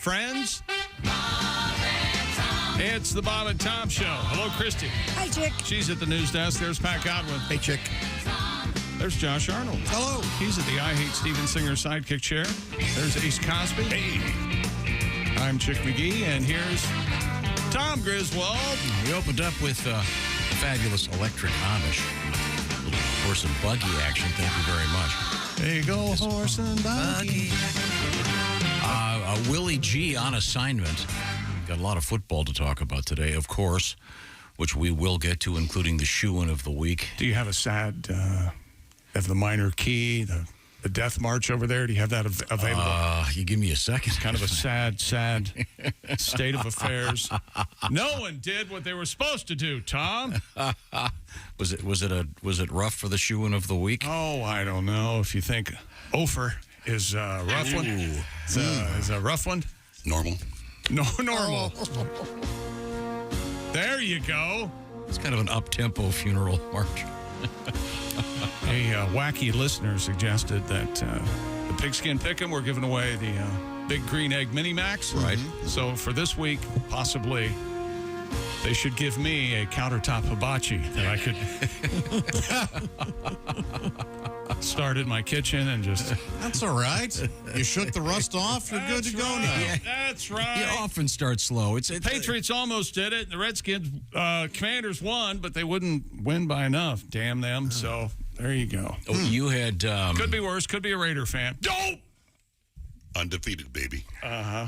friends. It's the Bob and Tom Show. Hello, Christy. Hi, Chick. She's at the news desk. There's Pat Godwin. Hey, Chick. There's Josh Arnold. Hello. He's at the I Hate Steven Singer sidekick chair. There's Ace Cosby. Hey. I'm Chick McGee, and here's Tom Griswold. We opened up with fabulous Electric Amish. A little horse and buggy action. Thank you very much. There you go, horse and buggy. Willie G on assignment. Got a lot of football to talk about today, of course, which we will get to, including the shoe-in of the week. Do you have a sad, of the minor key, the death march over there? Do you have that available? You give me a second. Kind of a sad state of affairs. No one did what they were supposed to do, Tom. Was it rough for the shoe-in of the week? Oh, I don't know. If you think Ofer is a rough one. Is a rough one. Normal. No, normal. There you go. It's kind of an up-tempo funeral march. A wacky listener suggested that the Pigskin Pick'em, we're giving away the Big Green Egg Mini Max. Right. So for this week, possibly, they should give me a countertop hibachi that I could start in my kitchen and just... That's all right. You shook the rust off, you're good to go now. Yeah. That's right. You often start slow. It's Patriots almost did it. The Redskins, Commanders won, but they wouldn't win by enough. Damn them. So there you go. Oh, you had... could be worse. Could be a Raider fan. Dope! Undefeated, baby. Uh-huh.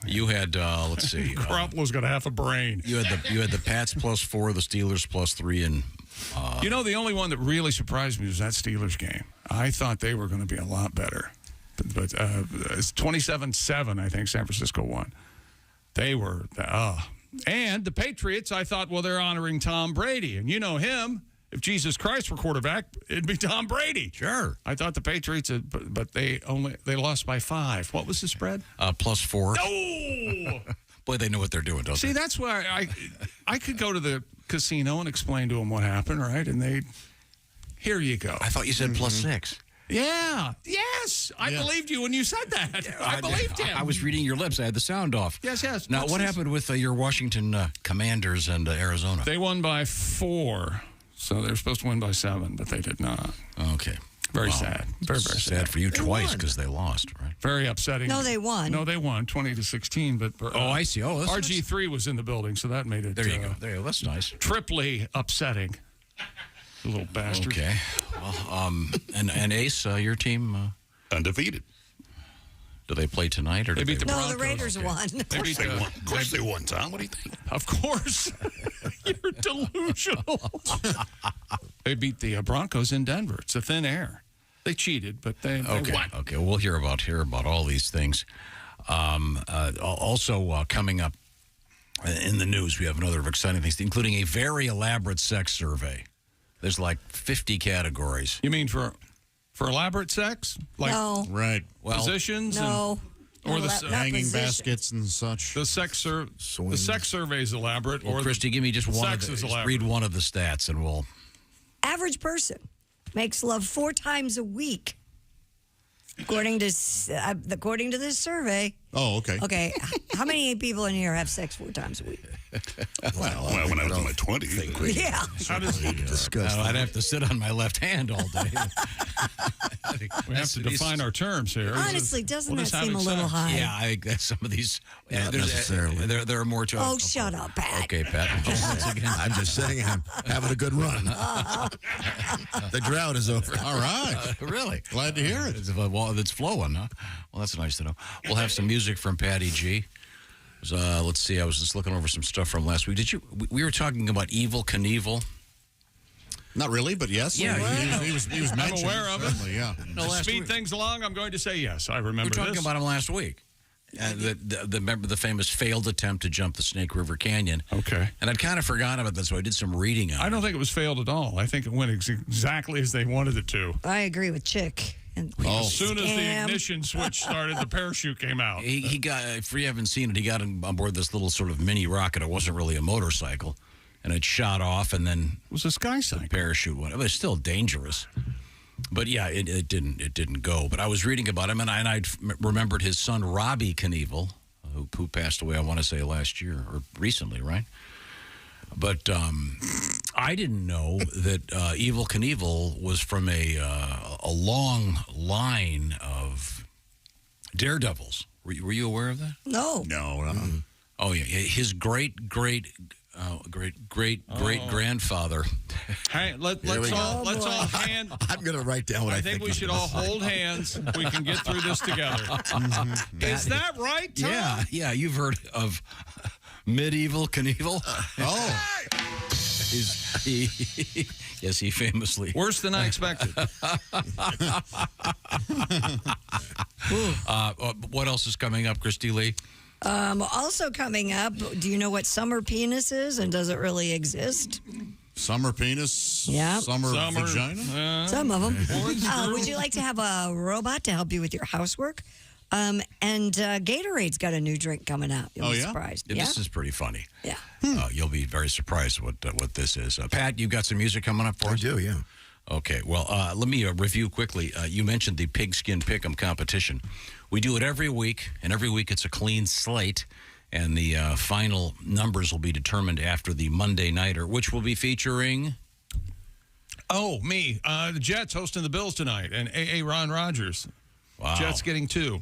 You had, let's see. Garoppolo's got a half a brain. You had the Pats +4, the Steelers +3, and... You know, the only one that really surprised me was that Steelers game. I thought they were going to be a lot better. But it's 27-7, I think, San Francisco won. They were... And the Patriots, I thought, well, they're honoring Tom Brady. And you know him. If Jesus Christ were quarterback, it'd be Tom Brady. Sure. I thought the Patriots, but they lost by 5. What was the spread? +4. Oh! Boy, they know what they're doing, don't they? See, that's why I could go to the casino and explain to them what happened, right? And here you go. I thought you said +6. Yeah. Yes. I believed you when you said that. I believed him. I was reading your lips. I had the sound off. Yes. Now, what happened with your Washington Commanders and Arizona? They won by 4. So they were supposed to win by 7, but they did not. Okay. Very sad. Very, very sad for you twice because they lost, right? Very upsetting. No, they won. No, they won 20-16. But I see. Oh, that's RG3 was in the building, so that made it. There you go. There you go. That's nice. Triply upsetting. You little bastard. Okay. Well, and Ace, your team Undefeated. Do they play tonight or they beat the No, Broncos? the Raiders won. They beat They won. Of course they won, Tom. What do you think? Of course. You're delusional. They beat the Broncos in Denver. It's a thin air. They cheated, but they won. Okay. We'll hear about all these things. Also coming up in the news, we have another exciting things, including a very elaborate sex survey. There's like 50 categories. You mean for elaborate sex? Like No. Right. Well, positions? No. Or the not Hanging position. baskets and such. The sex survey is elaborate. well, or Christy, give me just one. sex is elaborate. Read one of the stats, and we'll. Average person makes love 4 times a week, according to this survey. Oh, okay. Okay, how many people in here have sex 4 times a week? Well, when I was in my 20s. Yeah. How does I'd have to sit on my left hand all day. we have to define our terms here? Honestly, doesn't What that is seem a having little sex? high? Yeah, some of these. Not necessarily. There are more to. Oh, shut up, Pat. Okay, Pat. I'm just saying I'm having a good run. The drought is over. All right. Really? Glad to hear it. It's flowing, huh? Well, that's nice to know. We'll have some music from Patty G. Let's see. I was just looking over some stuff from last week. We were talking about Evil Knievel. Not really, but yes. Yeah, he was mentioned. I'm aware of it. Certainly, yeah. No, To last speed week. things along, I'm going to say yes. I remember We were talking this. about him last week. Remember the famous failed attempt to jump the Snake River Canyon. Okay. And I'd kind of forgotten about that, so I did some reading on it. I don't think it was failed at all. I think it went exactly as they wanted it to. I agree with Chick. And As soon as the Scam. ignition switch started, the parachute came out. He got, if you haven't seen it, he got on board this little sort of mini rocket. It wasn't really a motorcycle. And it shot off, and then It was a sky cycle. parachute went. It was still dangerous. But yeah, it didn't go. But I was reading about him, and I remembered his son Robbie Knievel, who who passed away, I want to say last year or recently, right? But I didn't know that Evel Knievel was from a long line of Daredevils. Were you aware of that? No. No. Oh yeah, his great grandfather. Hey, let's all hand. I'm going to write down what I think we should all hold hands. We can get through this together. Is that right, Tom? Yeah. You've heard of medieval Knievel? Yes, he famously. Worse than I expected. What else is coming up, Christy Lee? Also coming up, do you know what summer penis is, and does it really exist? Summer penis? Yeah. Summer vagina? Some of them. Would you like to have a robot to help you with your housework? And Gatorade's got a new drink coming out. You'll be surprised. Yeah, this is pretty funny. Yeah. You'll be very surprised what this is. Pat, you got some music coming up for us? I do, yeah. Okay, well, let me review quickly. You mentioned the Pigskin Pick'em competition. We do it every week, and every week it's a clean slate, and the final numbers will be determined after the Monday Nighter, which will be featuring... Oh, me. The Jets hosting the Bills tonight, and A.A. Ron Rodgers. Wow. Jets getting 2.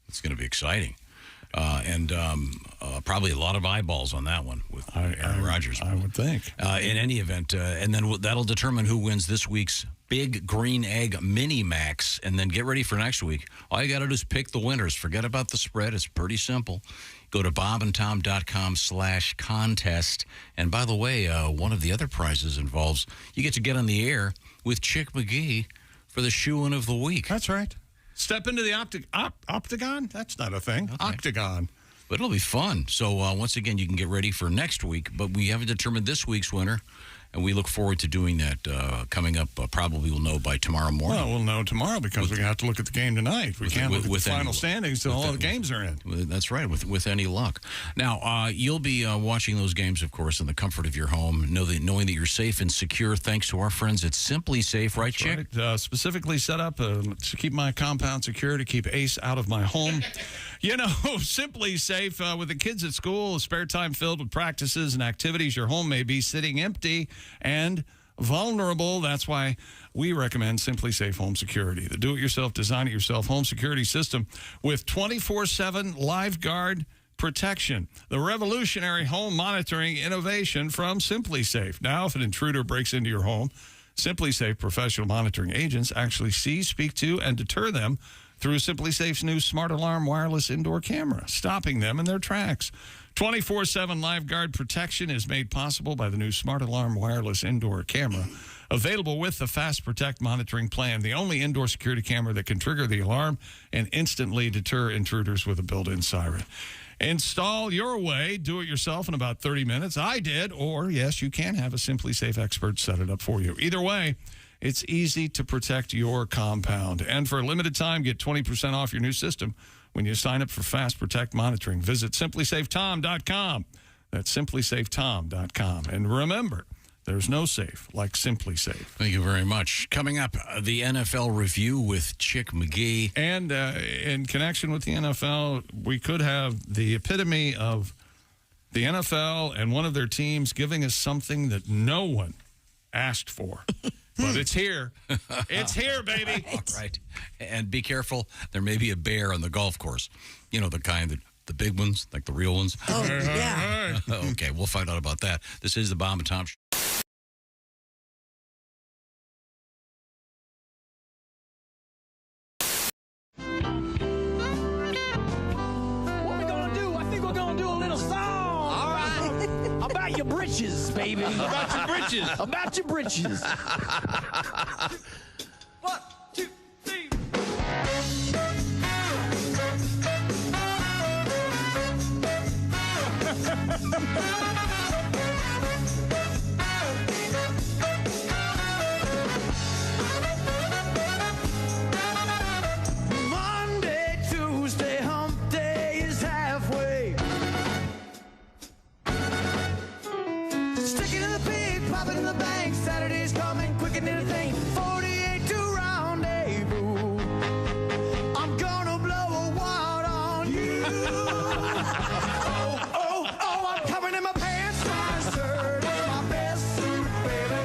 It's going to be exciting. And probably a lot of eyeballs on that one with Aaron Rodgers. I would think. In any event, and then that'll determine who wins this week's Big Green Egg Mini Max. And then get ready for next week. All you got to do is pick the winners. Forget about the spread. It's pretty simple. Go to bobandtom.com/contest. And by the way, one of the other prizes involves you get to get on the air with Chick McGee for the Shoe-In of the Week. That's right. Step into the octagon? That's not a thing. Okay. Octagon. But it'll be fun. So, once again, you can get ready for next week. But we haven't determined this week's winner, and we look forward to doing that coming up. Probably we'll know by tomorrow morning. Well, we'll know tomorrow because we have to look at the game tonight. We can't look at the final standings until all the games are in. That's right, with any luck. Now, you'll be watching those games, of course, in the comfort of your home, knowing that you're safe and secure thanks to our friends at SimpliSafe, right, Chick? Right. Specifically set up to keep my compound secure, to keep Ace out of my home. You know, SimpliSafe, with the kids at school, a spare time filled with practices and activities, your home may be sitting empty and vulnerable. That's why we recommend SimpliSafe Home Security, the do-it-yourself, design-it-yourself home security system with 24/7 live guard protection, the revolutionary home monitoring innovation from SimpliSafe. Now, if an intruder breaks into your home, SimpliSafe professional monitoring agents actually see, speak to, and deter them through SimpliSafe's new Smart Alarm wireless indoor camera, stopping them in their tracks. 24/7 live guard protection is made possible by the new Smart Alarm wireless indoor camera, available with the Fast Protect monitoring plan, the only indoor security camera that can trigger the alarm and instantly deter intruders with a built-in siren. Install your way, do it yourself in about 30 minutes. I did, or yes, you can have a SimpliSafe expert set it up for you. Either way, it's easy to protect your compound. And for a limited time, get 20% off your new system when you sign up for Fast Protect monitoring. Visit SimpliSafeTom.com. That's SimpliSafeTom.com. And remember, there's no safe like SimpliSafe. Thank you very much. Coming up, the NFL review with Chick McGee. And in connection with the NFL, we could have the epitome of the NFL and one of their teams giving us something that no one asked for. But it's here. It's here, baby. All right. And be careful. There may be a bear on the golf course. You know, the kind that the big ones, like the real ones. Oh, yeah. Okay, we'll find out about that. This is the Bob and Tom Show. What we gonna do? I think we're gonna do a little song. All right. About your britches, baby. About your britches. About your britches. 1, 2, 3. Monday, Tuesday, hump day is halfway. Stick it in the pig, pop it in the bank. Saturday's coming quicker than anything. 48 to rendezvous. I'm gonna blow a wad on you. Oh, I'm coming in my pants, my shirt, my best suit, baby.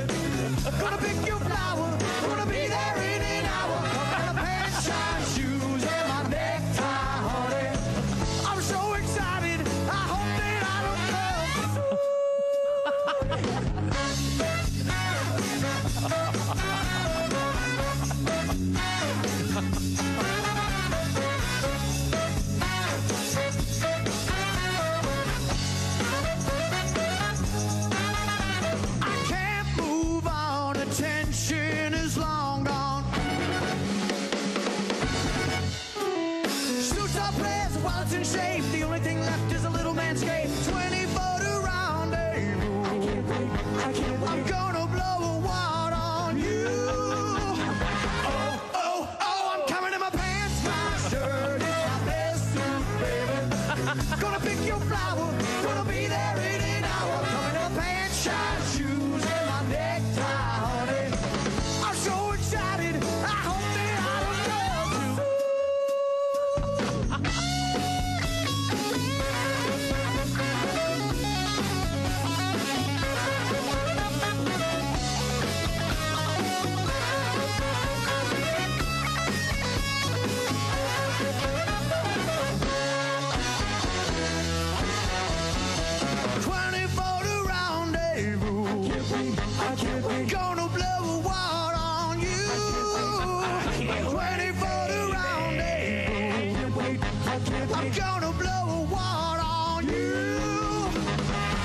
Gonna pick your flower, gonna be there in an hour. Coming in my pants, shine shoes, and my necktie, honey. I'm so excited, I hope that I don't come. I can't move on, attention is long gone. Suits are pressed, wallets in shape. The only thing left is a little manscape. 20-foot rendezvous. I can't wait. I'm gonna blow a wad on you. Oh, I'm coming in my pants, my shirt, it's my best suit, baby. Gonna pick your flower, gonna be there in an hour. Coming in my pants, shine shoes, and my necktie, honey. I'm so excited, I hope that I don't come Gonna blow a wad on you. 20-foot rendezvous. I'm gonna blow a wad on you.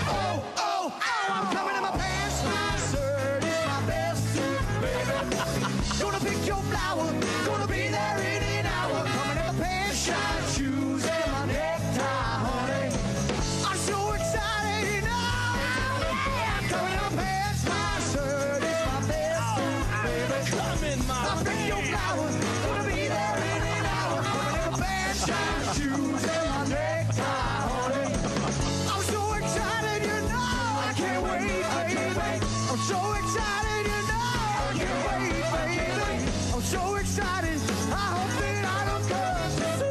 Oh, I'm coming in my pants, my shirt is my best suit, baby. Gonna pick your flower, gonna be there in an hour. Coming in my pants, shine shoes, and my necktie, honey. I'm so excited, you know. I'm coming in my pants, my shirt is my best suit, baby. Come in my I'll pick your flower, gonna be there in an hour. Coming in my pants, shine shoes, and my necktie, honey. I'm so excited, you know. I can't wait, baby. I'm so excited, you know. I can't wait, baby. I'm so excited. I hope that I don't come too.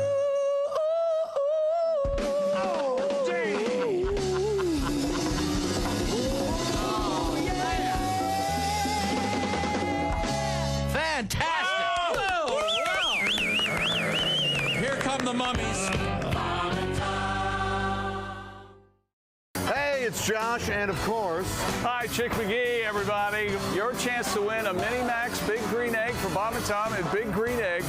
Oh, dang. Oh, yeah. Fantastic. Here come the mummies. Hey, it's Josh, and of course, Hi, Chick McGee, everybody. Your chance to win a Mini Max Big Green Egg for Bob and Tom at Big Green Egg.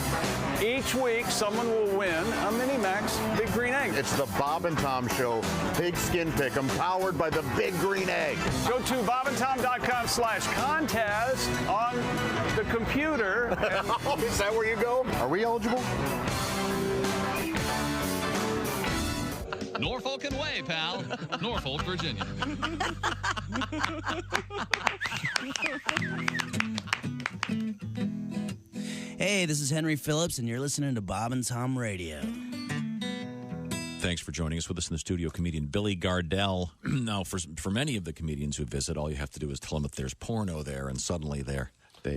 Each week, someone will win a Mini Max Big Green Egg. it's the Bob and Tom Show Pig Skin Pick'em, powered by the Big Green Egg. Go to bobandtom.com/contest on the computer. Is that where you go? Are we eligible? Norfolk and way, pal. Norfolk, Virginia. Hey, this is Henry Phillips, and you're listening to Bob and Tom Radio. Thanks for joining us. With us in the studio, comedian Billy Gardell. Now, for many of the comedians who visit, all you have to do is tell them that there's porno there, and suddenly they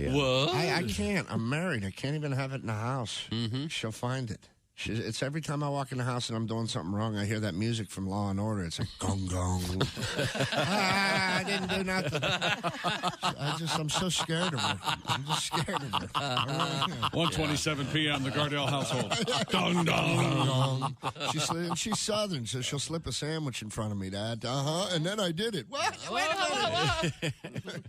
What? I can't. I'm married. I can't even have it in the house. She'll find it. It's every time I walk in the house and I'm doing something wrong, I hear that music from Law and Order. It's like gong gong. I didn't do nothing. I'm so scared of her. I'm just scared of her. 1:27 p.m. The Gardell household. Dong dong. She's Southern, so she'll slip a sandwich in front of me, Dad. And then I did it. What? Wait a minute.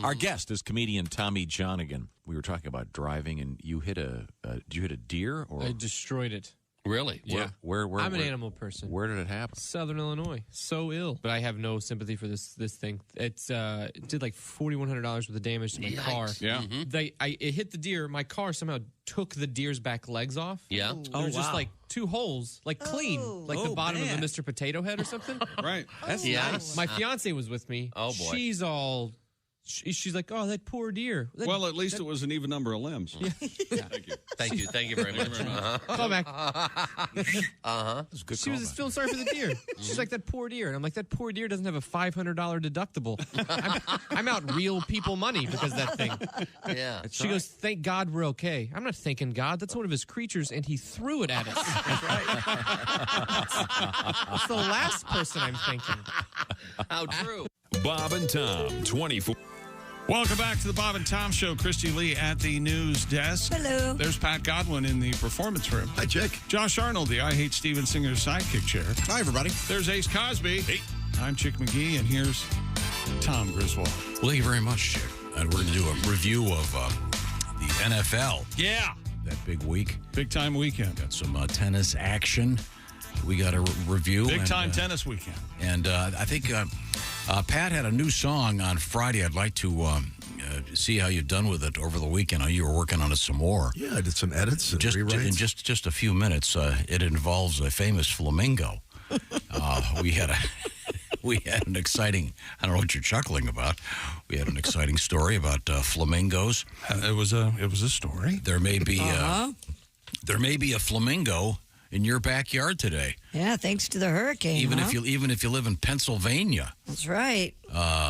Our guest is comedian Tommy Johnigan. We were talking about driving, and you hit did you hit a deer? Or I destroyed it. Really? Yeah. Where I'm an animal person. Where did it happen? Southern Illinois. So ill. But I have no sympathy for this thing. It did like $4,100 worth of damage to my car. Yeah. It hit the deer. My car somehow took the deer's back legs off. Yeah. There were just like two holes, like clean, like the bottom of a Mr. Potato Head or something. Right. That's nice. My fiance was with me. Oh, boy. She's all She's like, oh, that poor deer. Well, at least it was an even number of limbs. Yeah. Thank you. Thank you very much. Call back. That's a good She was just feeling sorry for the deer. She's like, that poor deer. And I'm like, that poor deer doesn't have a $500 deductible. I'm out real people money because of that thing. Yeah. She goes, thank God we're okay. I'm not thanking God. That's one of his creatures, and he threw it at us. That's the last person I'm thanking. How true. Bob and Tom, 24. Welcome back to the Bob and Tom Show. Christy Lee at the news desk. Hello. There's Pat Godwin in the performance room. Hi, Chick. Josh Arnold, the I Hate Steven Singer's sidekick chair. Hi, everybody. There's Ace Cosby. Hey. I'm Chick McGee, and here's Tom Griswold. Well, thank you very much, Chick. And we're going to do a review of the NFL. Yeah. That big week. Big time weekend. Got some tennis action. We got a review. Big time tennis weekend. And I think Pat had a new song on Friday. I'd like to see how you've done with it over the weekend. How you were working on it some more. Yeah, I did some edits and rewrites. In just a few minutes, it involves a famous flamingo. We had an exciting. I don't know what you're chuckling about. We had an exciting story about flamingos. It was a story. There may be a flamingo in your backyard today. Yeah, thanks to the hurricane. Even if you live in Pennsylvania. That's right.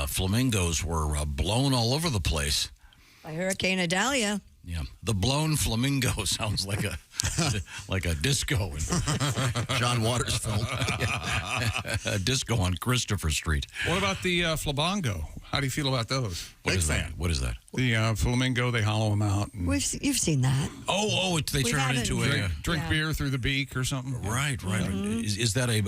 Flamingos were blown all over the place by Hurricane Idalia. Yeah, the blown flamingo sounds like a disco in John Waters film. A disco on Christopher Street. What about the flamingo? How do you feel about those? Big fan. What is that? The flamingo, they hollow them out. And You've seen that. They turn it into a drink beer through the beak or something. Right. Mm-hmm. Is that a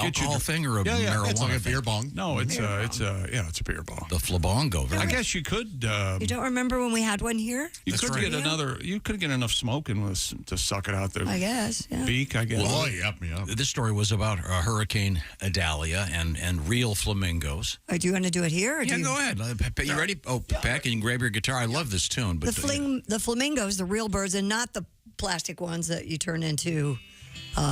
alcohol thing or a marijuana? It's like a thing? beer bong. No, it's a beer bong. The flamingo. I guess you could. You don't remember when we had one here? You could get another. You could get enough smoke to suck it out there. I guess. Yeah. Beak. I guess. Well, yup me up. This story was about Hurricane Idalia and real flamingos. Do you want to do it here? Or Go ahead. Pat, you ready? Oh, Pat, can you grab your guitar? I love this tune. But the flamingos, the real birds, and not the plastic ones that you turn into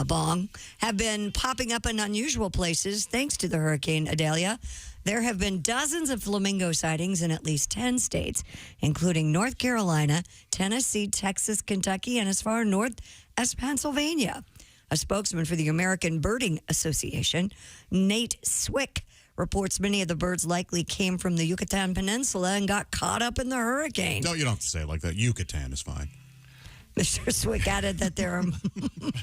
bong, have been popping up in unusual places thanks to the Hurricane Idalia. There have been dozens of flamingo sightings in at least 10 states, including North Carolina, Tennessee, Texas, Kentucky, and as far north as Pennsylvania. A spokesman for the American Birding Association, Nate Swick, reports many of the birds likely came from the Yucatan Peninsula and got caught up in the hurricane. No, you don't have to say it like that. Yucatan is fine. Mr. Swick added that they're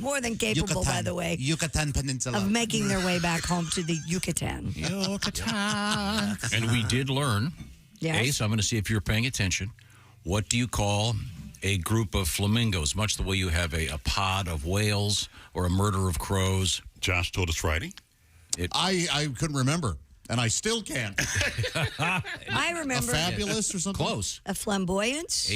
more than capable, by the way, Yucatan Peninsula, of making their way back home to the Yucatan. Yucatan. And we did learn, Ace, I'm going to see if you're paying attention. What do you call a group of flamingos, much the way you have a pod of whales or a murder of crows? Josh told us Friday. I couldn't remember, and I still can't. I remember. A fabulous or something? Close. A flamboyance.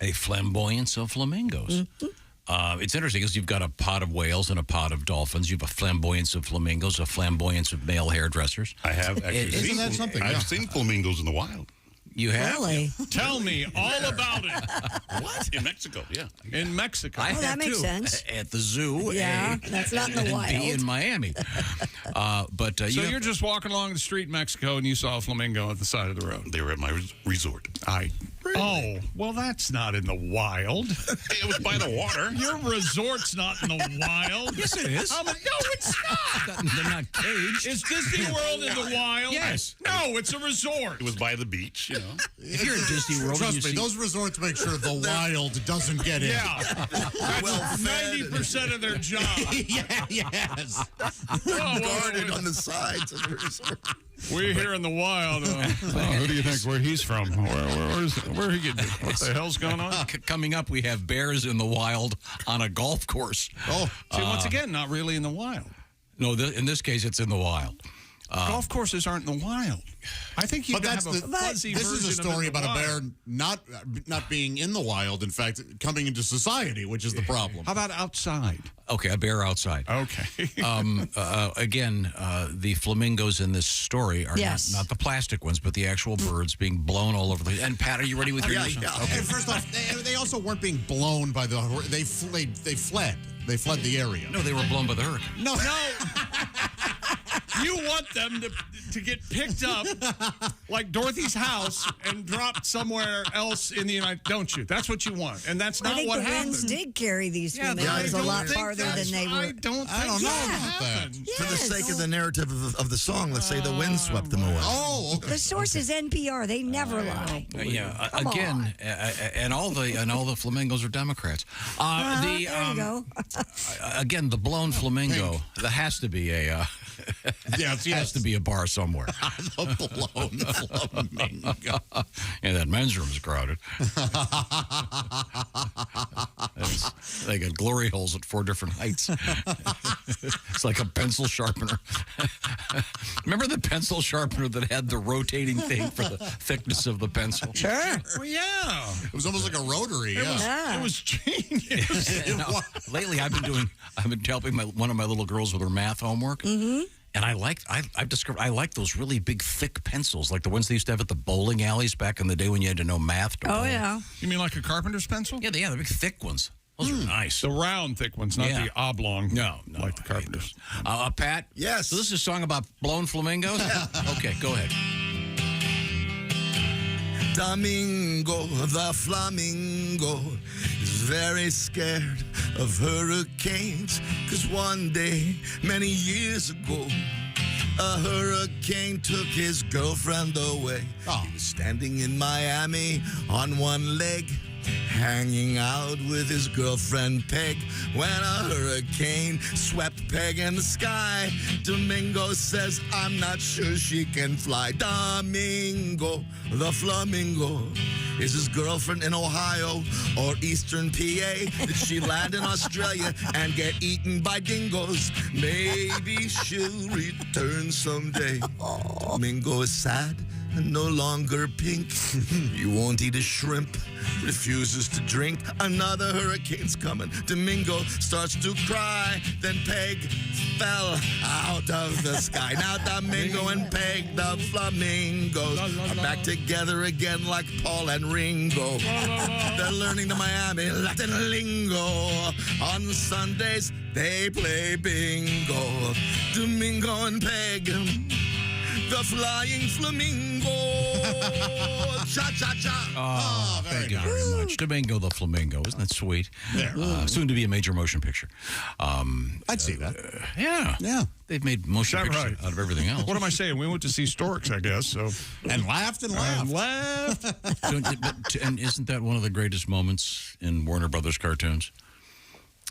A flamboyance of flamingos. Mm-hmm. It's interesting because you've got a pod of whales and a pod of dolphins. You have a flamboyance of flamingos, a flamboyance of male hairdressers. I have actually Isn't that something? I've seen flamingos in the wild. You have? Really? Tell me all about it. What? In Mexico, yeah. In Mexico. That makes sense. At the zoo. Yeah, that's not in the and wild. B in Miami. So you're just walking along the street in Mexico and you saw a flamingo at the side of the road. They were at my resort. Oh, well, that's not in the wild. It was by the water. Your resort's not in the wild. Yes, it is. No, it's not. They're not caged. Is Disney World in the wild? Yes. No, it's a resort. It was by the beach, you know. If you're in Disney World, Trust me, those resorts make sure the wild doesn't get in. Yeah. That's 90% of their job. Yes. Guarded on the sides of the resort. We're here in the wild. Who do you think where he's from? Where he getting? What the hell's going on? Coming up, we have bears in the wild on a golf course. See, once again, not really in the wild. No, in this case, it's in the wild. Golf courses aren't in the wild. I think you have a fuzzy This is a version of story in the about wild. a bear not being in the wild. In fact, coming into society, which is the problem. How about outside? Okay, a bear outside. Okay. Again, the flamingos in this story are not the plastic ones, but the actual birds being blown all over the. And Pat, are you ready with your? Yeah. Okay. And first off, they also weren't being blown by the. They fled. They fled the area. No, they were blown by the hurricane. No. You want them to get picked up like Dorothy's house and dropped somewhere else in the United, don't you? That's what you want, and that's not what the happened. winds did carry these Yeah, flamingos a I lot don't farther think than they were. I don't know about that. For the sake of the narrative of the song, let's say the wind swept them away. Oh, okay. The source is NPR. They never lie. Come again, and all the flamingos are Democrats. There you go. Again, the blown flamingo. There has to be a. Has to be a bar somewhere. The blown flamingo. And that men's room is crowded. They got glory holes at 4 different heights. It's like a pencil sharpener. Remember the pencil sharpener that had the rotating thing for the thickness of the pencil? Sure. Well, yeah. It was almost like a rotary. It was genius. Lately, I've been helping one of my little girls with her math homework. Mm-hmm. And I've discovered I like those really big, thick pencils, like the ones they used to have at the bowling alleys back in the day when you had to know math. Oh, yeah. You mean like a carpenter's pencil? Yeah, the big, thick ones. Those are nice. The round, thick ones, not the oblong. No, like the carpenters. Pat? Yes. So this is a song about blown flamingos? Okay, go ahead. Domingo, the flamingo, is very scared of hurricanes. 'Cause one day, many years ago, a hurricane took his girlfriend away. He was standing in Miami on one leg, hanging out with his girlfriend Peg, when a hurricane swept Peg in the sky. Domingo says, I'm not sure she can fly. Domingo, the flamingo, is his girlfriend in Ohio or Eastern PA? Did she land in Australia and get eaten by dingoes? Maybe she'll return someday. Domingo is sad and no longer pink. You won't eat a shrimp, refuses to drink. Another hurricane's coming. Domingo starts to cry. Then Peg fell out of the sky. Now Domingo and Peg, the flamingos, are back together again like Paul and Ringo. They're learning the Miami Latin lingo. On Sundays, they play bingo. Domingo and Peg, the flying flamingo. Cha-cha-cha. Oh, thank you very much. Domingo the Flamingo. Isn't that sweet? Soon to be a major motion picture. I'd see that. Yeah. Yeah. They've made motion Is that pictures right? out of everything else. What am I saying? We went to see Storks, I guess. So And laughed and laughed. and laughed. And isn't that one of the greatest moments in Warner Brothers cartoons?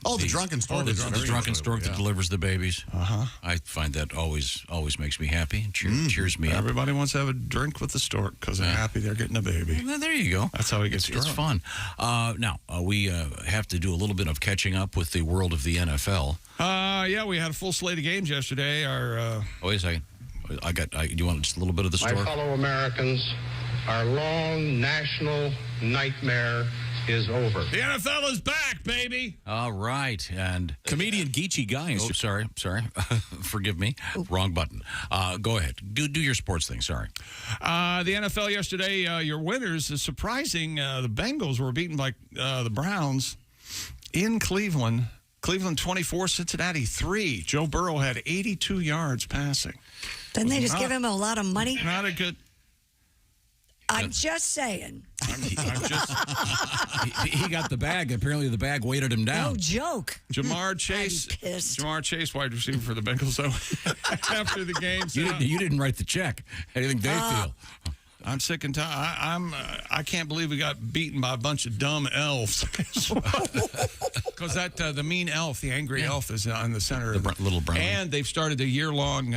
Oh, the drunken stork. The drunken stork that delivers the babies. Uh-huh. I find that always makes me happy. Cheers me up. Everybody wants to have a drink with the stork because they're happy they're getting a baby. Well, there you go. That's how he gets drunk. It's fun. Now, we have to do a little bit of catching up with the world of the NFL. Yeah, we had a full slate of games yesterday. Wait a second. Do you want just a little bit of the story? My fellow Americans, our long national nightmare is over. The NFL is back, baby. All right. And Comedian Geechee Guy. oh, sorry. Forgive me. Wrong button. Go ahead. Do your sports thing. Sorry. The NFL yesterday, your winners is surprising. The Bengals were beaten by the Browns in Cleveland. Cleveland 24, Cincinnati 3. Joe Burrow had 82 yards passing. Didn't they just give him a lot of money? Not a good. I'm just saying. He got the bag. Apparently, the bag weighted him down. No joke. Jamar Chase. Jamar Chase, wide receiver for the Bengals, though, after the game. You didn't write the check. How do you think they feel? I'm sick and tired. I can't believe we got beaten by a bunch of dumb elves. Because the mean elf, the angry elf, is in the center. Little brown. And they've started a year-long,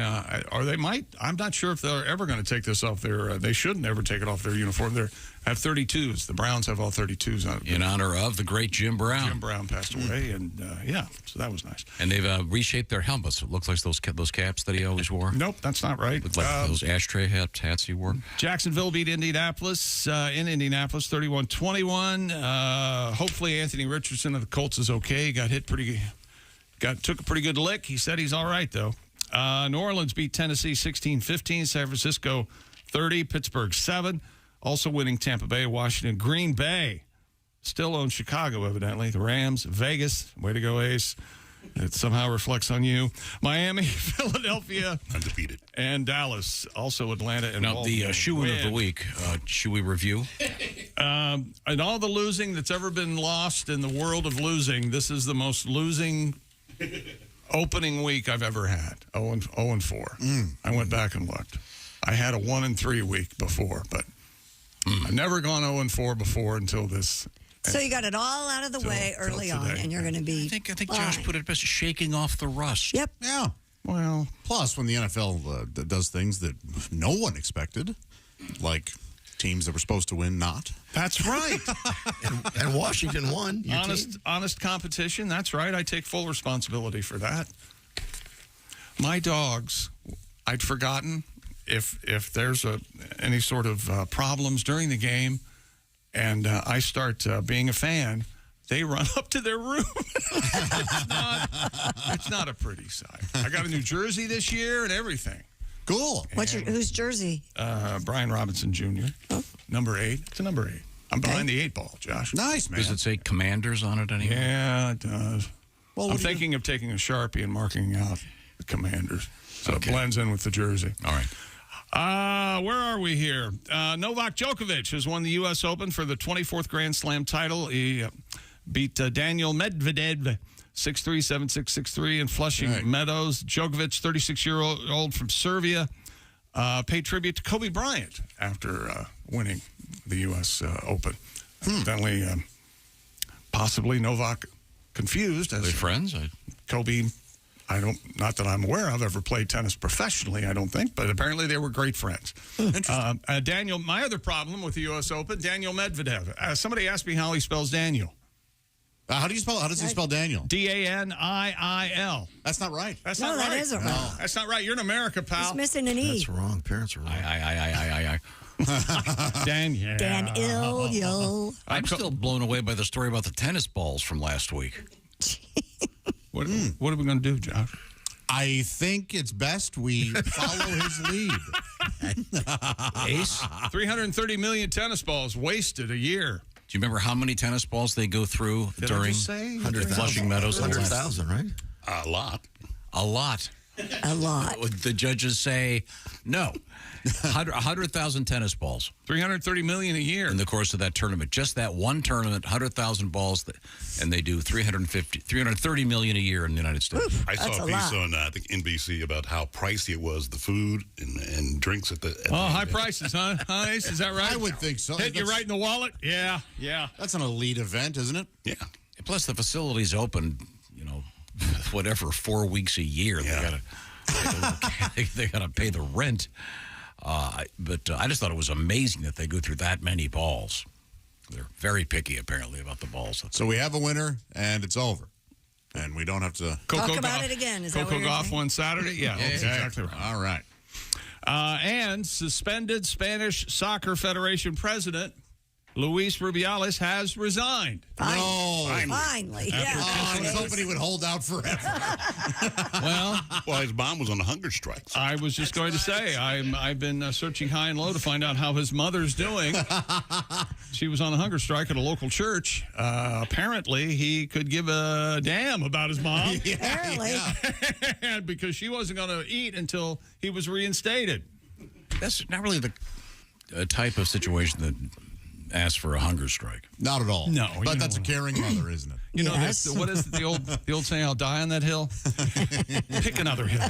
or they might, I'm not sure if they're ever going to take this off their, they shouldn't ever take it off their uniform. They have 32s. The Browns have all 32s on it. In honor of the great Jim Brown. Jim Brown passed away, and so that was nice. And they've reshaped their helmets. It looks like those caps that he always wore. Nope, that's not right. Looked like those ashtray hats he wore. Jacksonville beat Indianapolis in Indianapolis, 31-21. Hopefully Anthony Richardson of the Colts is okay. Got hit took a pretty good lick. He said he's all right, though. New Orleans beat Tennessee 16-15. San Francisco 30. Pittsburgh 7. Also winning Tampa Bay, Washington. Green Bay still owns Chicago, evidently. The Rams, Vegas, way to go, Ace. It somehow reflects on you. Miami, Philadelphia, undefeated, and Dallas. Also Atlanta and now Baltimore. the shoe-in of the week. Should we review? And all the losing that's ever been lost in the world of losing, this is the most losing opening week I've ever had. 0-4. I went back and looked. I had a 1-3 week before, but I've never gone 0-4 before until this. So you got it all out of the way early on, and you're going to be. I think fine. Josh put it best, shaking off the rust. Yep. Yeah. Well, plus when the NFL does things that no one expected, like teams that were supposed to win not. That's right. and Washington won. Honest competition. That's right. I take full responsibility for that. My dogs, I'd forgotten if there's any sort of problems during the game, and I start being a fan, they run up to their room. It's not a pretty sight. I got a new jersey this year and everything. Cool. Whose jersey? Brian Robinson Jr. Number 8. It's a number 8. I'm behind the 8 ball, Josh. Nice, man. Does it say Commanders on it anymore? Yeah, it does. Well, I'm thinking of taking a Sharpie and marking out the Commanders. So it blends in with the jersey. All right. Where are we here? Novak Djokovic has won the U.S. Open for the 24th Grand Slam title. He beat Daniel Medvedev 6-3, 7-6, 6-3 in Flushing Meadows. Djokovic, 36-year-old from Serbia, paid tribute to Kobe Bryant after winning the U.S. Open. Evidently, possibly Novak confused. Are they friends? Kobe, not that I'm aware of, ever played tennis professionally, I don't think, but apparently they were great friends. Daniel, my other problem with the U.S. Open, Daniel Medvedev. Somebody asked me how he spells Daniel. How does he spell Daniel? D-A-N-I-I-L. That's not right. That's No, not that right. isn't right. That's not right. You're in America, pal. He's missing an E. That's wrong. Parents are wrong. Daniel. Daniel. I'm still blown away by the story about the tennis balls from last week. What are we going to do, Josh? I think it's best we follow his lead. Ace? 330 million tennis balls wasted a year. Do you remember how many tennis balls they go through during Flushing Meadows? 100,000, right? A lot. A lot. A lot. The judges say no. 100,000 tennis balls. 330 million a year. In the course of that tournament. Just that one tournament, 100,000 balls, and they do 330 million a year in the United States. I saw a piece on, I think, NBC about how pricey it was, the food and drinks at the... high prices, huh? Ace? Is that right? I would think so. Hit you right in the wallet? Yeah. That's an elite event, isn't it? Yeah. Plus, the facility's open, whatever, 4 weeks a year. Yeah. They got to pay the rent. But I just thought it was amazing that they go through that many balls. They're very picky, apparently, about the balls. So we have a winner, and it's over. And we don't have to... Talk about it again. Is that what Coco you're Gauff saying? won Saturday? Yeah, that's exactly right. All right. And suspended Spanish Soccer Federation president Luis Rubiales has resigned. Finally. Yeah. I was hoping he would hold out forever. Well, his mom was on a hunger strike. So. I was just going to say, I've been searching high and low to find out how his mother's doing. She was on a hunger strike at a local church. Apparently, he could give a damn about his mom. Apparently. Because she wasn't going to eat until he was reinstated. That's not really the type of situation that asks for a hunger strike. Not at all. No. But that's a caring mother, isn't it? You know, what is the old saying, I'll die on that hill? Pick another hill.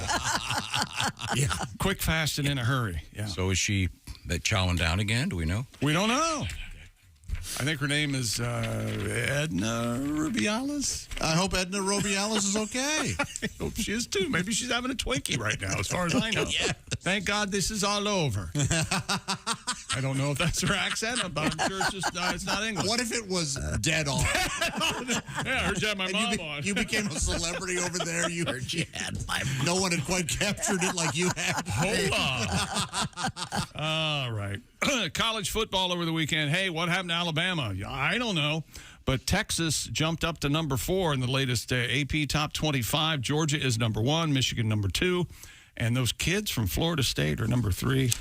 Yeah. Quick, fast, and in a hurry. Yeah. So is she chowing down again? Do we know? We don't know. I think her name is Edna Rubiales. I hope Edna Rubiales is okay. I hope she is too. Maybe she's having a Twinkie right now, as far as I know. Yes. Thank God this is all over. I don't know if that's her accent, but I'm sure it's not English. What if it was dead on? Yeah, I heard you had my mom on. You became a celebrity over there. You heard you had my mom. No one had quite captured it like you had. Hold on. All right. College football over the weekend. Hey, what happened to Alabama? I don't know. But Texas jumped up to number 4 in the latest AP Top 25. Georgia is number 1, Michigan number 2. And those kids from Florida State are number 3.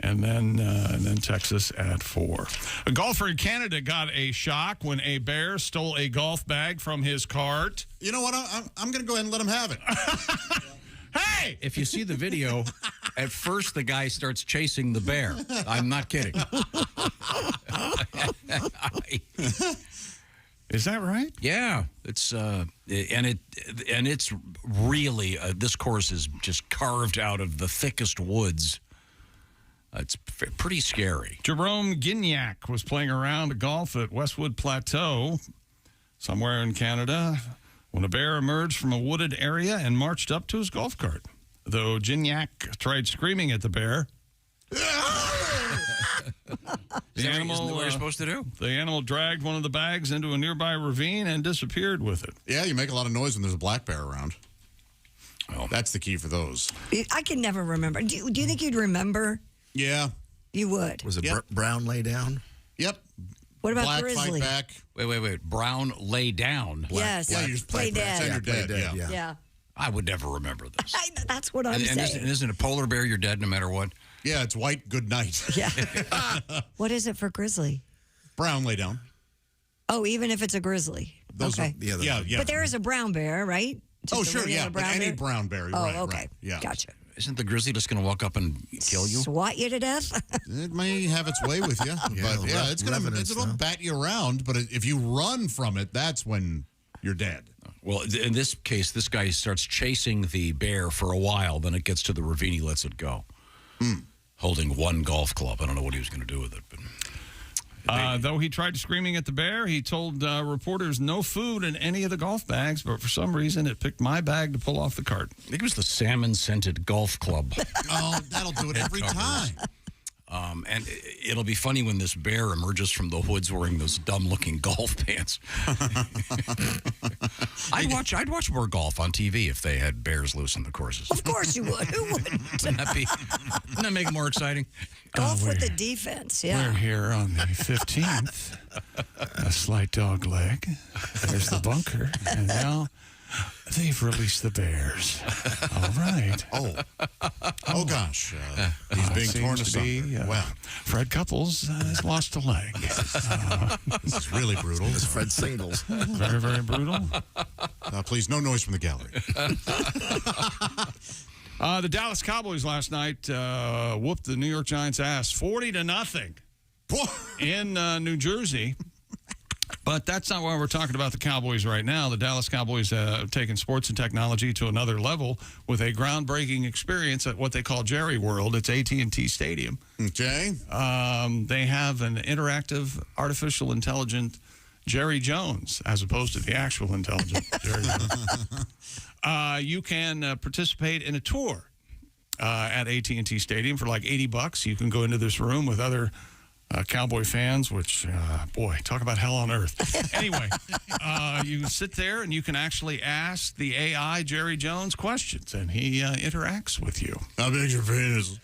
and then Texas at 4. A golfer in Canada got a shock when a bear stole a golf bag from his cart. You know what? I'm going to go ahead and let him have it. Hey! If you see the video, at first the guy starts chasing the bear. I'm not kidding. Is that right? Yeah, it's and it's really this course is just carved out of the thickest woods. It's pretty scary. Jerome Gignac was playing around to golf at Westwood Plateau, somewhere in Canada, when a bear emerged from a wooded area and marched up to his golf cart. Though Gignac tried screaming at the bear, Isn't that what you're supposed to do? The animal dragged one of the bags into a nearby ravine and disappeared with it. Yeah, you make a lot of noise when there's a black bear around. Oh. That's the key for those. I can never remember. Do you think you'd remember? Yeah. You would. Was it brown lay down? Yep. What about black grizzly? Fight back. Wait. Brown lay down. Yes. Yeah, you just play dead. You're dead. Yeah. I would never remember this. That's what I'm saying. And isn't a polar bear you're dead no matter what? Yeah, it's white. Good night. Yeah. What is it for grizzly? Brown lay down. Oh, even if it's a grizzly. Those okay. Are, yeah. But there is a brown bear, right? Just Oh, a sure, regular yeah. But brown any bear? brown bear. Oh, right, okay. Right, yeah. Gotcha. Isn't the grizzly just going to walk up and kill you? Swat you to death? It may have its way with you, but yeah, it'll bat you around. But if you run from it, that's when you're dead. Well, in this case, this guy starts chasing the bear for a while. Then it gets to the ravine. He lets it go, holding one golf club. I don't know what he was going to do with it. But though he tried screaming at the bear, he told reporters no food in any of the golf bags, but for some reason it picked my bag to pull off the cart. I think it was the salmon-scented golf club. Oh, that'll do it every time. And it'll be funny when this bear emerges from the woods wearing those dumb-looking golf pants. I'd watch more golf on TV if they had bears loose in the courses. Of course you would. Who wouldn't? Wouldn't that make it more exciting? Golf with the defense, yeah. We're here on the 15th. A slight dog leg. There's the bunker. And now they've released the bears. All right. Oh gosh. He's being torn asunder. Wow. Fred Couples has lost a leg. This is really brutal. It's Fred Singles. Very, very brutal. Please, no noise from the gallery. The Dallas Cowboys last night whooped the New York Giants' ass 40-0 in New Jersey. But that's not why we're talking about the Cowboys right now. The Dallas Cowboys have taken sports and technology to another level with a groundbreaking experience at what they call Jerry World. It's AT&T Stadium. Okay. They have an interactive, artificial intelligent Jerry Jones as opposed to the actual intelligent Jerry Jones. You can participate in a tour at AT&T Stadium for like $80. You can go into this room with other Cowboy fans, which, boy, talk about hell on earth. Anyway, you sit there and you can actually ask the AI Jerry Jones questions, and he interacts with you. How big's your penis?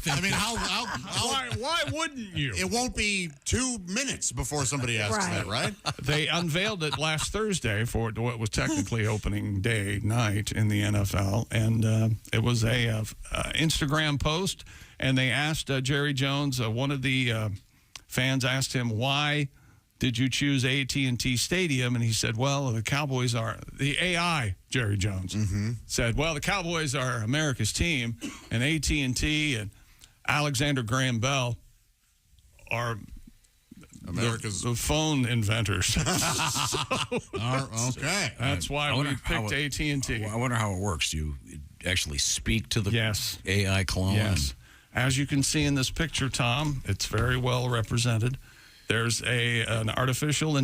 I mean, why wouldn't you? It won't be 2 minutes before somebody asks that, right? They unveiled it last Thursday for what was technically opening day night in the NFL, and it was a Instagram post. And they asked Jerry Jones, one of the fans asked him, why did you choose AT&T Stadium? And he said, well, the Cowboys are, the AI Jerry Jones said, well, the Cowboys are America's team, and AT&T and Alexander Graham Bell are America's the phone inventors. Okay. That's why we picked AT&T. I wonder how it works. Do you actually speak to the Yes. AI clone? Yes. As you can see in this picture, Tom, it's very well represented. There's an artificially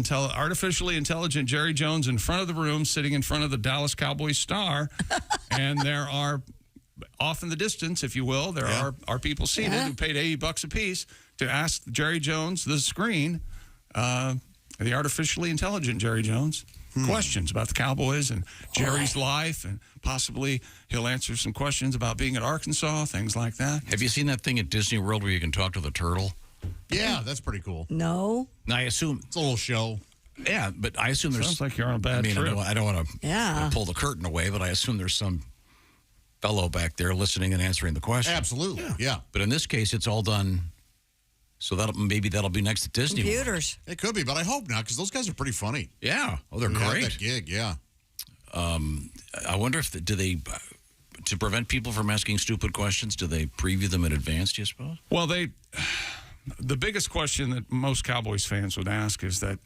intelligent Jerry Jones in front of the room, sitting in front of the Dallas Cowboys star, and there are, off in the distance, if you will, there are people seated who paid $80 a piece to ask Jerry Jones, the screen, the artificially intelligent Jerry Jones, questions about the Cowboys and Jerry's life, and possibly he'll answer some questions about being at Arkansas, things like that. Have you seen that thing at Disney World where you can talk to the turtle? Yeah, that's pretty cool. No. And I assume it's a little show. Yeah, but I assume there's. Sounds like you're on a bad trip. I don't want to Yeah. pull the curtain away, but I assume there's some fellow back there listening and answering the question. Absolutely, yeah. But in this case, it's all done. So maybe that'll be next at Disney. Computers. It could be, but I hope not, because those guys are pretty funny. Yeah. Oh, they're Who have great. that gig, yeah. I wonder if do they, to prevent people from asking stupid questions, do they preview them in advance, do you suppose? Well, the biggest question that most Cowboys fans would ask is that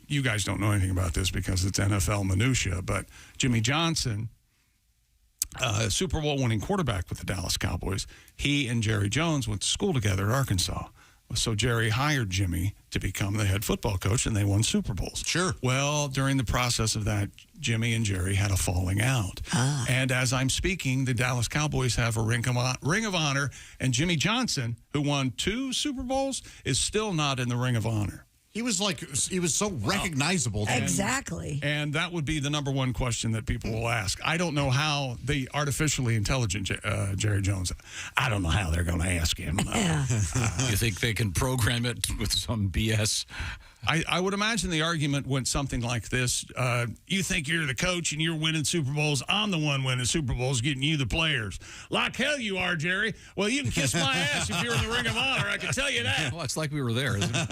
you guys don't know anything about this because it's NFL minutia, but Jimmy Johnson, Super Bowl winning quarterback with the Dallas Cowboys, he and Jerry Jones went to school together at Arkansas. So Jerry hired Jimmy to become the head football coach, and they won Super Bowls. Sure. Well, during the process of that, Jimmy and Jerry had a falling out. And as I'm speaking, the Dallas Cowboys have a Ring of Honor, and Jimmy Johnson, who won 2 Super Bowls, is still not in the Ring of Honor. He was so recognizable. Exactly. And that would be the number one question that people will ask. I don't know how the artificially intelligent Jerry Jones, I don't know how they're going to ask him. You think they can program it with some BS? I would imagine the argument went something like this. You think you're the coach and you're winning Super Bowls. I'm the one winning Super Bowls, getting you the players. Like hell you are, Jerry. Well, you can kiss my ass if you're in the Ring of Honor. I can tell you that. Well, it's like we were there, isn't it?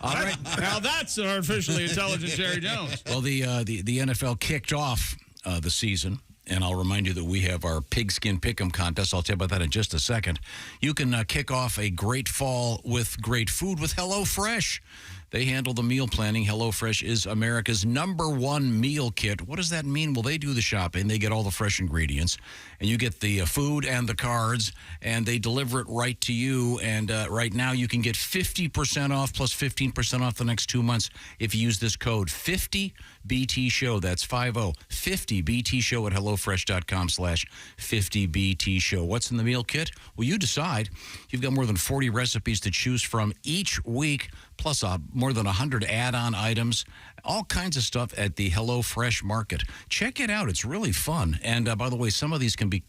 All right. Now that's an artificially intelligent Jerry Jones. Well, the NFL kicked off the season. And I'll remind you that we have our pigskin pick'em contest. I'll tell you about that in just a second. You can kick off a great fall with great food with HelloFresh. They handle the meal planning. HelloFresh is America's #1 meal kit. What does that mean? Well, they do the shopping. They get all the fresh ingredients. And you get the food and the cards, and they deliver it right to you. And right now, you can get 50% off plus 15% off the next 2 months if you use this code 50BT-SHOW. That's 50BT-SHOW at HelloFresh.com/50BT-SHOW. What's in the meal kit? Well, you decide. You've got more than 40 recipes to choose from each week, plus more than 100 add-on items, all kinds of stuff at the HelloFresh market. Check it out. It's really fun. And by the way, some of these can be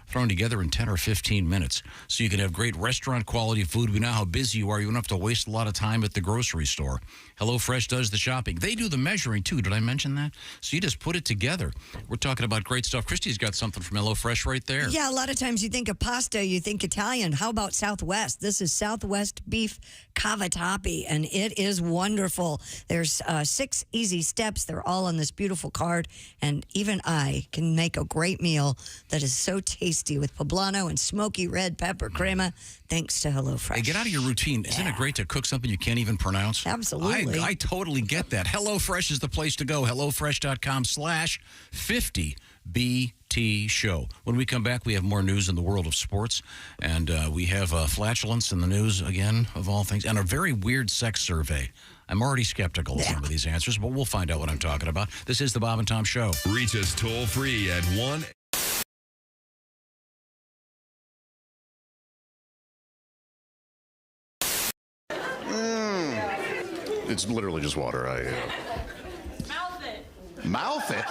thrown together in 10 or 15 minutes. So you can have great restaurant quality food. We know how busy you are. You don't have to waste a lot of time at the grocery store. HelloFresh does the shopping. They do the measuring, too. Did I mention that? So you just put it together. We're talking about great stuff. Christy's got something from HelloFresh right there. Yeah, a lot of times you think of pasta, you think Italian. How about Southwest? This is Southwest beef cavatappi, and it is wonderful. There's 6 easy steps. They're all on this beautiful card, and even I can make a great meal that is so tasty with poblano and smoky red pepper crema, thanks to HelloFresh. Hey, get out of your routine. Isn't it great to cook something you can't even pronounce? Absolutely. I totally get that. HelloFresh is the place to go. HelloFresh.com/50BT-SHOW. When we come back, we have more news in the world of sports. And we have flatulence in the news, again, of all things, and a very weird sex survey. I'm already skeptical of some of these answers, but we'll find out what I'm talking about. This is the Bob and Tom Show. Reach us toll-free at 1- It's literally just water. Mouth it. Mouth it?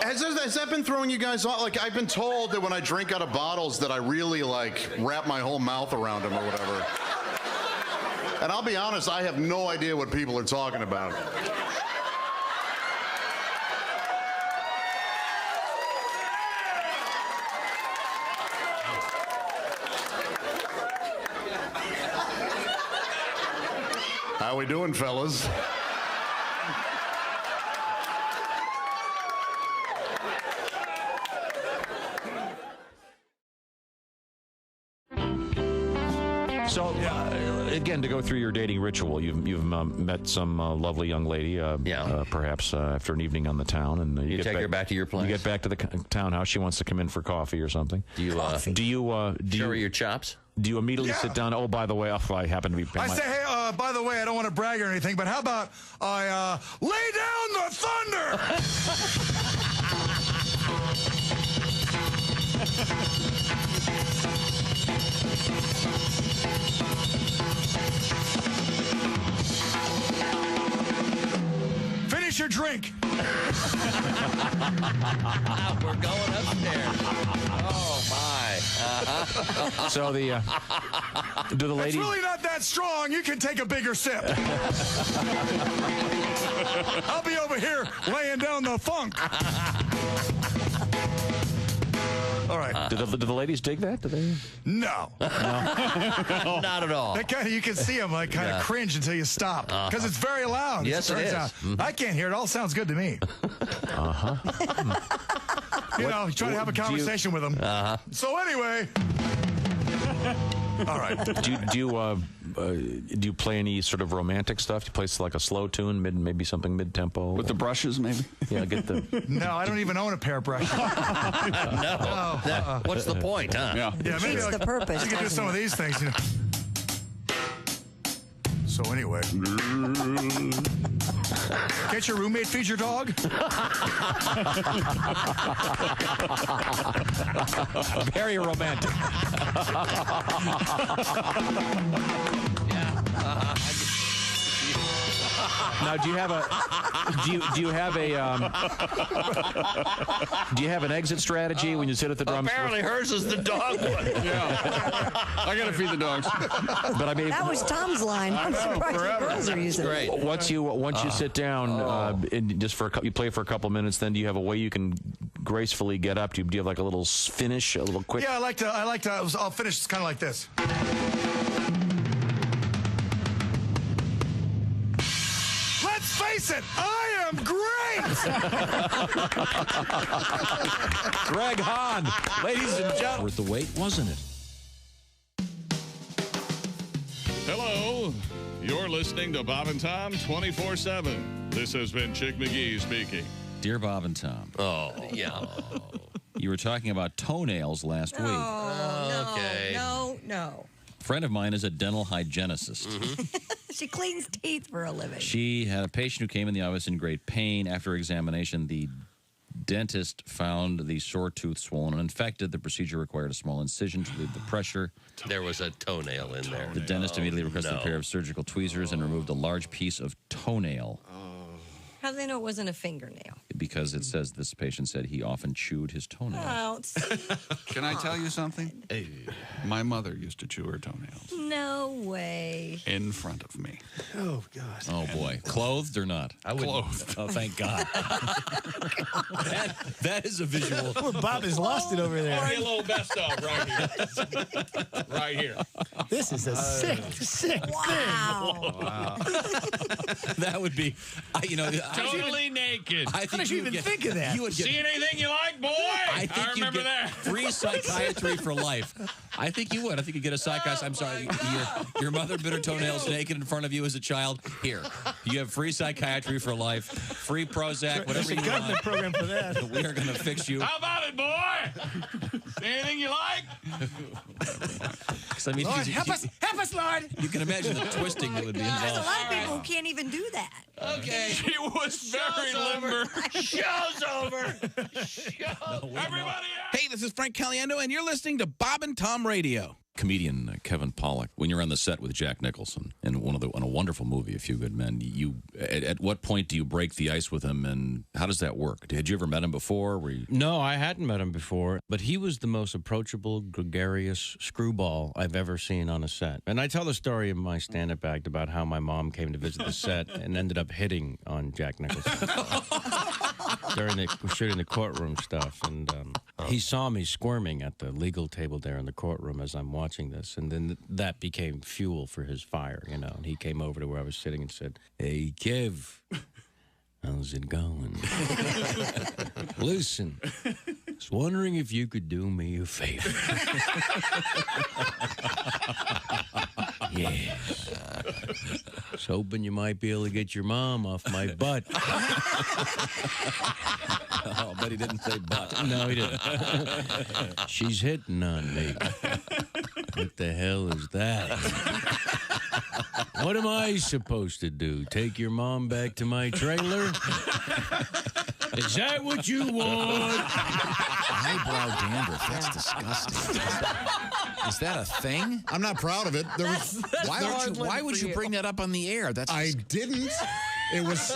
Has that been throwing you guys off? Like, I've been told that when I drink out of bottles that I really, wrap my whole mouth around them or whatever. And I'll be honest, I have no idea what people are talking about. How we doing, fellas? So, again, to go through your dating ritual, you've met some lovely young lady, perhaps after an evening on the town, and you take her back to your place. You get back to the townhouse. She wants to come in for coffee or something. Do you show her your chops? Do you immediately sit down? Oh, by the way, I happen to be. I say, hey, by the way, I don't want to brag or anything, but how about I lay down the thunder? Finish your drink. We're going upstairs. Oh, my. So do the ladies... It's really not that strong. You can take a bigger sip. I'll be over here laying down the funk. All right. Did the ladies dig that? Did they? No. Not at all. That kind of, you can see them like kind of cringe until you stop because it's very loud. Yes, it is. I can't hear it. All sounds good to me. You know, try to have a conversation with them. So anyway. All right. Do you play any sort of romantic stuff? Do you play like a slow tune, maybe something mid-tempo? With the brushes, maybe? Yeah, get the... No, I don't even own a pair of brushes. No. What's the point, huh? Yeah, maybe It's the purpose. You can do some of these things, you know. So anyway. Can't your roommate feed your dog? Very romantic. Now, do you have an exit strategy when you sit at the drums? Apparently, hers is the dog one. Yeah. I got to feed the dogs. But I mean, That was Tom's line. I'm surprised the girls are using it. Great. once you sit down, and just you play for a couple minutes, then do you have a way you can gracefully get up? Do you have like a little finish, a little quick? Yeah, I like to. I'll finish kind of like this. Let's face it, I am great. Greg Hahn, ladies and gentlemen. Worth the wait, wasn't it? Hello. You're listening to Bob and Tom 24/7. This has been Chick McGee speaking. Dear Bob and Tom. Oh, yeah. You were talking about toenails last week. Okay. No. A friend of mine is a dental hygienist. She cleans teeth for a living. She had a patient who came in the office in great pain. After examination, the dentist found the sore tooth swollen and infected. The procedure required a small incision to relieve the pressure. There was a toenail in there. The dentist immediately requested a pair of surgical tweezers and removed a large piece of toenail. How do they know it wasn't a fingernail? Because it says this patient said he often chewed his toenails. Oh, Can I tell you something? My mother used to chew her toenails no way. in front of me. Oh God. Oh, boy. Clothed or not? Clothed. Oh, thank God. that is a visual. Poor Bob has lost it over there. Or a little best of right here. Right here. This is a sick thing. Wow. That would be, Totally naked. I think How did you even think of that? You would get, See anything you like, boy? I think you'd remember get that. free psychiatry for life. I think you would. I think you'd get a psychiatrist. I'm sorry. Your mother bit her toenails naked in front of you as a child. Here. You have free psychiatry for life, free Prozac, whatever you want. Government program for that. We are going to fix you. How about it, boy? See anything you like? I mean, Lord, help us, Lord. You can imagine the twisting that would be There's a involved. lot of people who can't even do that. Okay. She was very limber. Show's over. Everybody Hey, this is Frank Caliendo, and you're listening to Bob and Tom Radio. Comedian Kevin Pollak, when you're on the set with Jack Nicholson in a wonderful movie, A Few Good Men, at what point do you break the ice with him, and how does that work? Had you ever met him before? No, I hadn't met him before, but he was the most approachable, gregarious screwball I've ever seen on a set. And I tell the story in my stand-up act about how my mom came to visit the set and ended up hitting on Jack Nicholson during shooting the courtroom stuff. And he saw me squirming at the legal table there in the courtroom as I'm watching this, and then that became fuel for his fire, and he came over to where I was sitting and said, "Hey, Kev, how's it going? Listen, I was wondering if you could do me a favor." Yes. I was hoping you might be able to get your mom off my butt. Oh, but he didn't say butt. No, he didn't. She's hitting on me. What the hell is that? What am I supposed to do? Take your mom back to my trailer? Is that what you want? Eyebrow dandruff. That's disgusting. Is that a thing? I'm not proud of it. Why would you bring that up on the air? I didn't. It was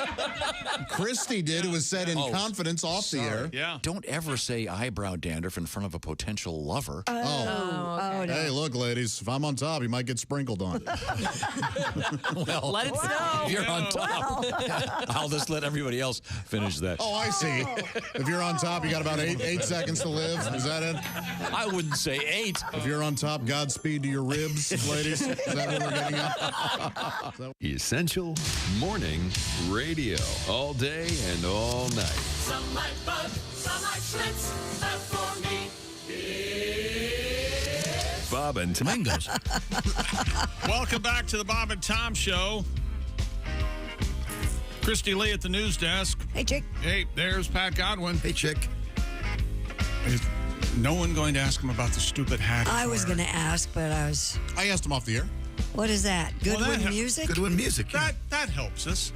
Christy did. It was said in confidence off the air. Yeah. Don't ever say eyebrow dandruff in front of a potential lover. Oh, no. Hey, look, ladies, if I'm on top, you might get sprinkled on. Well, Let it snow. if you're on top, I'll just let everybody else finish that. Oh, I see. If you're on top, you got about eight seconds to live. Is that it? I wouldn't say 8. If you're on top, Godspeed to your ribs, ladies. Is that what we're getting at? Essential Morning Radio. All day and all night. Some like Bud, some like Schlitz, but for me, it's Bob and Tom. Mangoes. Welcome back to the Bob and Tom Show. Christy Lee at the news desk. Hey, Chick. Hey, there's Pat Godwin. Hey, Chick. Is no one going to ask him about the stupid hat? I was going to ask, but I asked him off the air. What is that? Goodwin music? Goodwin music. That helps us.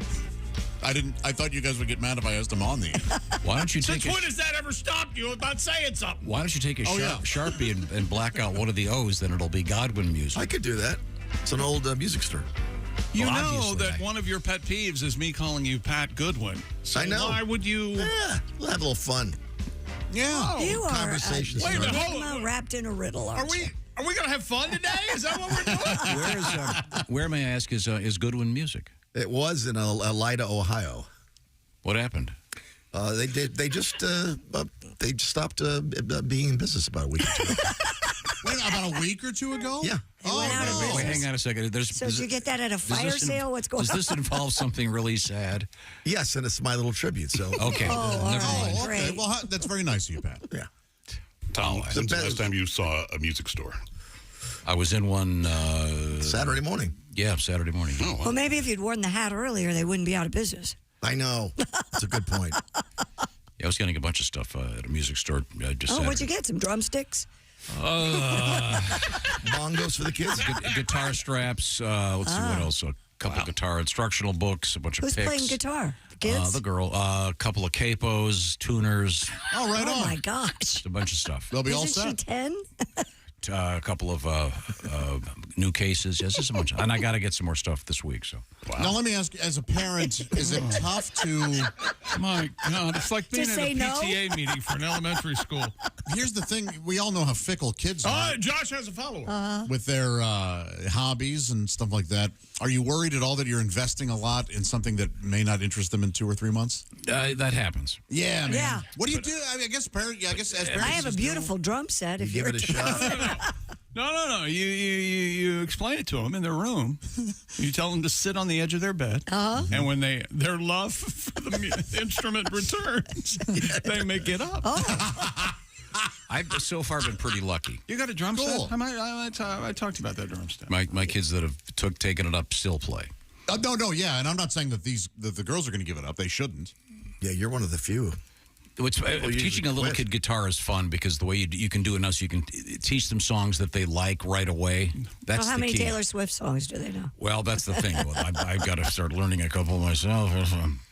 I thought you guys would get mad if I asked him on the air. Why don't you Since take when has that ever stopped you about saying something? Why don't you take a Sharpie and black out one of the O's, then it'll be Godwin music. I could do that. It's an old music store. You Well, know obviously, that one of your pet peeves is me calling you Pat Goodwin. So I know. why would you... Yeah, we'll have a little fun. Yeah. You are Conversation Wait a minute, starter. hold on. wrapped in a riddle, aren't you? Are we going to have fun today? Is that what we're doing? Where may I ask is Goodwin music? It was in Elida, Ohio. What happened? They just stopped being in business about a week or two. Wait, about a week or two ago? Yeah. Wait, hang on a second. So did you get that at a fire sale? What's going on? Does this involve something really sad? Yes, and it's my little tribute. So okay, never mind. Okay. Well, that's very nice of you, Pat. Yeah. Tom, when's the last time you saw a music store? I was in one Saturday morning. Yeah, Saturday morning. Oh, wow. Well, maybe if you'd worn the hat earlier, they wouldn't be out of business. I know. That's a good point. Yeah, I was getting a bunch of stuff at a music store just What'd you get? Some drumsticks? Bongos for the kids? Guitar straps. Let's see what else. A couple guitar instructional books, a bunch of Who's picks. playing guitar? The kids? The girl. A couple of capos, tuners. Oh, right on. Oh, my gosh. Just a bunch of stuff. They'll be all Isn't she set. 10? A couple of new cases. Yes, just a bunch. And I got to get some more stuff this week. So. Now, let me ask, as a parent, is it tough to... My God, it's like being To at say a no? PTA meeting for an elementary school. Here's the thing. We all know how fickle kids are Josh has a follower. with their hobbies and stuff like that. Are you worried at all that you're investing a lot in something that may not interest them in 2 or 3 months? That happens. Yeah, man. Yeah. What do you do? I guess as parents, I have a just beautiful drum set. If Give you're it a shot. No. You explain it to them in their room. You tell them to sit on the edge of their bed. And when their love for the instrument returns, they may get up. I've so far been pretty lucky. You got a drum Cool. set? I talked about that drum set. My kids that have taken it up still play. No, yeah, and I'm not saying that the girls are going to give it up. They shouldn't. Yeah, you're one of the few. Teaching a little kid guitar is fun because the way you can do it now, so you can teach them songs that they like right away. That's how the many key. Taylor Swift songs do they know? Well, that's the thing. Well, I've got to start learning a couple myself.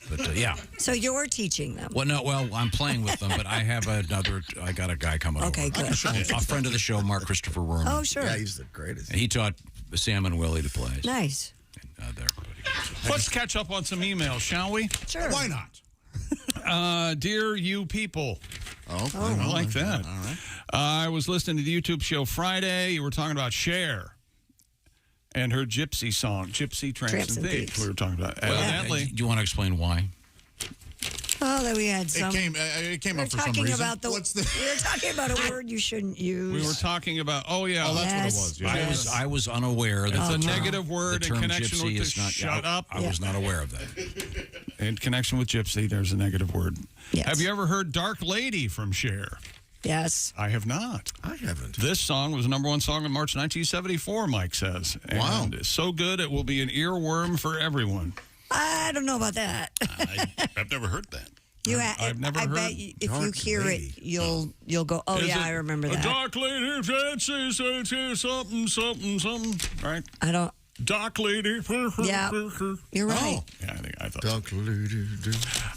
But yeah. So you're teaching them. Well, I'm playing with them, but I have I got a guy coming over. Okay, good. A friend of the show, Mark Christopher Werman. Oh, sure. Yeah, he's the greatest. And he taught Sam and Willie to play. Nice. Let's catch up on some emails, shall we? Sure. Why not? Dear you people. Oh, I like that. All right. I was listening to the YouTube show Friday. You were talking about Cher and her gypsy song, Gypsy Tramps and Thieves. We were talking about. Well, Evidently. do you want to explain why? Oh, that we had some. It came we were up for some talking reason. about we were talking about a word you shouldn't use. We were talking about. Oh yeah. Oh, that's what it was. Yeah. I was unaware that It's a the term- negative word the in term connection gypsy with is the not. shut up. I was not aware of that. In connection with gypsy, there's a negative word. Yes. Have you ever heard "Dark Lady" from Cher? Yes. I have not. I haven't. This song was #1 song in March 1974, Mike says. Wow. And it's so good it will be an earworm for everyone. I don't know about that. I've never heard that. I've never I heard bet if you Dark hear Lady. it, you'll go, oh, Is yeah, it I remember a that. dark lady, fancy, something, something, something. Right? I don't. Dark lady. Yeah. You're right. Yeah, I thought. Dark lady.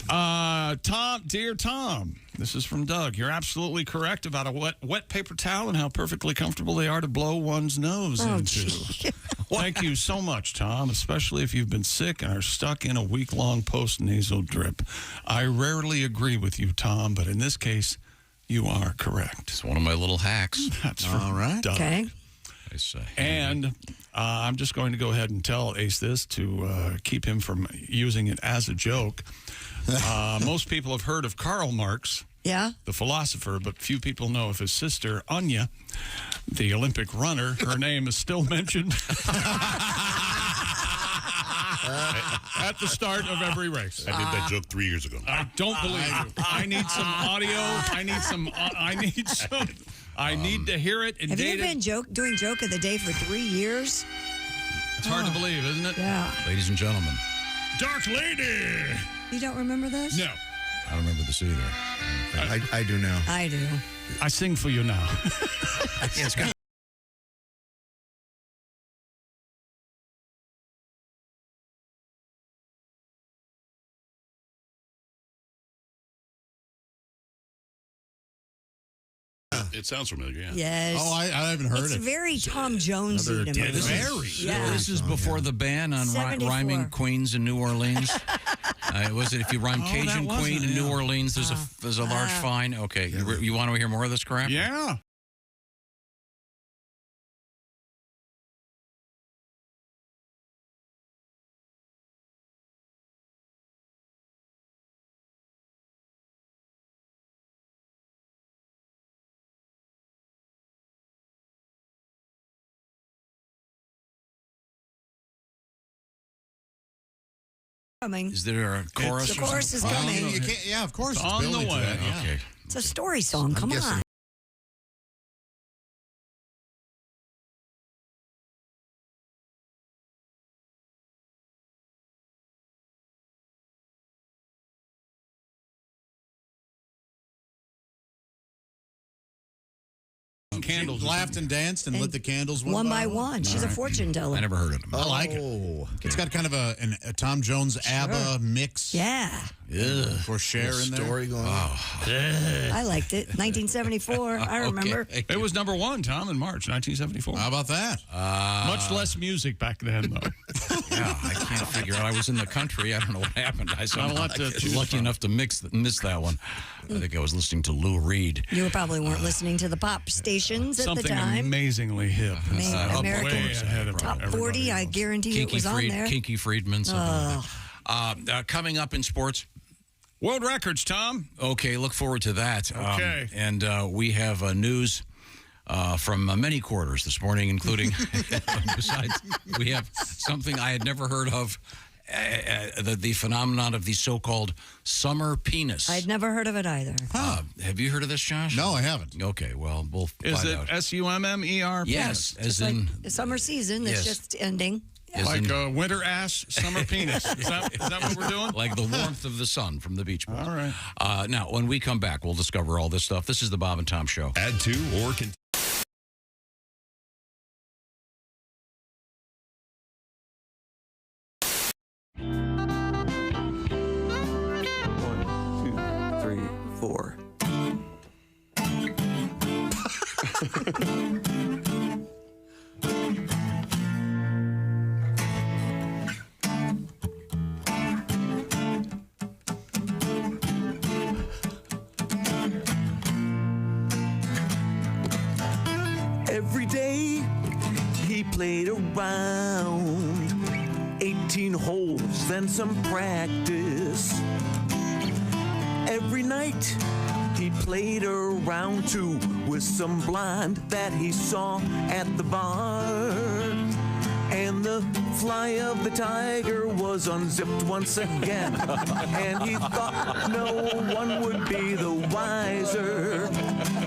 Tom, dear Tom, this is from Doug. You're absolutely correct about a wet paper towel and how perfectly comfortable they are to blow one's nose into. Gee. Thank you so much, Tom, especially if you've been sick and are stuck in a week-long post-nasal drip. I rarely agree with you, Tom, but in this case, you are correct. It's one of my little hacks. That's all right. Doug. Okay. I say. And I'm just going to go ahead and tell Ace this to keep him from using it as a joke. Most people have heard of Karl Marx, the philosopher, but few people know of his sister, Anya, the Olympic runner. Her name is still mentioned at the start of every race. I did that joke 3 years ago. I don't believe you. I need some audio. I need to hear it and Have date you been doing joke of the day for 3 years? It's hard to believe, isn't it? Yeah. Ladies and gentlemen. Dark Lady. You don't remember this? No. I don't remember this either. I do now. I do. I sing for you now. It's good. It sounds familiar, yeah. Yes. Oh, I haven't heard it's it. very Tom Jonesy to me. This is before the ban on 74. rhyming queens in New Orleans. Was it if you rhyme Cajun that queen wasn't, in New Orleans, there's a large fine? Okay. You want to hear more of this crap? Yeah. Is there a chorus? The chorus is coming. You can't, yeah, of course. It's on the building to way. that, yeah. Okay. It's a story song. Come on. Candles. She laughed and danced and lit the candles one by one. She's a fortune teller. I never heard of them. I like it. It's got kind of a Tom Jones ABBA mix. Yeah. For Cher in there. Story going on. I liked it. 1974. I remember. It was number one, Tom, in March 1974. How about that? Much less music back then, though. Yeah, I can't figure out. I was in the country. I don't know what happened. I Not a lot to was choose lucky from. enough to miss that one. I think I was listening to Lou Reed. You probably weren't listening to the pop stations at the Something time. amazingly hip. American way ahead of Top 40, everybody I else. guarantee it was on there. Kinky Friedman. Something like that. Coming up in sports. World records, Tom. Okay, look forward to that. Okay. And we have news from many quarters this morning, including, besides, we have something I had never heard of, the phenomenon of the so-called summer penis. I'd never heard of it either. Have you heard of this, Josh? No, I haven't. Okay, well, we'll Is find it out. SUMMER? Yes, as Just in... like summer season that's Yes. just ending. as Like in- winter ass, summer penis. Is that what we're doing? like the warmth of the sun from the Beach Boys. All right. Now, when we come back, we'll discover all this stuff. This is the Bob and Tom Show. Add to or Every day he played around 18 holes, then some practice. Every night he played around too with some blonde that he saw at the bar. And the fly of the tiger was unzipped once again. And he thought no one would be the wiser.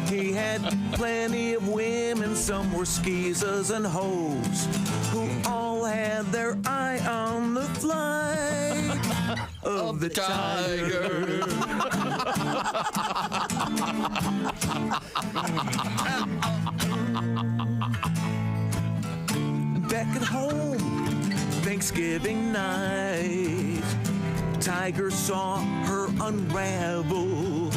He had plenty of women, some were skeezers and hoes, who all had their eye on the flight of the tiger. Back at home, Thanksgiving night, Tiger saw her unravel.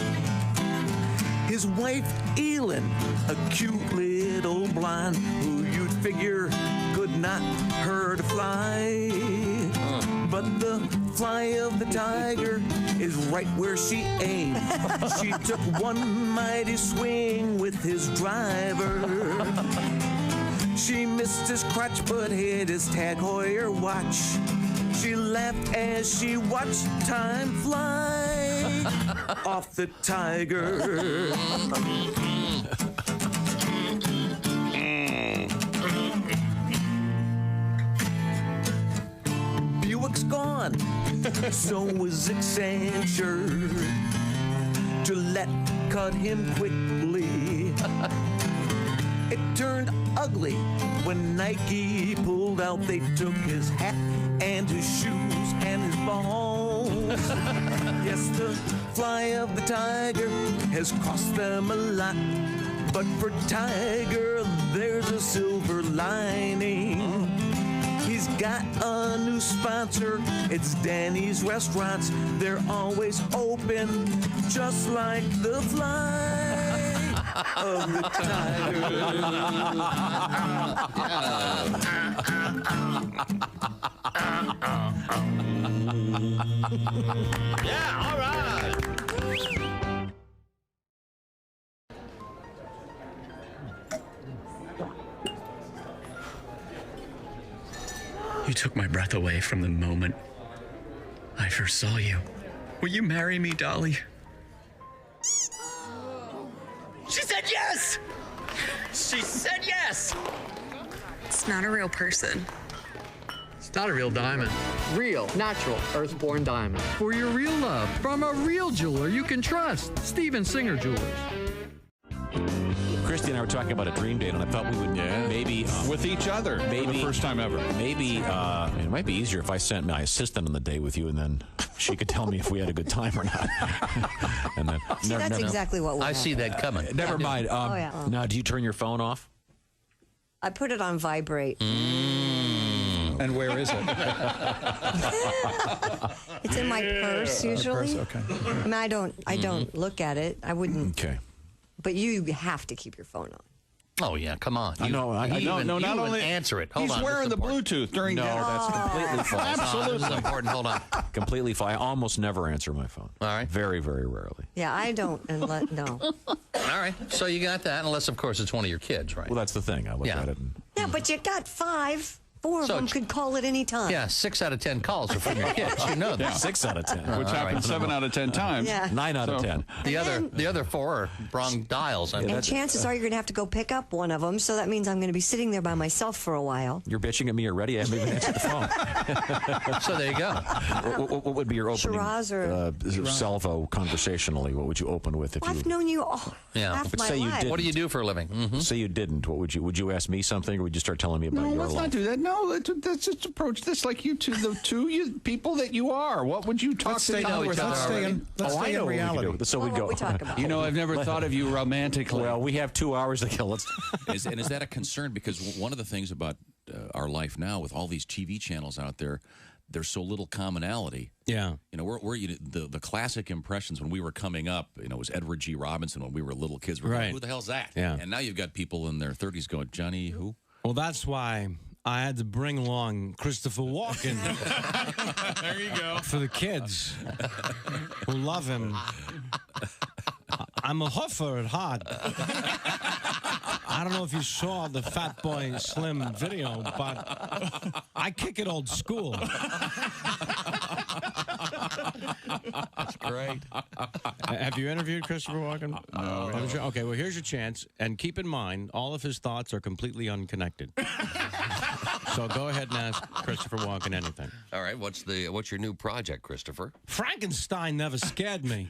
His wife, Elin, a cute little blonde who you'd figure could could not hurt a fly. But the fly of the tiger is right where she aimed. She took one mighty swing with his driver. She missed his crotch but hit his Tag Heuer watch. She laughed as she watched time fly off the tiger. Buick's gone, so was Accenture. Gillette cut him quickly. It turned ugly when Nike pulled out. They took his hat and his shoes and his balls. Yes, the fly of the tiger has cost them a lot. But for Tiger, there's a silver lining. He's got a new sponsor. It's Danny's Restaurants. They're always open, just like the fly of the tiger. Yeah, all right. You took my breath away from the moment I first saw you. Will you marry me, Dolly? She said yes! She said yes! It's not a real person. It's not a real diamond. Real, natural, earthborn diamond. For your real love, from a real jeweler you can trust. Steven Singer Jewelers. Christy and I were talking about a dream date, and I thought we would maybe with each other maybe for the first time ever. Maybe it might be easier if I sent my assistant on the date with you, and then she could tell me if we had a good time or not. And then See, that's exactly what I see that coming. Never mind. yeah. Now, do you turn your phone off? I put it on vibrate. And where is it? It's in my purse usually. Okay. I mean, I don't look at it. I wouldn't. Okay. But you have to keep your phone on. Oh, yeah, come on. I know. You not even only answer it. Hold he's on. wearing the this is important. Bluetooth during No, dinner. that's completely false. Absolutely. This is important. Hold on. Completely false. I almost never answer my phone. All right. Very, very rarely. Yeah, I don't. No. All right. So you got that, unless, of course, it's one of your kids, right? Well, that's the thing. I look at it. And, Yeah, but you got 5. 4 of them could call at any time. Yeah, 6 out of 10 calls are from your kids. You know that. 6 out of 10. Which happens 7 out of 10 times. Yeah. 9 out of 10. The other 4 are wrong dials. I mean, And chances are you're going to have to go pick up one of them, so that means I'm going to be sitting there by myself for a while. You're bitching at me already? I haven't even answered the phone. So there you go. What would be your opening Shiraz or salvo conversationally? What would you open with if I've you... known you all half But my say you life. didn't. What do you do for a living? Mm-hmm. Say you didn't. What would you ask me something, or would you start telling me about No, your let's life? not do that. No, let's just approach this like you two, the people that you are. What would you talk to know each other already. Let's stay in reality. So we'd go. we talk about? You know, I've never thought of you romantically. Well, we have 2 hours to kill. Is that a concern? Because one of the things about our life now, with all these TV channels out there, there's so little commonality. Yeah. You know, we're the classic impressions when we were coming up, you know, was Edward G. Robinson when we were little kids. We're going, who the hell's that? Yeah. And now you've got people in their 30s going, Johnny, who? Well, that's why I had to bring along Christopher Walken. There you go. For the kids who love him. I'm a hoofer at heart. I don't know if you saw the Fat Boy Slim video, but I kick it old school. That's great. Have you interviewed Christopher Walken? No. Okay, well, here's your chance. And keep in mind, all of his thoughts are completely unconnected. So go ahead and ask Christopher Walken anything. All right. What's your new project, Christopher? Frankenstein never scared me.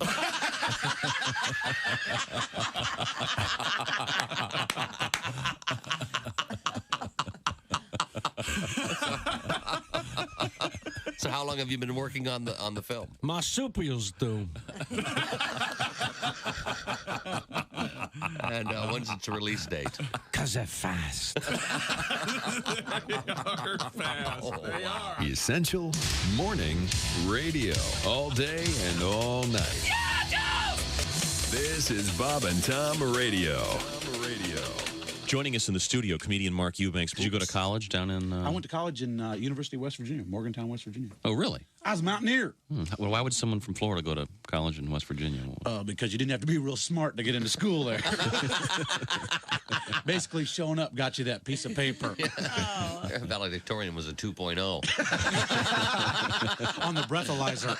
So how long have you been working on the film? Marsupials do. And when's its release date? 'Cause they're fast. They are fast. They are. Essential Morning Radio. All day and all night. This is Bob and Tom Radio. Joining us in the studio, comedian Mark Eubanks. Did you go to college down in... I went to college in University of West Virginia, Morgantown, West Virginia. Oh, really? I was a mountaineer. Well, why would someone from Florida go to college in West Virginia? Because you didn't have to be real smart to get into school there. Basically, showing up got you that piece of paper. Valedictorian was a 2.0. On the breathalyzer.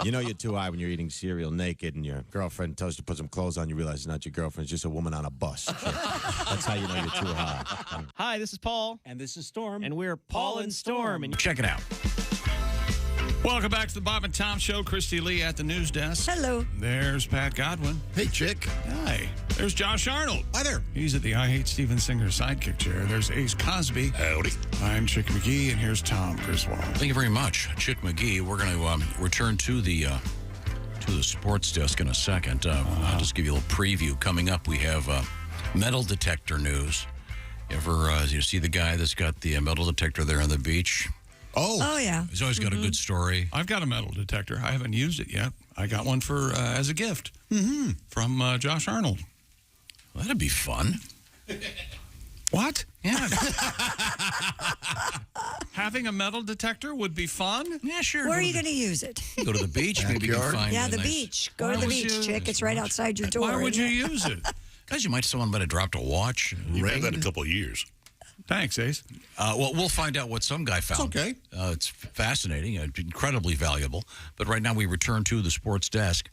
You know you're too high when you're eating cereal naked and your girlfriend tells you to put some clothes on. You realize it's not your girlfriend. It's just a woman on a bus. That's how you know you're too high. Hi, this is Paul. And this is Storm. And we're Paul and Storm. And Check it out. Welcome back to the Bob and Tom Show. Christy Lee at the news desk. Hello. There's Pat Godwin. Hey, Chick. Hi. There's Josh Arnold. Hi there. He's at the I Hate Steven Singer sidekick chair. There's Ace Cosby. Howdy. I'm Chick McGee, and here's Tom Griswold. Thank you very much, Chick McGee. We're going to return to the sports desk in a second. I'll just give you a little preview. Coming up, we have metal detector news. You see the guy that's got the metal detector there on the beach? Oh, yeah. He's always got a good story. I've got a metal detector. I haven't used it yet. I got one for as a gift from Josh Arnold. Well, that'd be fun. What? Yeah. Having a metal detector would be fun? Yeah, sure. Where are you going to use it? Go to the beach. Maybe you can find Yeah, a the nice... beach. Go to the beach, Chick. It's right outside your door. Why would you isn't it? use it? Because someone might have dropped a watch. You've had that a couple of years. Thanks, Ace. Well, we'll find out what some guy found. It's okay. It's fascinating, incredibly valuable. But right now we return to the sports desk.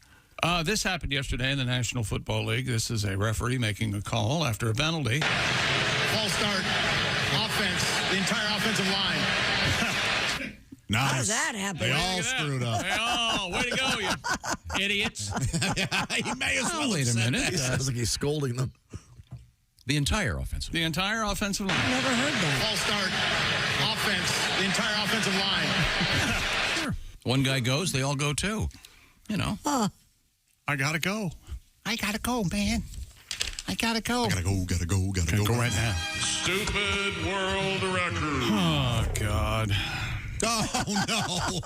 This happened yesterday in the National Football League. This is a referee making a call after a penalty. False start. Offense. The entire offensive line. Nice. How does that happen? They all screwed up. Hey, oh, way to go, you idiots. He may as well wait have a said minute. that. Sounds like he's scolding them. The entire offensive. The entire offensive line. Never heard that. False start. Offense. The entire offensive line. Sure. One guy goes, they all go too. You know. I gotta go. I gotta go, man. I gotta go. Gotta go right now. Stupid world record. Oh, God. Oh, no.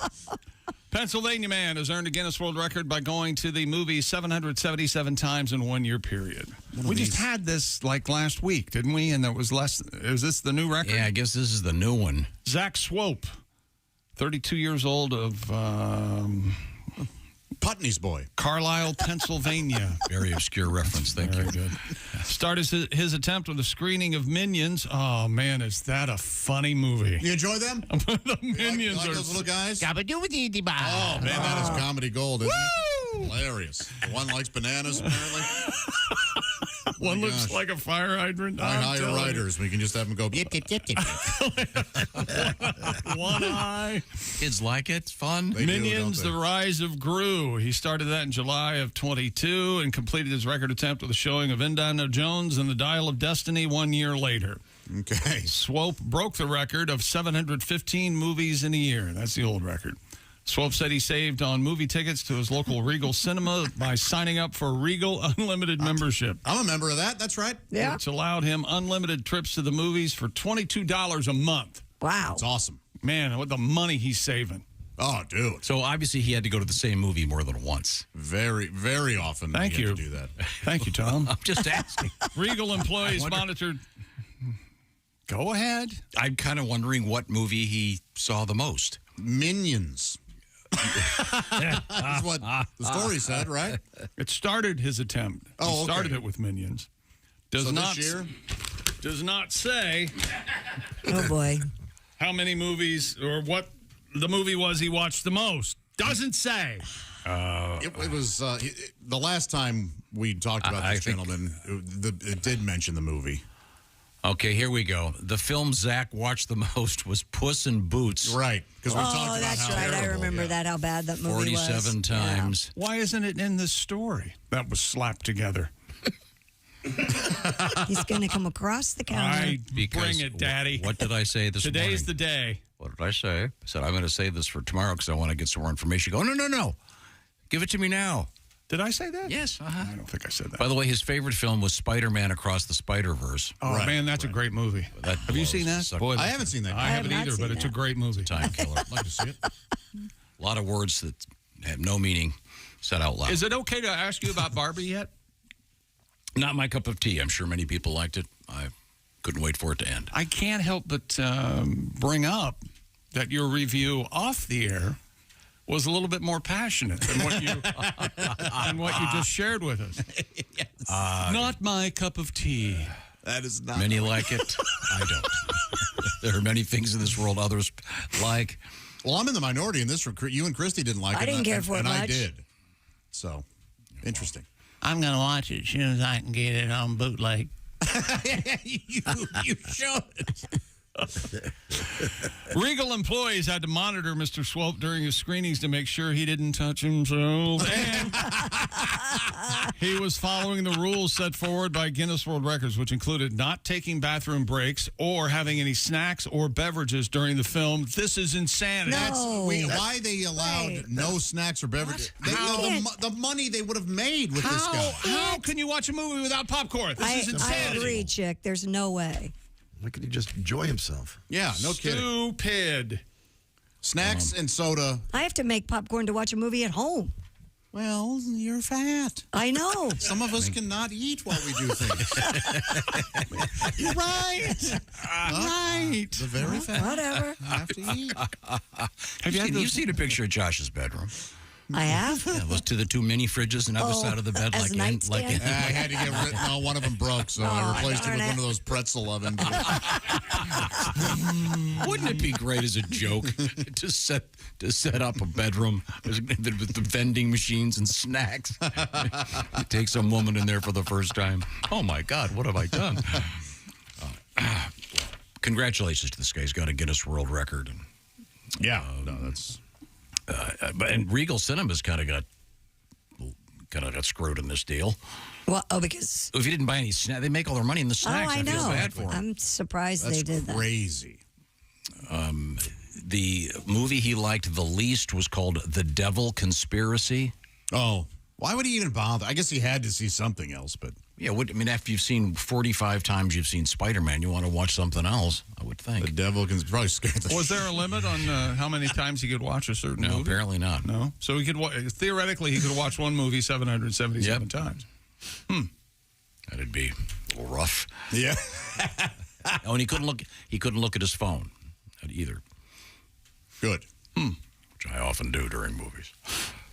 Pennsylvania man has earned a Guinness World Record by going to the movies 777 times in 1 year period. We just had this like last week, didn't we? And there was less. Is this the new record? Yeah, I guess this is the new one. Zach Swope, 32 years old of Putney's boy. Carlisle, Pennsylvania. Very obscure reference. Thank you. Good. Started his attempt with a screening of Minions. Oh, man, is that a funny movie? You enjoy them? The Minions you like are... those little guys? Oh, man, that is comedy gold, isn't it? Hilarious. One likes bananas, apparently. One looks like a fire hydrant. I hire writers. We can just have them go, yip, yip, yip, yip. One eye. Kids like it. It's fun. Minions, The Rise of Gru. He started that in July of 22 and completed his record attempt with a showing of Indiana Jones and the Dial of Destiny 1 year later. Okay. Swope broke the record of 715 movies in a year. That's the old record. Swope said he saved on movie tickets to his local Regal Cinema by signing up for Regal Unlimited membership. I'm a member of that. That's right. Yeah. It's allowed him unlimited trips to the movies for $22 a month. Wow. That's awesome. Man, what the money he's saving. Oh, dude. So obviously he had to go to the same movie more than once. Very, very often. Thank you. you. Have to do that. Thank you, Tom. I'm just asking. Regal employees monitored. Go ahead. I'm kind of wondering what movie he saw the most. Minions. That's what the story said, right? It started his attempt. He started it with Minions. Does not say. Oh boy. How many movies or what the movie was he watched the most? Doesn't say. It was the last time we talked about this gentleman. It did mention the movie. Okay, here we go. The film Zach watched the most was Puss in Boots. Right, because we talked about Oh, that's how right. I terrible, remember that, how bad that movie was. 47 times. Why isn't it in this story? That was slapped together. He's going to come across the counter. Bring it, Daddy. What did I say this morning? Today's the day. What did I say? I said, I'm going to save this for tomorrow because I want to get some more information. Go, no. Give it to me now. Did I say that? Yes. I don't think I said that. By the way, his favorite film was Spider-Man Across the Spider-Verse. Oh, man, that's a great movie. Have you seen that? Boy, I haven't seen that. I haven't either, but it's a great movie. Time killer. I'd like to see it. A lot of words that have no meaning said out loud. Is it okay to ask you about Barbie yet? Not my cup of tea. I'm sure many people liked it. I couldn't wait for it to end. I can't help but bring up that your review off the air was a little bit more passionate than what you just shared with us. Yes. Not my cup of tea. That is not. Many like it. I don't. There are many things in this world others like. Well, I'm in the minority in this. You and Christy didn't like it. I didn't care for it and much. I did. So, interesting. I'm going to watch it as soon as I can get it on bootleg. You should. Regal employees had to monitor Mr. Swope during his screenings to make sure he didn't touch himself. And he was following the rules set forward by Guinness World Records, which included not taking bathroom breaks or having any snacks or beverages during the film. This is insanity. Why they allowed no snacks or beverages? The money they would have made with this guy. How can you watch a movie without popcorn? This is insanity. I agree, Chick. There's no way. Why could he just enjoy himself? Yeah, no kidding. Stupid. Snacks and soda. I have to make popcorn to watch a movie at home. Well, you're fat. I know. Some of us cannot eat while we do things. You're right. Right. The very fat. Whatever. Have to eat. You've seen a picture of Josh's bedroom? I have. Yeah, it was to the two mini fridges on the other side of the bed. as nightstand? I had to get rid of one of them broke, so I replaced it with one of those pretzel ovens. Wouldn't it be great as a joke to set up a bedroom with the vending machines and snacks? You take some woman in there for the first time. Oh my God, what have I done? Congratulations to this guy. He's got a Guinness World Record. Yeah, no, that's. And Regal Cinemas kind of got screwed in this deal. Well, because if you didn't buy any snacks, they make all their money in the snacks. I feel know. bad for them. I'm surprised they did that. Crazy. The movie he liked the least was called The Devil Conspiracy. Oh, why would he even bother? I guess he had to see something else, but. Yeah, after you've seen 45 times you've seen Spider-Man, you want to watch something else, I would think. The Devil can probably scare the Was there a limit on how many times he could watch a certain movie? No, apparently not. No? So he could theoretically, he could watch one movie 777 times. That'd be a little rough. Yeah. Oh, and he couldn't look at his phone either. Good. Which I often do during movies.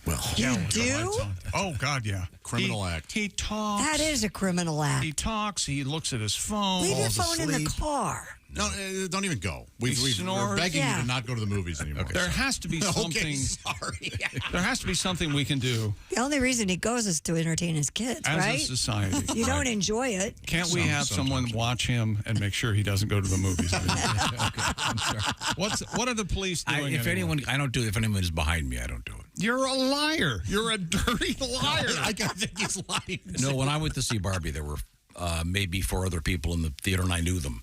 Well, you do? Oh, God, yeah. Criminal act. He talks. That is a criminal act. He talks. He looks at his phone. Leave your phone in the car. No, don't even go. We're begging you to not go to the movies anymore. Okay. There has to be something. Okay, sorry. There has to be something we can do. The only reason he goes is to entertain his kids, as right? a society. You don't enjoy it. Can't we have someone watch him and make sure he doesn't go to the movies anymore? Okay, I'm sorry. What are the police doing? If anyone is behind me, I don't do it. You're a liar. You're a dirty liar. I think he's lying. No, when I went to see Barbie, there were maybe 4 other people in the theater, and I knew them.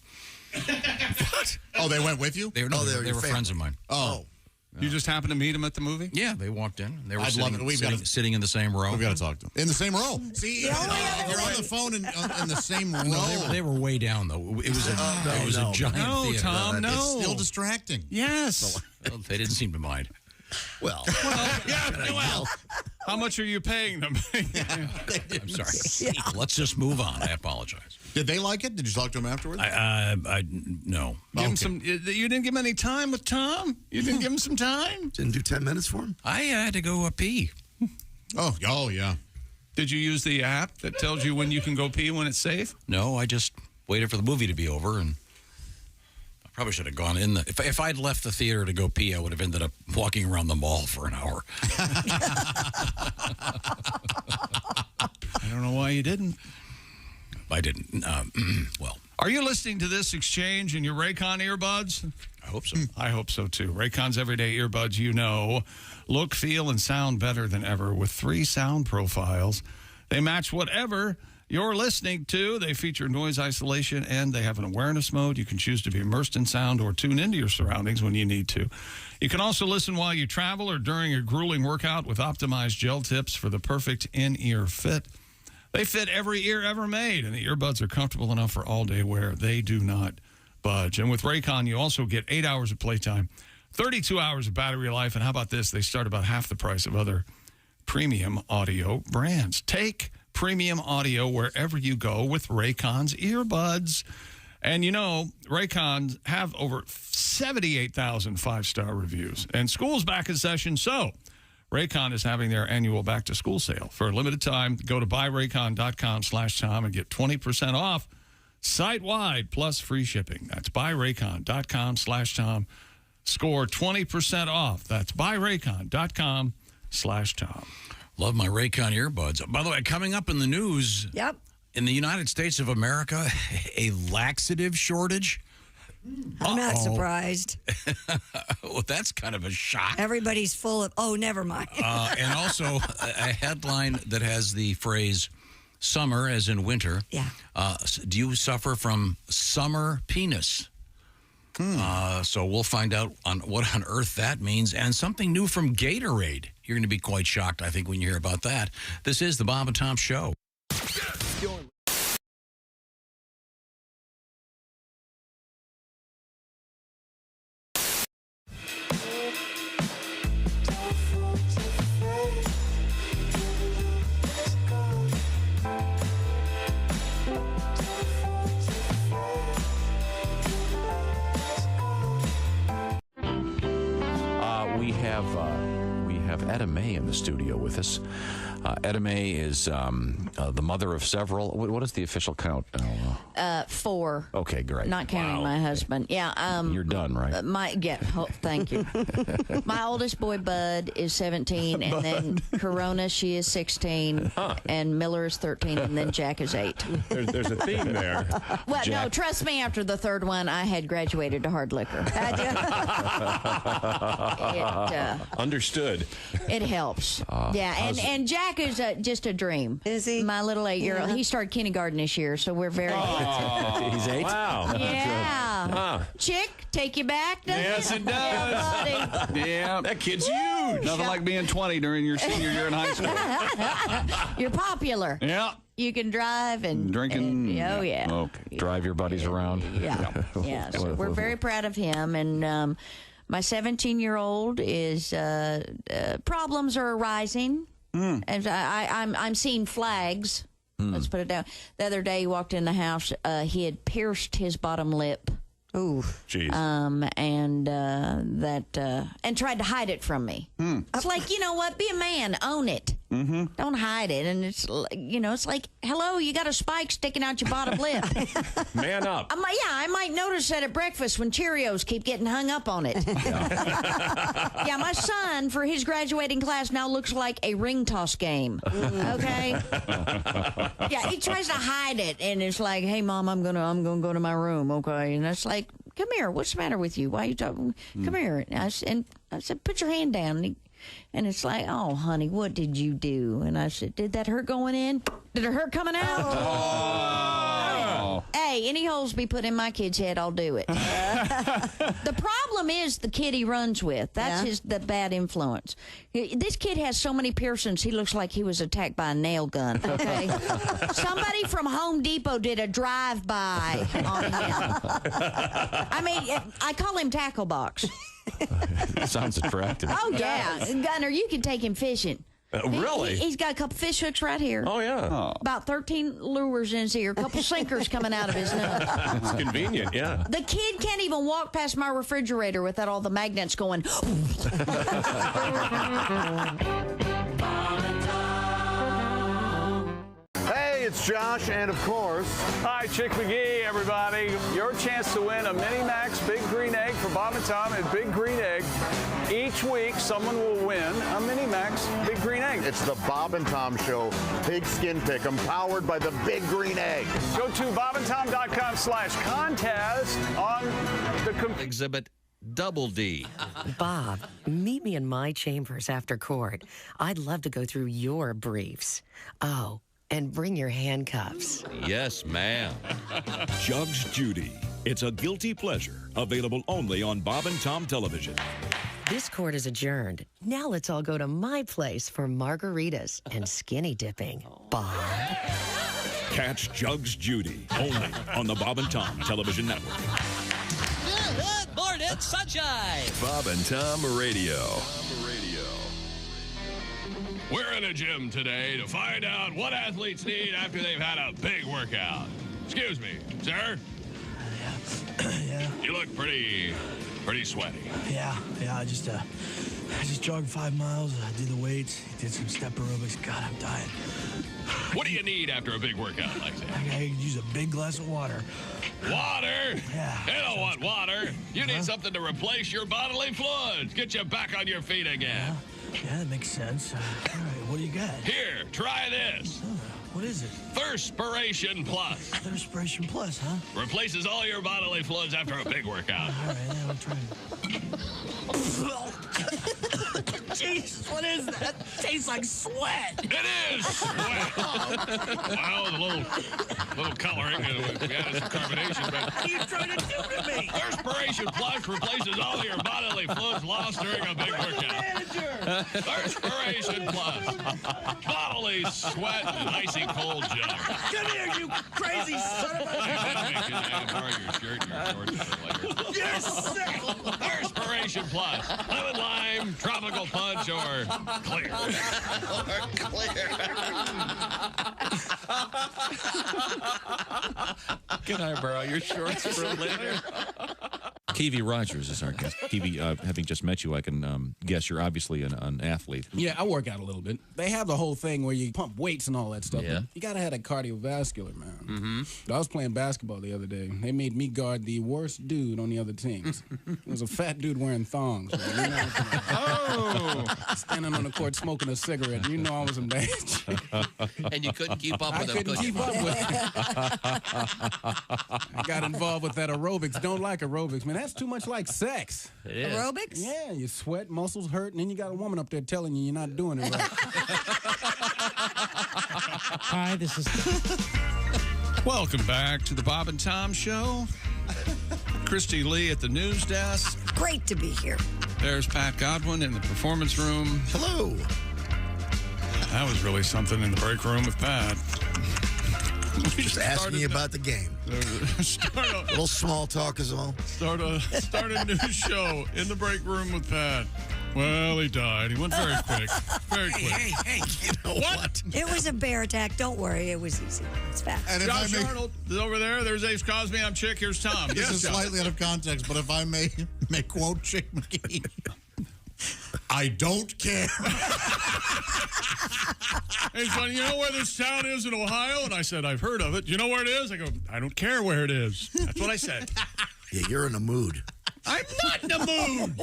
What? Oh, they went with you? They were friends of mine. Oh. You just happened to meet them at the movie? Yeah, they walked in. They were sitting in the same row. We've got to talk to them. In the same row. See, they're on the phone in the same row. No, they were way down, though. It was a giant theater. Tom, no. It's still distracting. Yes. Well, they didn't seem to mind. Well, how much are you paying them? I'm sorry. Yeah. Let's just move on. I apologize. Did they like it? Did you talk to them afterwards? No. Give him some. You didn't give him any time with Tom? You didn't give him some time? Didn't do 10 minutes for him? I had to go pee. Oh, yeah. Did you use the app that tells you when you can go pee when it's safe? No, I just waited for the movie to be over, and I probably should have gone in. If I'd left the theater to go pee, I would have ended up walking around the mall for an hour. I don't know why you didn't. I didn't. Well. Are you listening to this exchange in your Raycon earbuds? I hope so. I hope so, too. Raycon's everyday earbuds, look, feel, and sound better than ever with 3 sound profiles. They match whatever you're listening to. They feature noise isolation, and they have an awareness mode. You can choose to be immersed in sound or tune into your surroundings when you need to. You can also listen while you travel or during a grueling workout with optimized gel tips for the perfect in-ear fit. They fit every ear ever made, and the earbuds are comfortable enough for all-day wear. They do not budge. And with Raycon, you also get 8 hours of playtime, 32 hours of battery life. And how about this? They start about half the price of other premium audio brands. Take premium audio wherever you go with Raycon's earbuds. And you know, Raycon have over 78,000 five-star reviews. And school's back in session, so Raycon is having their annual back-to-school sale. For a limited time, go to buyraycon.com/Tom and get 20% off site-wide plus free shipping. That's buyraycon.com/Tom. Score 20% off. That's buyraycon.com/Tom. Love my Raycon earbuds. By the way, coming up in the news. Yep. In the United States of America, a laxative shortage. I'm not surprised. Well, that's kind of a shock. Everybody's full of, never mind. And also a headline that has the phrase summer as in winter. Yeah. Do you suffer from summer penis? So we'll find out on what on earth that means. And something new from Gatorade. You're going to be quite shocked, I think, when you hear about that. This is the Bob and Tom Show. We have Etta May in the studio with us. Etta May is the mother of several. What is the official count now? 4. Okay, great. Not counting my husband. Yeah. You're done, right? Thank you. My oldest boy, Bud, is 17, and then Corona, she is 16, and Miller is 13, and then Jack is 8. There's a theme there. Well, Jack. no, trust me, after the third one, I had graduated to hard liquor. Understood. It helps. And Jack is just a dream. Is he? My little 8-year-old. He started kindergarten this year, so we're very He's 8? Wow. Yeah. Chick, take you back, doesn't Yes, it does. Yeah. That kid's huge. Nothing like being 20 during your senior year in high school. You're popular. Yeah. You can drive and drinking. Oh, yeah. Okay. Drive your buddies around. Yeah. So we're very proud of him. And my 17-year-old is problems are arising. And I'm seeing flags. Let's put it down. The other day he walked in the house. He had pierced his bottom lip. Ooh. Jeez. And tried to hide it from me. It's like, you know what? Be a man. Own it. Mm-hmm. Don't hide it. And it's, it's like, hello, you got a spike sticking out your bottom lip. Man up. I might notice that at breakfast when Cheerios keep getting hung up on it. Yeah, my son, for his graduating class, now looks like a ring toss game. Okay? Yeah, he tries to hide it, and it's like, hey, Mom, I'm gonna go to my room, okay? And it's like, come here, what's the matter with you? Why are you talking? Come here. And I said, put your hand down. And it's like, oh, honey, what did you do? And I said, did that hurt going in? Did it hurt coming out? Oh. Hey, any holes be put in my kid's head, I'll do it. The problem is the kid he runs with. That's the bad influence. This kid has so many piercings, he looks like he was attacked by a nail gun, okay? Somebody from Home Depot did a drive-by on him. I mean, I call him Tackle Box. Sounds attractive. Oh, yeah. Gunner, you can take him fishing. Really? He's got a couple fish hooks right here. Oh, yeah. About 13 lures in his ear, a couple sinkers coming out of his nose. It's convenient, yeah. The kid can't even walk past my refrigerator without all the magnets going. Hey, it's Josh, and of course... Hi, Chick McGee, everybody. Your chance to win a Mini Max Big Green Egg for Bob and Tom and Big Green Egg. Each week, someone will win a Mini Max Big Green Egg. It's the Bob and Tom Show Pigskin Pick'em, powered by the Big Green Egg. Go to bobandtom.com/contest on the Exhibit Double D. Bob, meet me in my chambers after court. I'd love to go through your briefs. Oh, and bring your handcuffs. Yes, ma'am. Judge Judy. It's a guilty pleasure. Available only on Bob and Tom Television. This court is adjourned. Now let's all go to my place for margaritas and skinny dipping. Bob. Catch Judge Judy only on the Bob and Tom Television Network. Morning. Sunshine. Bob and Tom Radio. We're in a gym today to find out what athletes need after they've had a big workout. Excuse me, sir? Yeah. You look pretty sweaty. Yeah. I just jogged 5 miles. I did the weights. Did some step aerobics. God, I'm dying. What do you need after a big workout like that? I could use a big glass of water. Water? Yeah. You don't want water. You need something to replace your bodily fluids. Get you back on your feet again. Yeah, that makes sense. All right, what do you got? Here, try this. What is it? Thirspiration Plus. Thirspiration Plus, huh? Replaces all your bodily fluids after a big workout. All right, I'll try it. Jesus, what is that? Tastes like sweat. It is sweat. Well, a little coloring and we added some carbonation, but What are you trying to do to me? Thirspiration Plus replaces all your bodily fluids lost during a big workout. Thirspiration Plus. Bodily sweat and icy cold jug. Come here, you crazy son of a... I borrow your shirt and your shorts for later. You're sick. Thirspiration Plus. Lemon, lime, tropical punch, or clear. Can I borrow your shorts for later? Kiwi Rogers is our guest. Kiwi, having just met you, I can guess you're obviously an athlete. Yeah, I work out a little bit. They have the whole thing where you pump weights and all that stuff. Yeah. You gotta have that cardiovascular, man. Mm-hmm. I was playing basketball the other day. They made me guard the worst dude on the other teams. It was a fat dude wearing thongs. Man. You know, standing on the court smoking a cigarette. You know I was in bad shape. And you couldn't keep up with I him. couldn't keep up with him. I got involved with that aerobics. Don't like aerobics, man. That's too much like sex. It is. Aerobics? Yeah, you sweat, muscles hurt, and then you got a woman up there telling you you're not doing it right. Hi, this is... Welcome back to the Bob and Tom Show. Christy Lee at the news desk. Great to be here. There's Pat Godwin in the performance room. Hello. That was really something in the break room with Pat. Just asking you about the game. A little small talk is all. Start a new show in the break room with Pat. Well, he died. He went very quick. Very quick. Hey, you know what? It was a bear attack. Don't worry. It was easy. It's fast. And if Josh I may, Arnold is over there. There's Ace Cosby. I'm Chick. Here's Tom. this is slightly out of context, but if I may quote Chick McGee, I don't care. He's going, you know where this town is in Ohio? And I said, I've heard of it. You know where it is? I go, I don't care where it is. That's what I said. Yeah, you're in a mood. I'm not in the mood.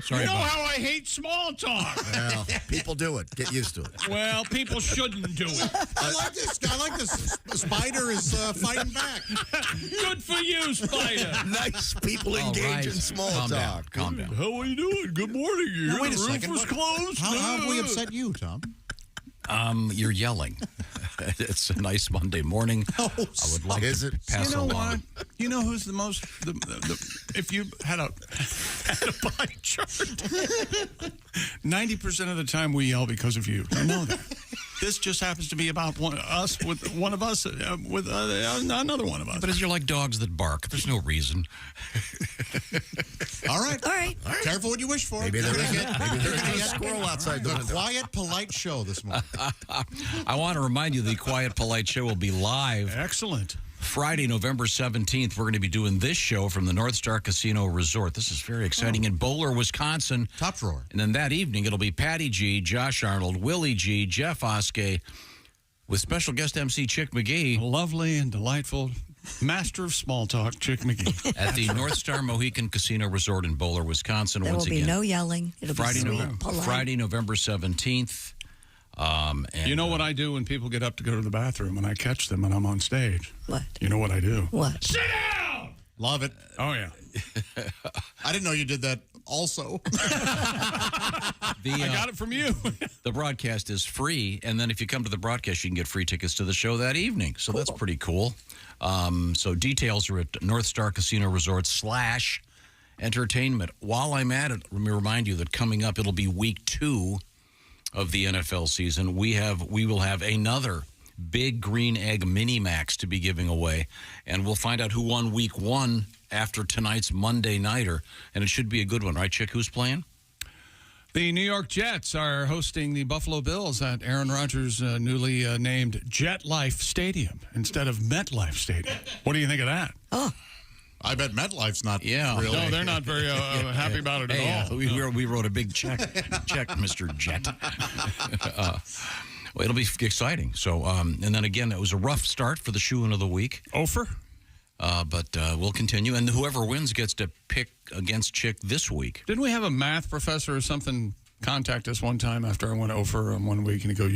Sorry, you know Bob. how I hate small talk. Well, people do it. Get used to it. Well, people shouldn't do it. I like this. Spider is fighting back. Good for you, Spider. Nice people engage in small talk. Calm down. How are you doing? Good morning. You Now, wait a the roof second. was closed. How have we upset you, Tom? You're yelling. It's a nice Monday morning. I would like to pass You know along. what? You know who's the most? If you had a pie chart, 90% of the time we yell because of you. I know that. This just happens to be about one of us with another one of us. But you're like dogs that bark. There's no reason. All right. All right. Careful what you wish for. Maybe there's a squirrel outside the window. Quiet, polite show this morning. I want to remind you the Quiet Polite Show will be live. Excellent. Friday, November 17th, we're going to be doing this show from the North Star Casino Resort. This is very exciting in Bowler, Wisconsin. Top drawer. And then that evening, it'll be Patty G, Josh Arnold, Willie G, Jeff Oskey, with special guest MC Chick McGee. Lovely and delightful master of small talk, Chick McGee. At the North Star Mohican Casino Resort in Bowler, Wisconsin. There Once will be again, no yelling. It'll be sweet, polite. Friday, November 17th. And, you know what I do when people get up to go to the bathroom and I catch them and I'm on stage? What? You know what I do? What? Sit down! Love it. Oh, yeah. I didn't know you did that also. I got it from you. The broadcast is free, and then if you come to the broadcast, you can get free tickets to the show that evening. So that's pretty cool. So details are at North Star Casino Resort /entertainment. While I'm at it, let me remind you that coming up, it'll be week 2 of the NFL season. We will have another Big Green Egg Mini Max to be giving away, and we'll find out who won week 1 after tonight's Monday Nighter, and it should be a good one, right, Chick? Who's playing? The New York Jets are hosting the Buffalo Bills at Aaron Rodgers' newly named Jet Life Stadium instead of MetLife Stadium. What do you think of that? Oh. I bet MetLife's not really. No, they're not very happy about it at all. We wrote a big check, Mr. Jet. Well, it'll be exciting. So, and then again, it was a rough start for the shoe-in of the week. Ofer? But we'll continue, and whoever wins gets to pick against Chick this week. Didn't we have a math professor or something contact us one time after I went over 1 week, and he go,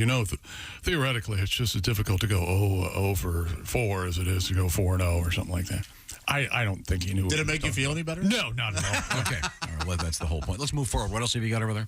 theoretically, it's just as difficult to go 0 for 4 as it is to go 4-0 or something like that. I don't think he knew. Did it make you feel any better? No, not at all. Okay. All right, well, that's the whole point. Let's move forward. What else have you got over there?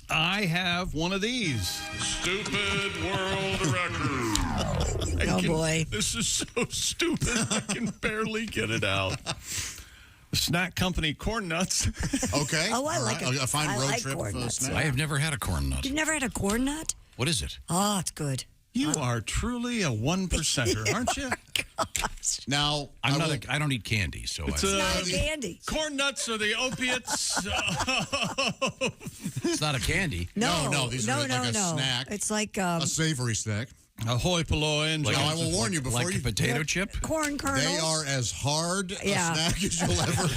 I have one of these. Stupid world record. Boy. This is so stupid. I can barely get it out. The snack company Corn Nuts. Okay. Oh, I like it. A fine road like trip corn for nuts. snack. I have never had a corn nut. You've never had a corn nut? What is it? Oh, it's good. You are truly a 1%er, aren't you? Gosh. Now, I don't eat candy, so It's not a candy. Corn nuts are the opiates. It's not a candy. No, these are like a snack. It's like a savory snack. Ahoy polloi. Now, I will warn you before like you. a potato chip? Corn kernels. They are as hard a snack as you'll ever.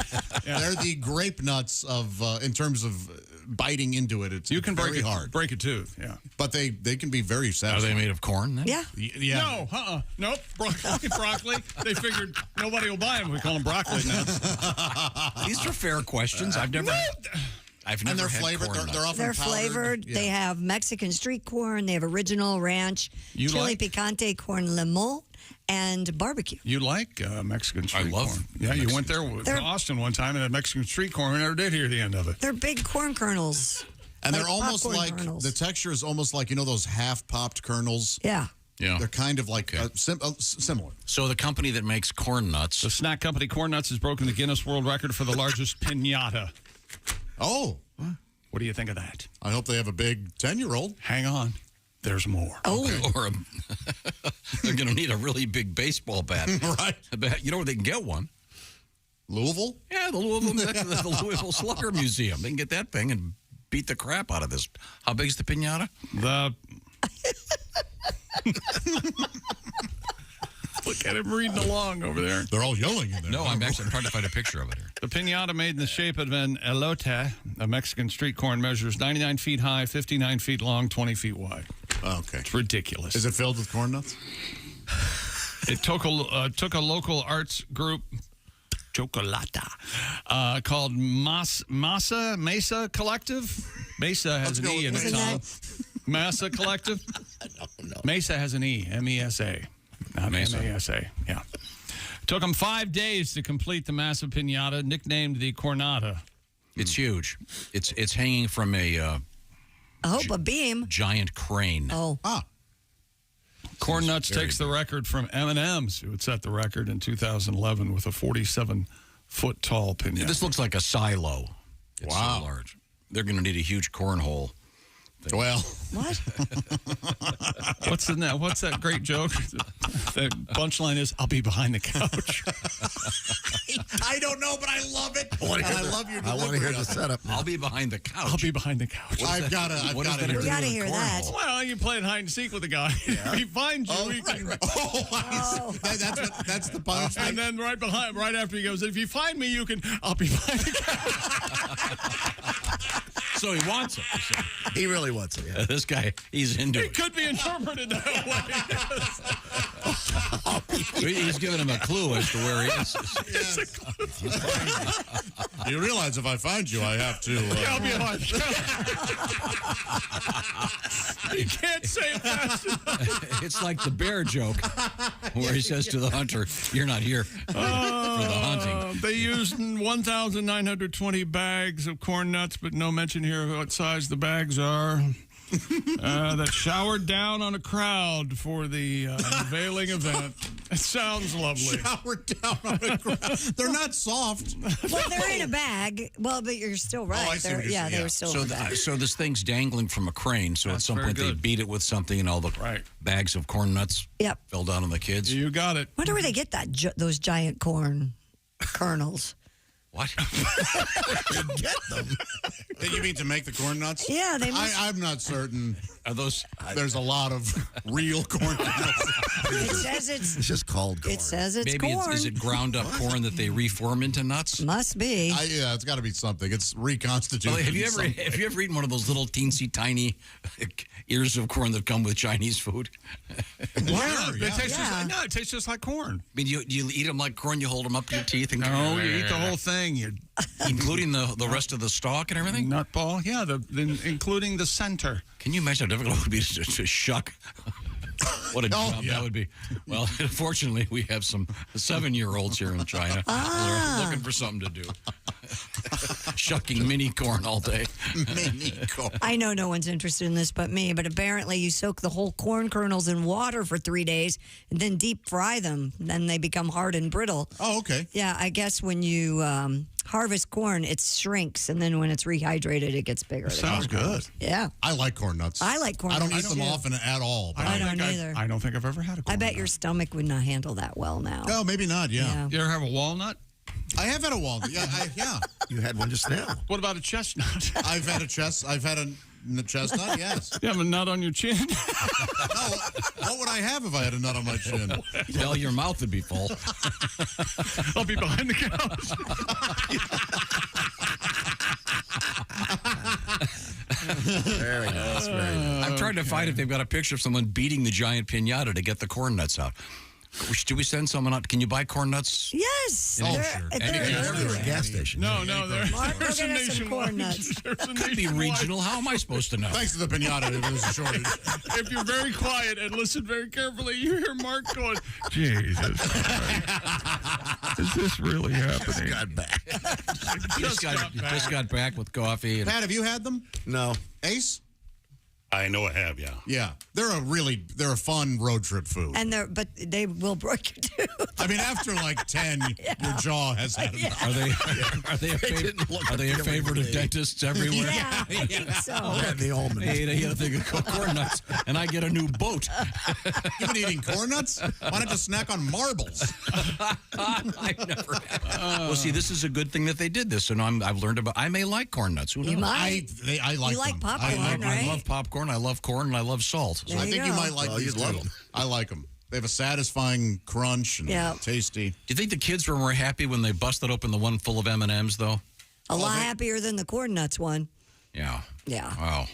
They're the grape nuts of, in terms of biting into it. It's you can very hard. Break a tooth, yeah. But they can be very satisfying. Are they made of corn then? Yeah. Yeah. No, nope. Broccoli. They figured nobody will buy them. We call them broccoli nuts. These are fair questions. I've never And they're had flavored. corn They're nuts. often They're powdered. flavored. Yeah. They have Mexican street corn. They have original ranch, chili picante, corn limon, and barbecue. You like Mexican street corn? Yeah, Mexican you went there with Austin one time and had Mexican street corn. We never did hear the end of it. They're big corn kernels. And they're like almost popcorn like kernels. the texture is almost like those half-popped kernels. Yeah. Yeah. They're kind of like similar. So the company that makes corn nuts. The snack company Corn Nuts has broken the Guinness World Record for the largest pinata. Oh. What do you think of that? I hope they have a big 10-year-old. Hang on. There's more. Oh. Okay. Or they're going to need a really big baseball bat. Right. You know where they can get one? Louisville? Yeah, the Louisville Slugger Museum. They can get that thing and beat the crap out of this. How big is the pinata? Look at him reading along over there. They're all yelling in there. No, I'm trying to find a picture of it here. The pinata made in the shape of an elote, a Mexican street corn, measures 99 feet high, 59 feet long, 20 feet wide. Okay. It's ridiculous. Is it filled with corn nuts? It took a local arts group, Chocolata, called Mesa Collective. Mesa has an E in it. Mesa Collective? No. Mesa has an E, M-E-S-A. Not M-A-S-A, yeah. Took them 5 days to complete the massive pinata, nicknamed the Cornata. It's huge. It's hanging from a beam. Giant crane. Oh. Corn Nuts takes the record from M&M's, who had set the record in 2011 with a 47-foot tall pinata. This looks like a silo. It's so large. They're going to need a huge cornhole. Well, what? What's that great joke? The punchline is, "I'll be behind the couch." I don't know, but I love it. I love your delivery. I want to hear the setup. I'll be behind the couch. I'll be behind the couch. I've got to hear We got to hear that. Well, you play hide and seek with the guy. If he finds you, he can. That's the punishment. And then right after he goes, "If you find me, you can. I'll be behind the couch." So he wants it. He really wants it. Yeah. This guy, he's into It it. could be interpreted that way. He's giving him a clue as to where he is. It's a clue. You realize if I find you, I have to. I'll be behind the couch. You can't say it fast enough. It's like the bear joke where he says to the hunter, "You're not here for the hunting." They used 1,920 bags of corn nuts, but no mention here of what size the bags are. That showered down on a crowd for the unveiling event. It sounds lovely. Showered down on a crowd. They're not soft. Well, they're in a bag. Well, but you're still right. I see what you're saying. They were still in a bag. So this thing's dangling from a crane. So at some very point they good. beat it with something, and all the bags of corn nuts Yep. fell down on the kids. You got it. Wonder where they get those giant corn kernels. What? Get them. You mean to make the corn nuts? Yeah, they must. I'm not certain. Are those? There's a lot of real corn nuts. It says it's just called corn. It says it's Maybe corn. Is it ground up corn that they reform into nuts? Must be. Yeah, it's got to be something. It's reconstituted. Well, have you ever eaten one of those little teensy tiny ears of corn that come with Chinese food? Yeah, it tastes just like corn. I mean, you eat them like corn. You hold them up to your teeth and no, you eat the whole thing. Including the rest of the stalk and everything? Nut ball, yeah, including the center. Can you imagine how difficult it would be to shuck? What a job that would be. Well, fortunately, we have some 7-year-olds here in China. They're looking for something to do. Shucking mini corn all day. Mini corn. I know no one's interested in this but me, but apparently you soak the whole corn kernels in water for 3 days and then deep fry them. Then they become hard and brittle. Oh, okay. Yeah, I guess when you harvest corn, it shrinks, and then when it's rehydrated, it gets bigger. Sounds good. Yeah. I like corn nuts. I like corn I don't nuts, eat them too. often at all. But I don't either. I don't think I've ever had a corn I bet your stomach would not handle that well now. No, maybe not, yeah. You ever have a walnut? I have had a walnut. Yeah. You had one just now. What about a chestnut? I've had a chestnut, yes. You have a nut on your chin? No, what would I have if I had a nut on my chin? Well, your mouth would be full. I'll be behind the couch. Very nice. Very nice. I'm trying to find if they've got a picture of someone beating the giant piñata to get the corn nuts out. Should we send someone out? Can you buy corn nuts? Yes. Oh, They're- sure. they're There's a gas station. No, Mark, there's go a get us some corn nationwide. nuts. There's a Could be nationwide. regional. How am I supposed to know? Thanks to the pinata, there's a shortage. If you're very quiet and listen very carefully, you hear Mark going, Jesus. Is this really happening? Got back. Just got back with coffee. And Pat, have you had them? No. Ace? I know I have, yeah. Yeah. They're a fun road trip food. And but they will break your tooth. I mean, after like 10, your jaw has had enough. Are they a favorite of dentists everywhere? Yeah, I think so. And the almond. Hey, you got to think of corn nuts, and I get a new boat. You've been eating corn nuts? Why not just snack on marbles? I've never had. Well, see, this is a good thing that they did this, and I've learned about. I may like corn nuts. Who knows? You might. I like You like them. popcorn, I right? I love popcorn. I love corn, and I love salt. So There I you think you go. might like these you'd love too. them. I like them. They have a satisfying crunch and tasty. Do you think the kids were more happy when they busted open the one full of M&Ms, though? A lot happier than the corn nuts one. Yeah. Yeah. Wow.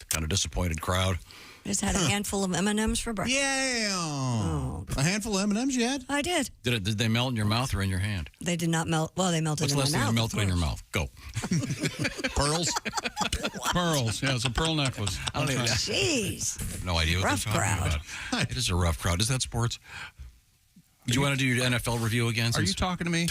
Kind of disappointed crowd. I just had a handful of M&Ms for breakfast. Yeah. Oh. A handful of M&Ms you had? I did. Did they melt in your mouth or in your hand? They did not melt. Well, they melted What's in my less than mouth. melted in your mouth? Go. Pearls? Pearls. Yeah, it's a pearl necklace. I don't even Jeez. I have no idea what Rough they're talking crowd. about. It is a rough crowd. Is that sports? Do you want to do your NFL review again? Are you talking to me?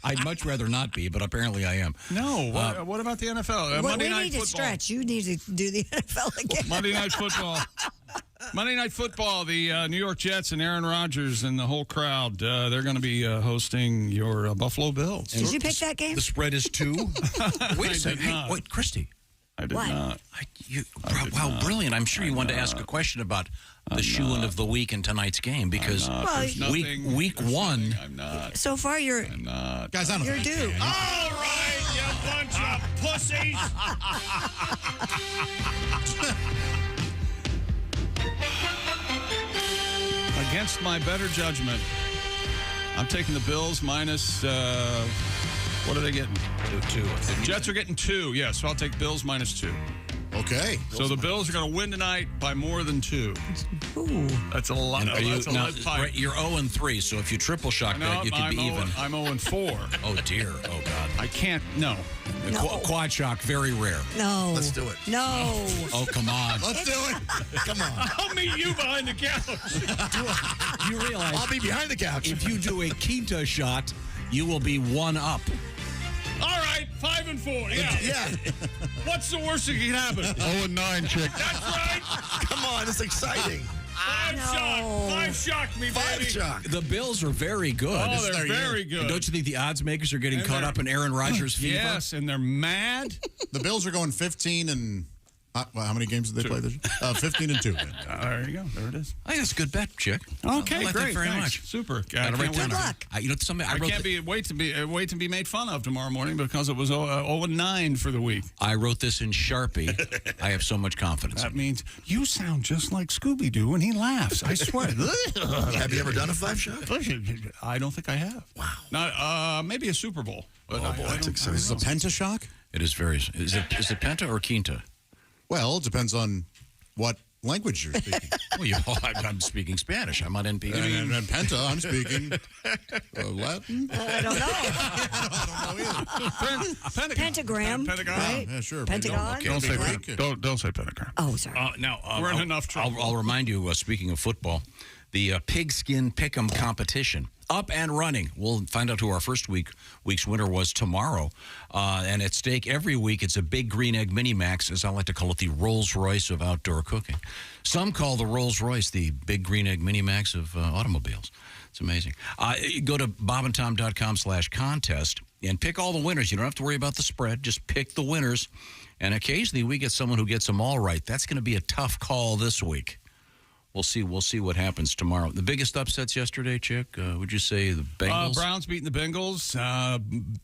I'd much rather not be, but apparently I am. No. What about the NFL? Well, Monday we Night need Football. to stretch. You need to do the NFL again. Monday Night Football. Monday Night Football, the New York Jets and Aaron Rodgers and the whole crowd, they're going to be hosting your Buffalo Bills. Did you pick that game? The spread is 2. Wait a second. not. Hey, wait, Christy. I did What? not. Wow, brilliant. I'm sure you wanted to ask a question about the shoe-in of the week in tonight's game because week 1. I'm not. So far, you're Guys, I don't you're due. All right, you bunch of pussies. Against my better judgment, I'm taking the Bills minus, what are they getting? 2. The Jets are getting 2, yeah, so I'll take Bills minus 2. Okay. So the Bills are going to win tonight by more than 2. Ooh. That's a lot. That's a now, lead pipe. you're 0-3 so if you triple shock that, you could be even. I'm 0-4. Oh, dear. Oh, God. I can't, no. Quad shock, very rare. No. Let's do it. No. Oh, come on. Let's do it. Come on. I'll meet you behind the couch. You realize I'll be behind the couch. if you do a quinta shot, you will be 1 up. All right, 5-4. Yeah. Yeah. What's the worst that can happen? 0-9, Chick. That's right. Come on, it's exciting. 5 shock me, baby. 5 shock. The Bills are very good. Oh, they're very And good. don't you think the odds makers are getting caught up in Aaron Rodgers' fever? Yes, and they're mad. The Bills are going 15-5 How many games did they play this year? 15-2. There you go. There it is. I think that's a good bet, Chick. Okay, I like great. that very Thanks. much. Super. Gotta write down. Good luck. You know, I can't wait to be made fun of tomorrow morning because it was 0-9 for the week. I wrote this in Sharpie. I have so much confidence. That means you sound just like Scooby-Doo when he laughs. I swear. Have you ever done a 5-shot? I don't think I have. Wow. Not maybe a Super Bowl. But That's exciting. Is it a pentashock? It is very. Is it penta or quinta? Well, it depends on what language you're speaking. Well, I'm speaking Spanish. I'm on NPR. And penta, I'm speaking Latin. I don't know. Pentagram. Pentagon. Right? Yeah, sure. Pentagon. Don't say pentagram. Oh, sorry. Now, we're in enough trouble. I'll remind you, speaking of football, the Pigskin Pick'em competition up and running. We'll find out who our first week's winner was tomorrow. And at stake every week, it's a Big Green Egg Mini Max, as I like to call it, the Rolls-Royce of outdoor cooking. Some call the Rolls-Royce the Big Green Egg Mini Max of automobiles. It's amazing. Go to bobandtom.com/contest and pick all the winners. You don't have to worry about the spread. Just pick the winners. And occasionally we get someone who gets them all right. That's going to be a tough call this week. We'll see what happens tomorrow. The biggest upsets yesterday, Chick, would you say the Bengals? Browns beating the Bengals.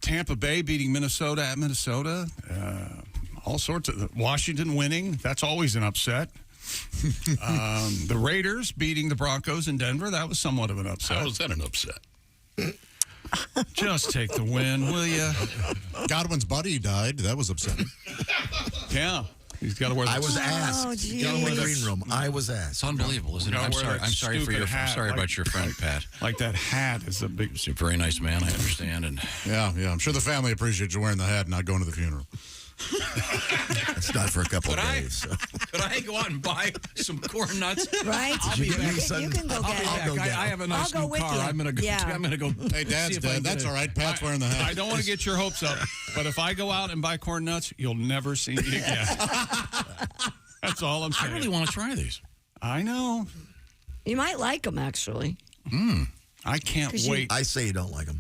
Tampa Bay beating Minnesota at Minnesota. All sorts of Washington winning. That's always an upset. The Raiders beating the Broncos in Denver. That was somewhat of an upset. How is that an upset? Just take the win, will you? Godwin's buddy died. That was upsetting. Yeah. He's got to wear. I was asked. geez. In the green room, I was asked. It's unbelievable, isn't it? I'm sorry for your. I'm sorry about your friend Pat. Like that hat is a big. He's a very nice man. I understand, and yeah. I'm sure the family appreciates you wearing the hat and not going to the funeral. It's not for a couple of days. So. Could I go out and buy some corn nuts? Right? You can go get it. I have a nice new car. I'm gonna go. Yeah. I'm gonna go. Hey, Dad's dead. That's all right. Pat's wearing the hat. I don't want to get your hopes up, but if I go out and buy corn nuts, you'll never see me again. That's all I'm saying. I really want to try these. I know. You might like them, actually. I can't wait. I say you don't like them.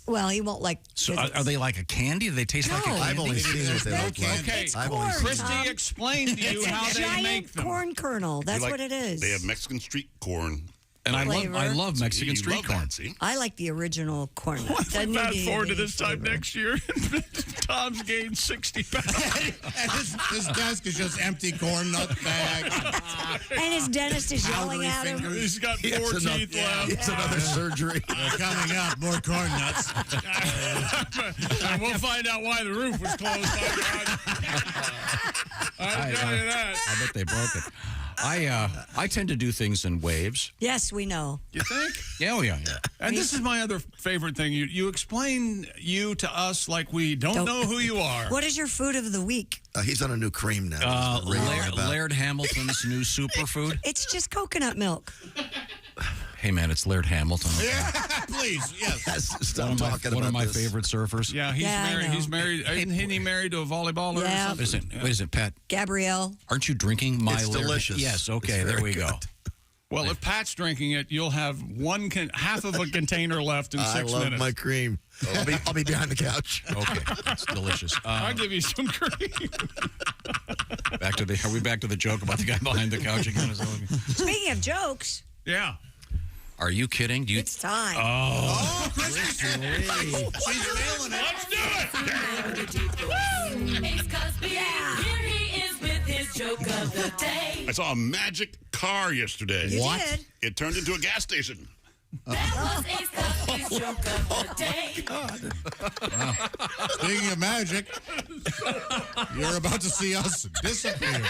Well, he won't like. So are they like a candy? Do they taste like a candy? I've only seen what they look like. Okay, corn, Christy explained to you how they make them. Corn kernel. That's what it is. They have Mexican street corn. And I love Mexican street corn. I like the original corn nut. Fast forward to this time next year. Tom's gained 60 pounds. And his desk is just empty corn nut bags. And his dentist is yelling at him. He's got 4 teeth left. It's another surgery. Coming out, more corn nuts. And we'll find out why the roof was closed. I'll tell you that. I bet they broke it. I tend to do things in waves. Yes, we know. You think? Yeah, yeah. And this is my other favorite thing. You explain you to us like we don't know who you are. What is your food of the week? He's on a new cream now. Laird Hamilton's new superfood. It's just coconut milk. Hey, man, it's Laird Hamilton. Yeah, please, yes. Stop talking about one of my this. favorite surfers. Yeah, he's married. He's married. Isn't he married to a volleyballer? Yeah. Or something? Wait a second, Pat. Gabrielle. Aren't you drinking my It's Laird? delicious. Yes, okay, there we go. Well, if Pat's drinking it, you'll have half of a container left in 6 minutes. I love my cream. I'll be behind the couch. Okay, that's delicious. I'll give you some cream. Are we back to the joke about the guy behind the couch again? Speaking of jokes. Yeah. Are you kidding? It's time. Oh, Christmas. She's nailing it. Let's do it. It's Cosby. Here he is with his joke of the day. I saw a magic car yesterday. You did? It turned into a gas station. That was Ace Cosby's joke of the day. Speaking of magic, you're about to see us disappear.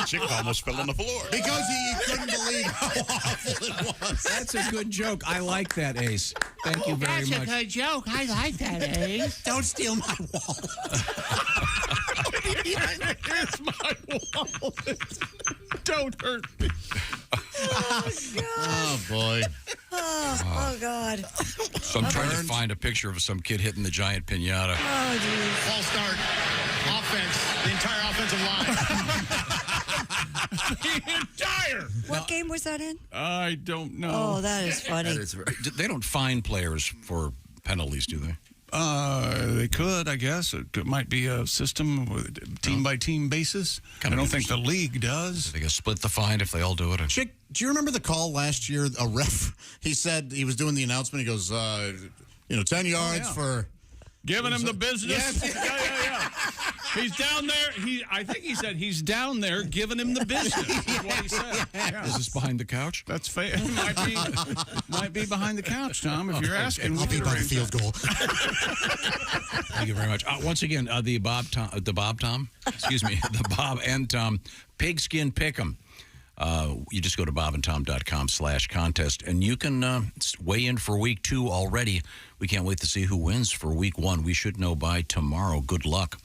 Chick almost fell on the floor. Because he couldn't believe how awful it was. That's a good joke. I like that, Ace. Thank you very much. That's a good joke. I like that, Ace. Don't steal my wallet. Here's my wallet. Don't hurt me. Oh, God. Oh, boy. Oh, God. So I'm trying to find a picture of some kid hitting the giant piñata. Oh, geez. False start. Offense. The entire offensive line. The entire. What game was that in? I don't know. Oh, that is funny. They don't fine players for penalties, do they? They could, I guess. It might be a system with team-by-team basis. I don't think the league does. They can split the fine if they all do it. Chick, do you remember the call last year? A ref, he said, he was doing the announcement. He goes, 10 yards for... Giving him the business. Yes. Yeah. He's down there. I think he said he's down there giving him the business. Is what he said. Yeah. Is this behind the couch? That's fair. Might be behind the couch, Tom. If you're asking, I'll be by the field goal. Thank you very much. Once again, the Bob and Tom Pigskin Pick'em. You just go to bobandtom.com/contest, and you can weigh in for week 2 already. We can't wait to see who wins for week 1. We should know by tomorrow. Good luck.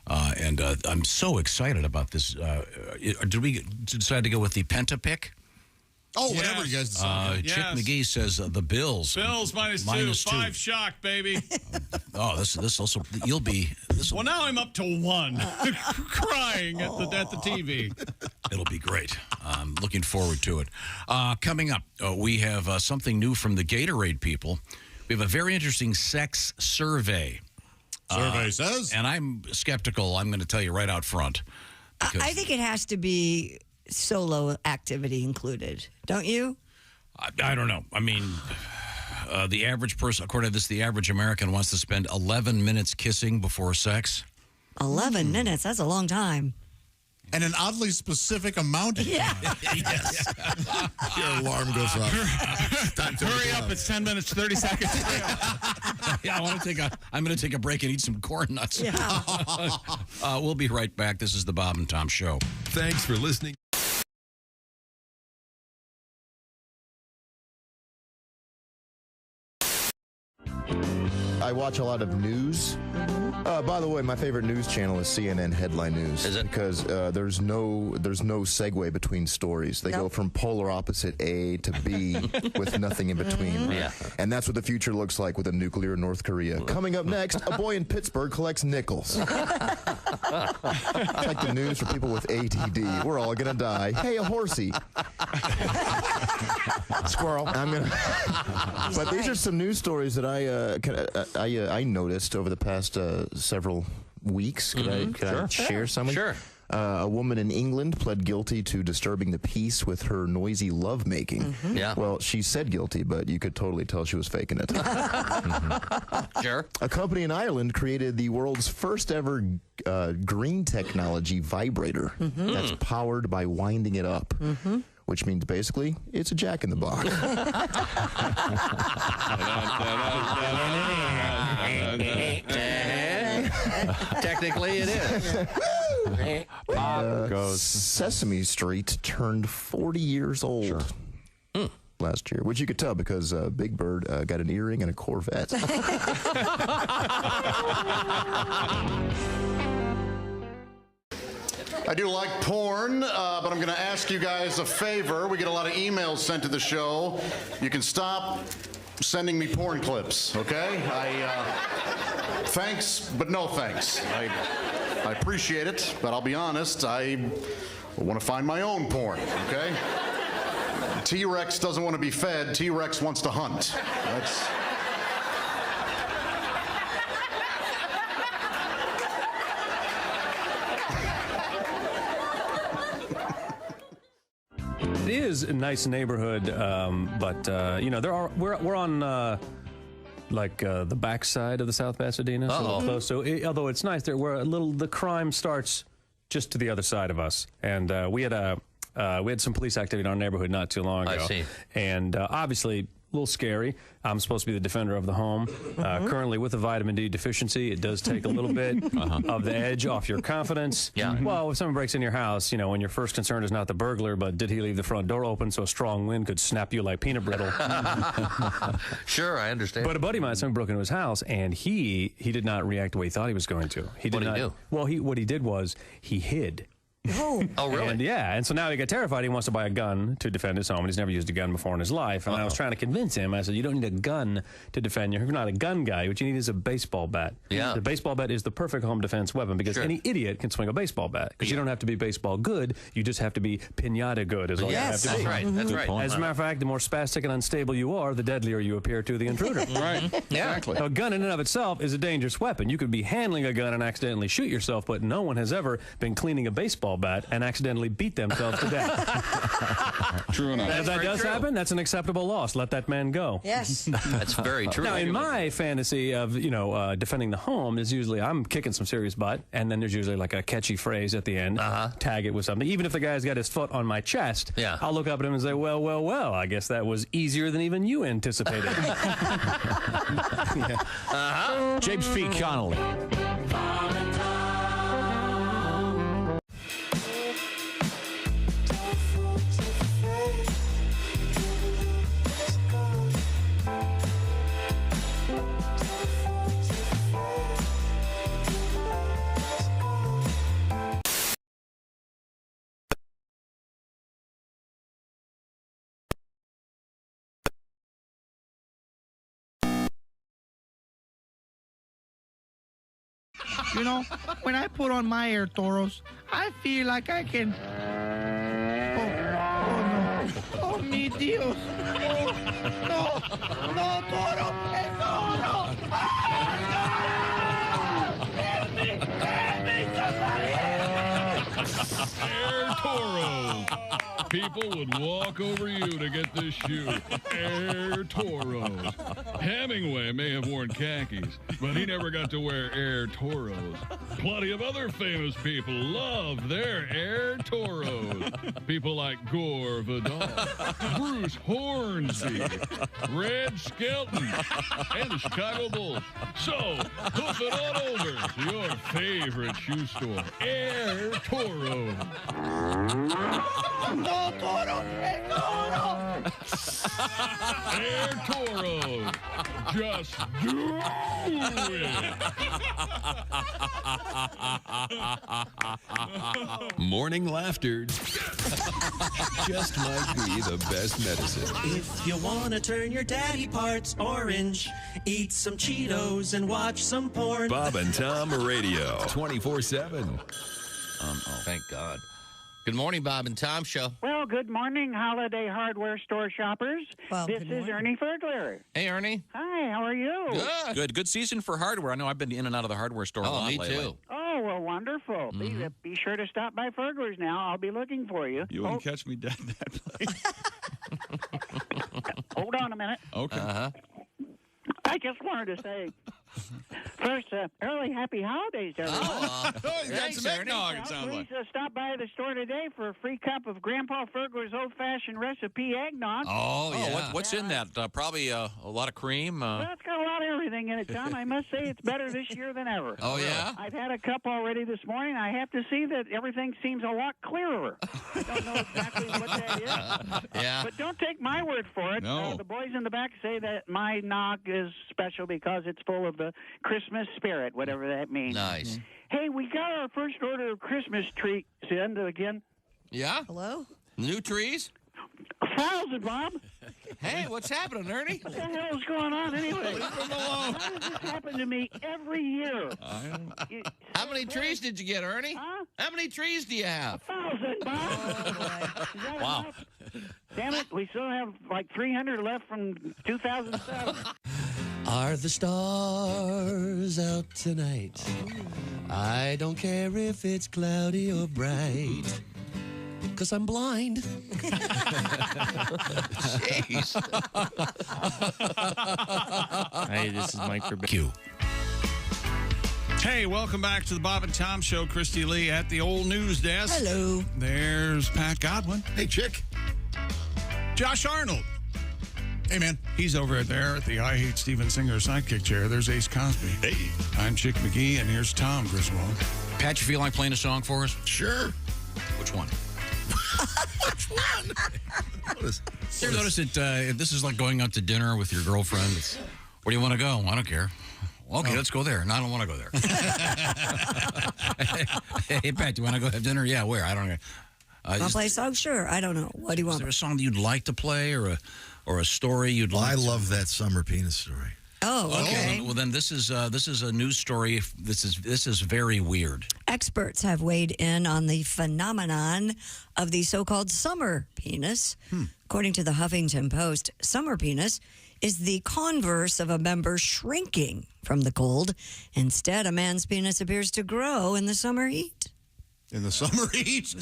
And I'm so excited about this. Did we decide to go with the Penta pick? Oh, whatever you guys decide. Chick McGee says the Bills. Bills minus 2. 5 shock, baby. This also, you'll be. Well, now I'm up to 1. Crying at the TV. It'll be great. I'm looking forward to it. Coming up, we have something new from the Gatorade people. We have a very interesting sex survey. Survey says? And I'm skeptical, I'm going to tell you right out front. I think it has to be solo activity included, don't you? I don't know. I mean, the average person, according to this, the average American wants to spend 11 minutes kissing before sex. 11 minutes? That's a long time. And an oddly specific amount of time. Yes. Your alarm goes off. Hurry up. It's 10 minutes, 30 seconds. Yeah, I'm going to take a break and eat some corn nuts. Yeah. We'll be right back. This is the Bob and Tom Show. Thanks for listening. I watch a lot of news. By the way, my favorite news channel is CNN Headline News. Is it? Because there's no segue between stories. They go from polar opposite A to B with nothing in between. Yeah. And that's what the future looks like with a nuclear North Korea. Coming up next, a boy in Pittsburgh collects nickels. It's like the news for people with ADD. We're all gonna die. Hey, a horsey. Squirrel. But these are some news stories that I noticed over the past several weeks. Could I share some? Sure. A woman in England pled guilty to disturbing the peace with her noisy lovemaking. Yeah. Well, she said guilty, but you could totally tell she was faking it. Sure. A company in Ireland created the world's first ever green technology vibrator that's powered by winding it up. Which means basically it's a Jack in the Box. Technically, it is. Sesame Street turned 40 years old last year, which you could tell because Big Bird got an earring and a Corvette. I do like porn, but I'm going to ask you guys a favor. We get a lot of emails sent to the show. You can stop sending me porn clips, okay? Thanks, but no thanks. I appreciate it, but I'll be honest, I want to find my own porn, okay? T-Rex doesn't want to be fed. T-Rex wants to hunt. That's... It is a nice neighborhood, but we're on the backside of the South Pasadena, so a little close. So although it's nice, the crime starts just to the other side of us, and we had some police activity in our neighborhood not too long ago. I see. And obviously, a little scary. I'm supposed to be the defender of the home. Currently, with a vitamin D deficiency, it does take a little bit of the edge off your confidence. Yeah. Well, if someone breaks in your house, when your first concern is not the burglar, but did he leave the front door open so a strong wind could snap you like peanut brittle? Sure, I understand. But a buddy of mine, someone broke into his house, and he did not react the way he thought he was going to. What did he do? Well, what he did was he hid. Oh, really? And and so now he got terrified. He wants to buy a gun to defend his home, and he's never used a gun before in his life. And I was trying to convince him. I said, you don't need a gun to defend you. If you're not a gun guy, what you need is a baseball bat. Yeah. The baseball bat is the perfect home defense weapon because any idiot can swing a baseball bat. Because you don't have to be baseball good. You just have to be pinata good is all you have to be. That's right. That's right. As a matter of fact, the more spastic and unstable you are, the deadlier you appear to the intruder. Right. Exactly. Now, a gun in and of itself is a dangerous weapon. You could be handling a gun and accidentally shoot yourself, but no one has ever been cleaning a baseball bat and accidentally beat themselves to death. True enough. If that does happen, that's an acceptable loss. Let that man go. yes. That's very true. Now, in my fantasy of, defending the home is usually I'm kicking some serious butt, and then there's usually like a catchy phrase at the end, tag it with something. Even if the guy's got his foot on my chest, I'll look up at him and say, well, I guess that was easier than even you anticipated. James P. Connolly. You know, when I put on my Air Toros, I feel like I can... Oh, no. Oh, mi Dios. No, Toro. Toro. Help me, somebody. Air Toros. People would walk over you to get this shoe. Air Toros. Hemingway may have worn khakis, but he never got to wear Air Toros. Plenty of other famous people love their Air Toros. People like Gore Vidal, Bruce Hornsby, Red Skelton, and the Chicago Bulls. So, hoof it on over to your favorite shoe store, Air Toros. No, Toro. Air Toros. Just do it. Morning laughter just might be the best medicine. If you want to turn your daddy parts orange, eat some Cheetos and watch some porn. Bob and Tom Radio, 24/7. Thank God. Good morning, Bob and Tom Show. Well, good morning, holiday hardware store shoppers. This is Ernie Fergler. Hey, Ernie. Hi, how are you? Good season for hardware. I know I've been in and out of the hardware store a lot me lately. too. Oh, well, wonderful. Be sure to stop by Fergler's now. I'll be looking for you. You wouldn't catch me dead that place. Hold on a minute. Okay. I just wanted to say, first, early happy holidays, everyone. You got some eggnog, it sounds like. Please stop by the store today for a free cup of Grandpa Fergler's old-fashioned recipe eggnog. Oh, yeah. What's in that? Probably a lot of cream. Well, it's got a lot of everything in it, Tom. I must say it's better this year than ever. Oh, yeah? I've had a cup already this morning. I have to see that everything seems a lot clearer. I don't know exactly what that is. Yeah. But don't take my word for it. No. The boys in the back say that my nog is special because it's full of the Christmas spirit, whatever that means. Nice. Hey, we got our first order of Christmas trees in again. Yeah? Hello? New trees? 1,000, Bob. Hey, what's happening, Ernie? What the hell is going on anyway? How does this happen to me every year? How many trees did you get, Ernie? Huh? How many trees do you have? 1,000, Bob. Wow. Damn it, we still have like 300 left from 2007. Are the stars out tonight? I don't care if it's cloudy or bright, 'cause I'm blind. Jeez. Hey, this is Mike for Q. Hey, welcome back to the Bob and Tom Show. Christy Lee at the old news desk. Hello. There's Pat Godwin. Hey, Chick. Josh Arnold. Hey, man. He's over there at the I Hate Steven Singer sidekick chair. There's Ace Cosby. Hey. I'm Chick McGee, and here's Tom Griswold. Pat, you feel like playing a song for us? Sure. Which one? Which one? You ever notice that this is like going out to dinner with your girlfriend? Where do you want to go? I don't care. Okay, let's go there. No, I don't want to go there. Hey, Pat, do you want to go have dinner? Yeah, where? I don't know. Want to play a song? Sure. I don't know. What do you want? Is there a song that you'd like to play or a story you'd like I to... love that summer penis story. Oh, okay. Well, then this is a news story. This is very weird. Experts have weighed in on the phenomenon of the so-called summer penis. According to the Huffington Post, summer penis is the converse of a member shrinking from the cold. Instead, a man's penis appears to grow in the summer heat. In the summer heat?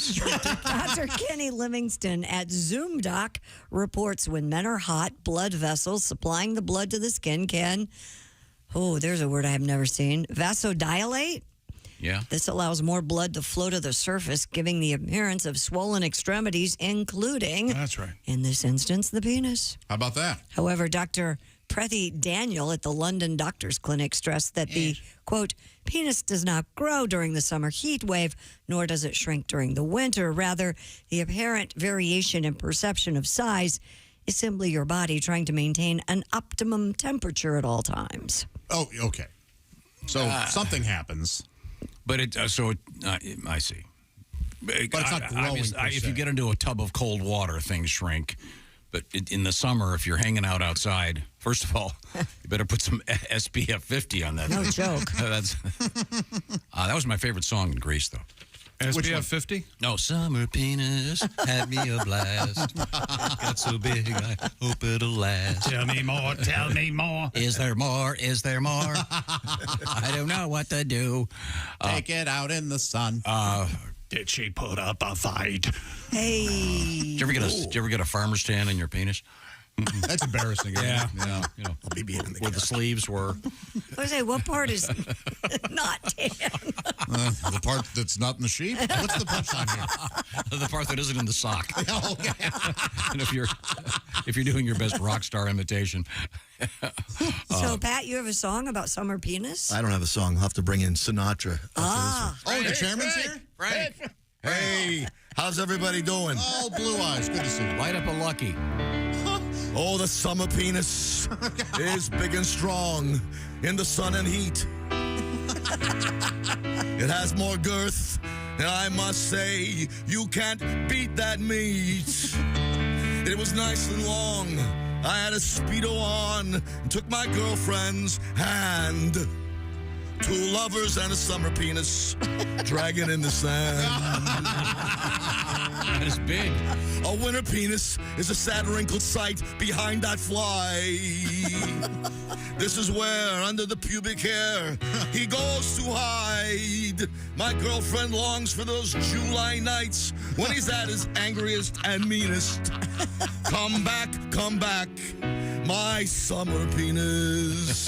Dr. Kenny Livingston at ZoomDoc reports when men are hot, blood vessels supplying the blood to the skin can, there's a word I have never seen, vasodilate. Yeah. This allows more blood to flow to the surface, giving the appearance of swollen extremities, including, that's right, in this instance, the penis. How about that? However, Dr. Prethi Daniel at the London Doctors Clinic stressed that the, quote, penis does not grow during the summer heat wave, nor does it shrink during the winter. Rather, the apparent variation in perception of size is simply your body trying to maintain an optimum temperature at all times. Oh, okay. So something happens. But I see. But it's not growing per if se. you get into a tub of cold water, things shrink. But in the summer, if you're hanging out outside, first of all, you better put some SPF 50 on that. No thing. joke. That was my favorite song in Greece, though. SPF 50? No, summer penis had me a blast. Got so big, I hope it'll last. Tell me more, tell me more. Is there more? Is there more? I don't know what to do. Take it out in the sun. Did she put up a fight? Hey. Did you ever get a farmer's tan in your penis? That's embarrassing. Yeah. I'll be behind Where the sleeves were. I was saying, what part is not tan? The part that's not in the sheet? What's the punchline here? The part that isn't in the sock. Oh, yeah. And if you're doing your best rock star imitation. So, Pat, you have a song about summer penis? I don't have a song. I'll have to bring in Sinatra. Ah. Oh, the chairman's here? Frank. Hey, how's everybody doing? All blue eyes. Good to see you. Light up a lucky. Oh, the summer penis is big and strong in the sun and heat. It has more girth, and I must say, you can't beat that meat. It was nice and long. I had a Speedo on and took my girlfriend's hand. Two lovers and a summer penis dragging in the sand. That is big. A winter penis is a sad wrinkled sight behind that fly. This is where, under the pubic hair, he goes to hide. My girlfriend longs for those July nights when he's at his angriest and meanest. Come back, my summer penis.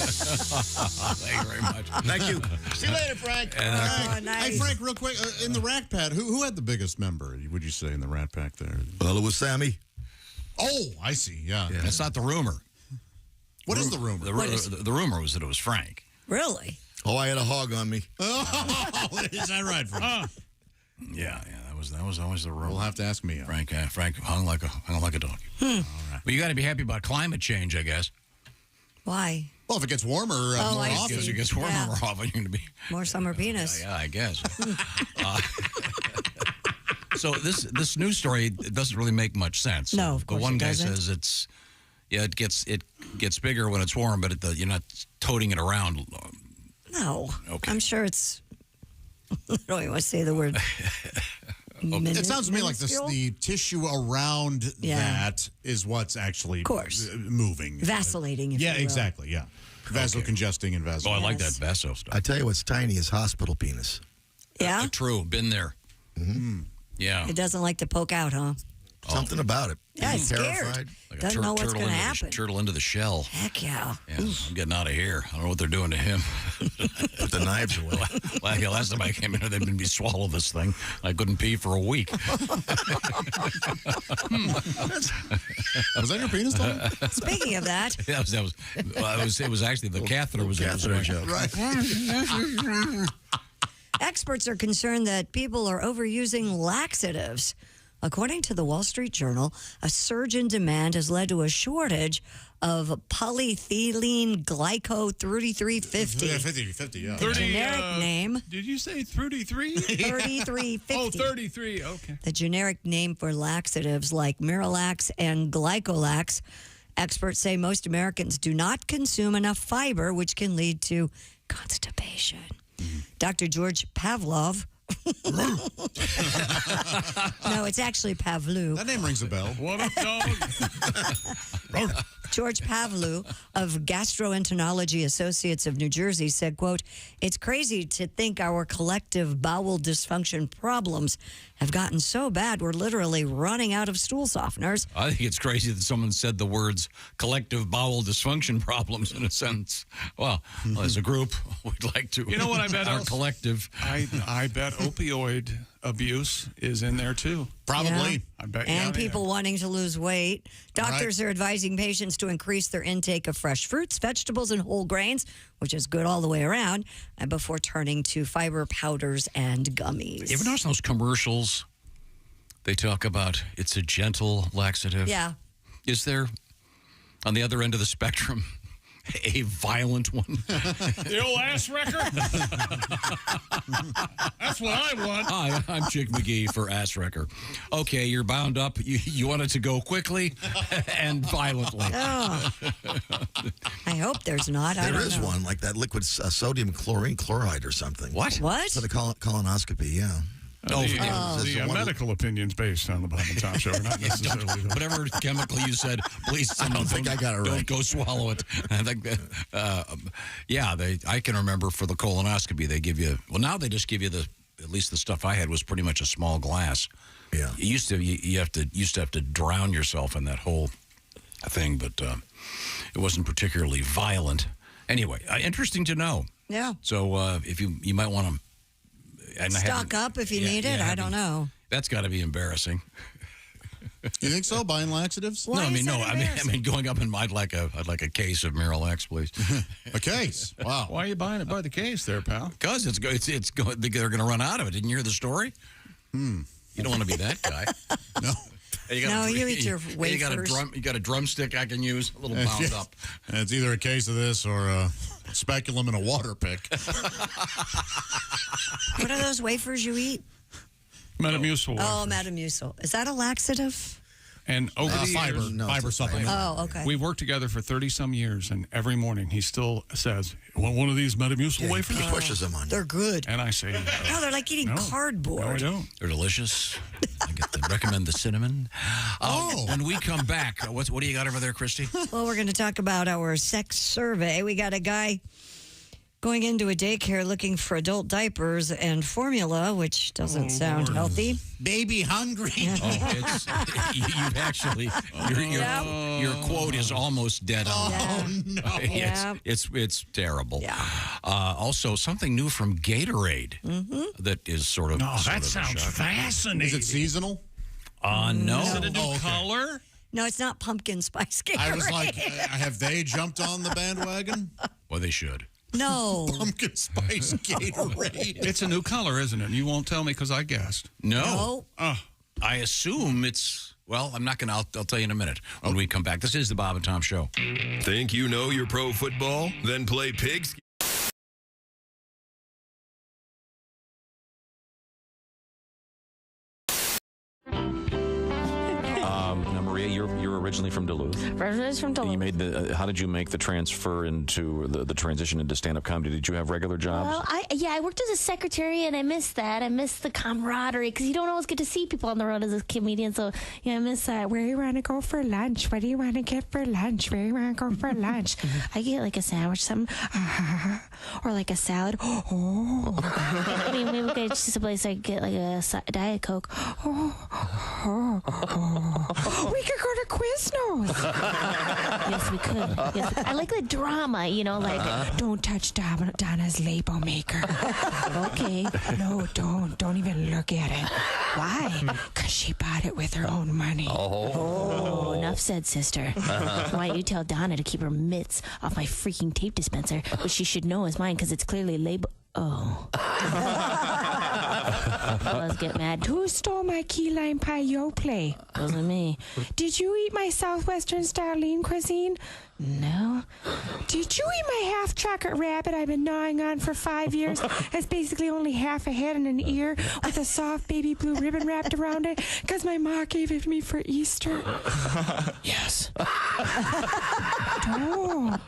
Thank you very much. Thank you. See you later, Frank. Oh, nice. Hey, Frank, real quick, in the Rat Pack, who had the biggest member, would you say, in the Rat Pack there? Well, it was Sammy. Oh, I see, yeah. That's not the rumor. What is the rumor? The rumor was that it was Frank. Really? Oh, I had a hog on me. Oh, is that right, Frank? Yeah, that was always the rumor. We'll have to ask Mia. Frank hung like a dog. All right. Well, you got to be happy about climate change, I guess. Why? Well, if it gets warmer more often. Because it gets warmer more often, you're going to be... More summer penis. Yeah, I guess. So this news story doesn't really make much sense. No, of course The one it guy doesn't. says it gets bigger when it's warm, but you're not toting it around. No. Okay. I'm sure it's... I don't even want to say the word. It sounds to me like the tissue around that is what's actually moving. Vacillating, if you will. Exactly, yeah. Vasocongesting and vaso. Oh, I like that vaso stuff. I tell you what's tiny is hospital penis. Yeah? True. Been there. Mm-hmm. Yeah. It doesn't like to poke out, huh? Something about it. Yeah, it's scared. Like Doesn't know what's going to happen. Turtle into the shell. Heck yeah. I'm getting out of here. I don't know what they're doing to him. Put the knives away. Last time I came in here, they made me swallow this thing. I couldn't pee for a week. Was that your penis, Tom? Speaking of that. It was actually the catheter was in Right. Experts are concerned that people are overusing laxatives. According to the Wall Street Journal, a surge in demand has led to a shortage of polyethylene glyco 3350. Yeah, 50, yeah. The generic name. Did you say 33? 3350. Oh, 33. Okay. The generic name for laxatives like Miralax and Glycolax. Experts say most Americans do not consume enough fiber, which can lead to constipation. Dr. George Pavlov. No, it's actually Pavlu. That name rings a bell. What up, dog? George Pavlu of Gastroenterology Associates of New Jersey said, quote, "It's crazy to think our collective bowel dysfunction problems have gotten so bad we're literally running out of stool softeners." I think it's crazy that someone said the words collective bowel dysfunction problems in a sentence. Well, as a group, we'd like to. You know what I bet? Our collective. I bet opioid abuse is in there too. Probably. Yeah. I bet. And people wanting to lose weight. Doctors are advising patients to increase their intake of fresh fruits, vegetables, and whole grains, which is good all the way around, and before turning to fiber powders and gummies. You ever notice those commercials? They talk about it's a gentle laxative. Yeah. Is there, on the other end of the spectrum, a violent one? The old ass wrecker? That's what I want. Hi, I'm Chick McGee for Ass Wrecker. Okay, you're bound up. You want it to go quickly and violently. Oh. I hope there's not. I There don't is know. one, like that liquid sodium chlorine chloride or something. What? What? For the colonoscopy, yeah. The medical opinions based on the Bob and Tom Show are not necessarily. Whatever chemical you said, please. I don't think I got it right. Don't go swallow it. I think that, I can remember for the colonoscopy they give you. Well, now they just give you at least the stuff I had was pretty much a small glass. Yeah. It used to you used to have to drown yourself in that whole thing, but it wasn't particularly violent. Anyway, interesting to know. Yeah. So if you might want to. Stock up if you need it. I don't know. That's got to be embarrassing. You think so? Buying laxatives? Why is that I mean, going up and I'd like a case of Miralax, please. A case? Wow. Why are you buying it by the case, there, pal? Because they're going to run out of it. Didn't you hear the story? You don't want to be that guy. No. Hey, you eat your wafers. You got a drumstick I can use, a little bound up. And it's either a case of this or a speculum and a water pick. What are those wafers you eat? Metamucil. Oh, Metamucil. Is that a laxative? And over the fiber, years, fiber supplement. Oh, okay. We've worked together for 30-some years, and every morning he still says, "Want one of these Metamucil wafers?" He pushes them on you. They're good. And I say, No, they're like eating cardboard. No, I don't. They're delicious. I recommend the cinnamon. When we come back, what do you got over there, Christy? Well, we're going to talk about our sex survey. We got a guy going into a daycare looking for adult diapers and formula, which doesn't sound healthy. Baby hungry. You've actually, your quote is almost dead on. No. It's terrible. Yeah. Also, something new from Gatorade that is sort of. Oh, sort that of a sounds shock. fascinating. Is it seasonal? No. Is it a new color? No, it's not pumpkin spice Gatorade. I was like, have they jumped on the bandwagon? Well, they should. No. Pumpkin spice Gatorade. It's a new color, isn't it? You won't tell me because I guessed. No. I assume it's. Well, I'm not going to. I'll tell you in a minute when we come back. This is the Bob and Tom Show. Think you know your pro football? Then play pigs. Now, Maria, you're originally from Duluth. Originally from Duluth. You made how did you make the transfer into the transition into stand-up comedy? Did you have regular jobs? Well, I worked as a secretary, and I missed that. I missed the camaraderie because you don't always get to see people on the road as a comedian. So I miss that. Where do you want to go for lunch? What do you want to get for lunch? Where do you want to go for lunch? I get like a sandwich, something, or like a salad. I mean, maybe we could just someplace I get like a Diet Coke. We could go to Quiznos. Yes, we could. Yes, I like the drama, like don't touch Donna's label maker. Okay, no, don't even look at it. Why? Because she bought it with her own money. Oh, enough said, sister. Why don't you tell Donna to keep her mitts off my freaking tape dispenser, which she should know is mine because it's clearly labeled. Oh. Fellas get mad. Who stole my key lime pie yo play? Wasn't me. Did you eat my Southwestern style lean cuisine? No. Did you eat my half chocolate rabbit I've been gnawing on for 5 years? It's basically only half a head and an ear with a soft baby blue ribbon wrapped around it because my ma gave it to me for Easter. Yes. Don't.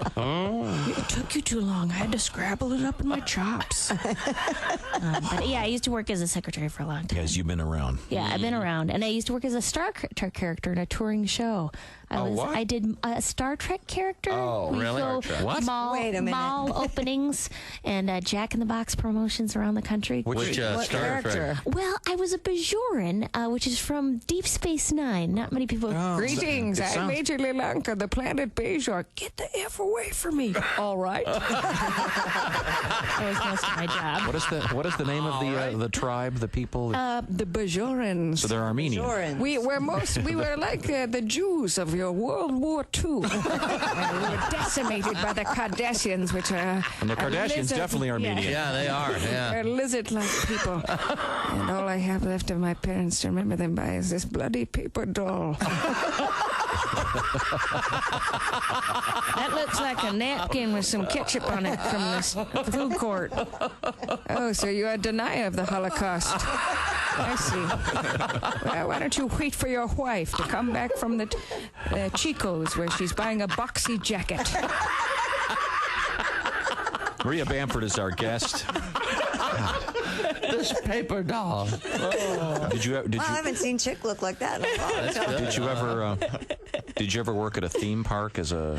It took you too long. I had to scrabble it up in my chops. But yeah, I used to work as a secretary for a long time. Yes, you've been around. Yeah, I've been around. And I used to work as a Star Trek character in a touring show. I did a Star Trek character. Oh, we really? Go What? Wait a minute. Mall openings and Jack in the Box promotions around the country. Which What Star character? Trek? Well, I was a Bajoran, which is from Deep Space Nine. Not many people. Greetings, I'm Major Lilanka, the planet Bajor. Get the F away from me. All right. That was most of my job. What is the name of the tribe, the people? The Bajorans. So they're Armenian. We were like the Jews of your World War II. We were decimated by the Kardashians, which are. And the Kardashians definitely Armenian. Yeah, they are. Yeah. They're lizard-like people. And all I have left of my parents to remember them by is this bloody paper doll. That looks like a napkin with some ketchup on it from this food court. Oh, so you're a denier of the Holocaust. I see. Well, why don't you wait for your wife to come back from the Chico's where she's buying a boxy jacket. Maria Bamford is our guest. This paper doll. Oh. I haven't seen Chick look like that in a long time. Did you ever work at a theme park as a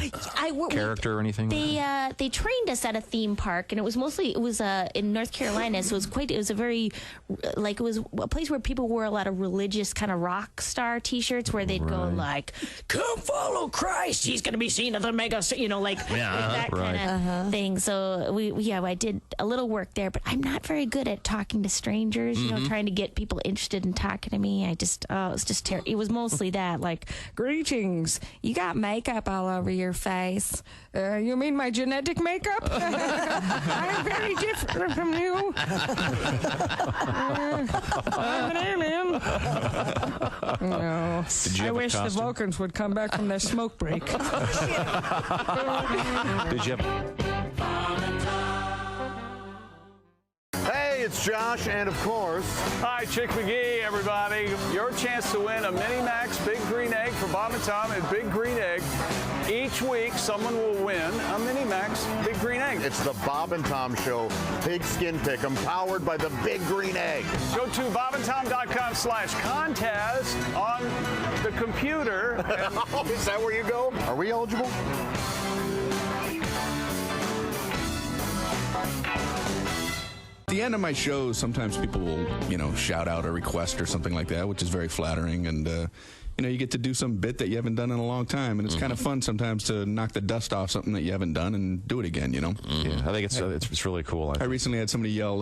character or anything? They trained us at a theme park, and it was in North Carolina, so it was a very it was a place where people wore a lot of religious kind of rock star T-shirts where they'd go like, "Come follow Christ, he's going to be seen at the mega," that kind of thing. So I did a little work there, but I'm not very good at talking to strangers. Trying to get people interested in talking to me. It was just terrible. It was mostly that, like, greetings. You got makeup all over your face. You mean my genetic makeup? I'm very different from you. I'm an alien. No. I wish the Vulcans would come back from their smoke break. Did you have... Hey, it's Josh, and of course... Hi, Chick McGee, everybody. Your chance to win a Mini-Max Big Green Egg for Bob and Tom at Big Green Egg. Each week, someone will win a Mini-Max Big Green Egg. It's the Bob and Tom Show Pig Skin Pick'em, powered by the Big Green Egg. Go to bobandtom.com/contest on the computer. Is that where you go? Are we eligible? At the end of my shows, sometimes people will, shout out a request or something like that, which is very flattering. And, you get to do some bit that you haven't done in a long time. And it's kind of fun sometimes to knock the dust off something that you haven't done and do it again, Yeah, I think it's really cool. I recently had somebody yell,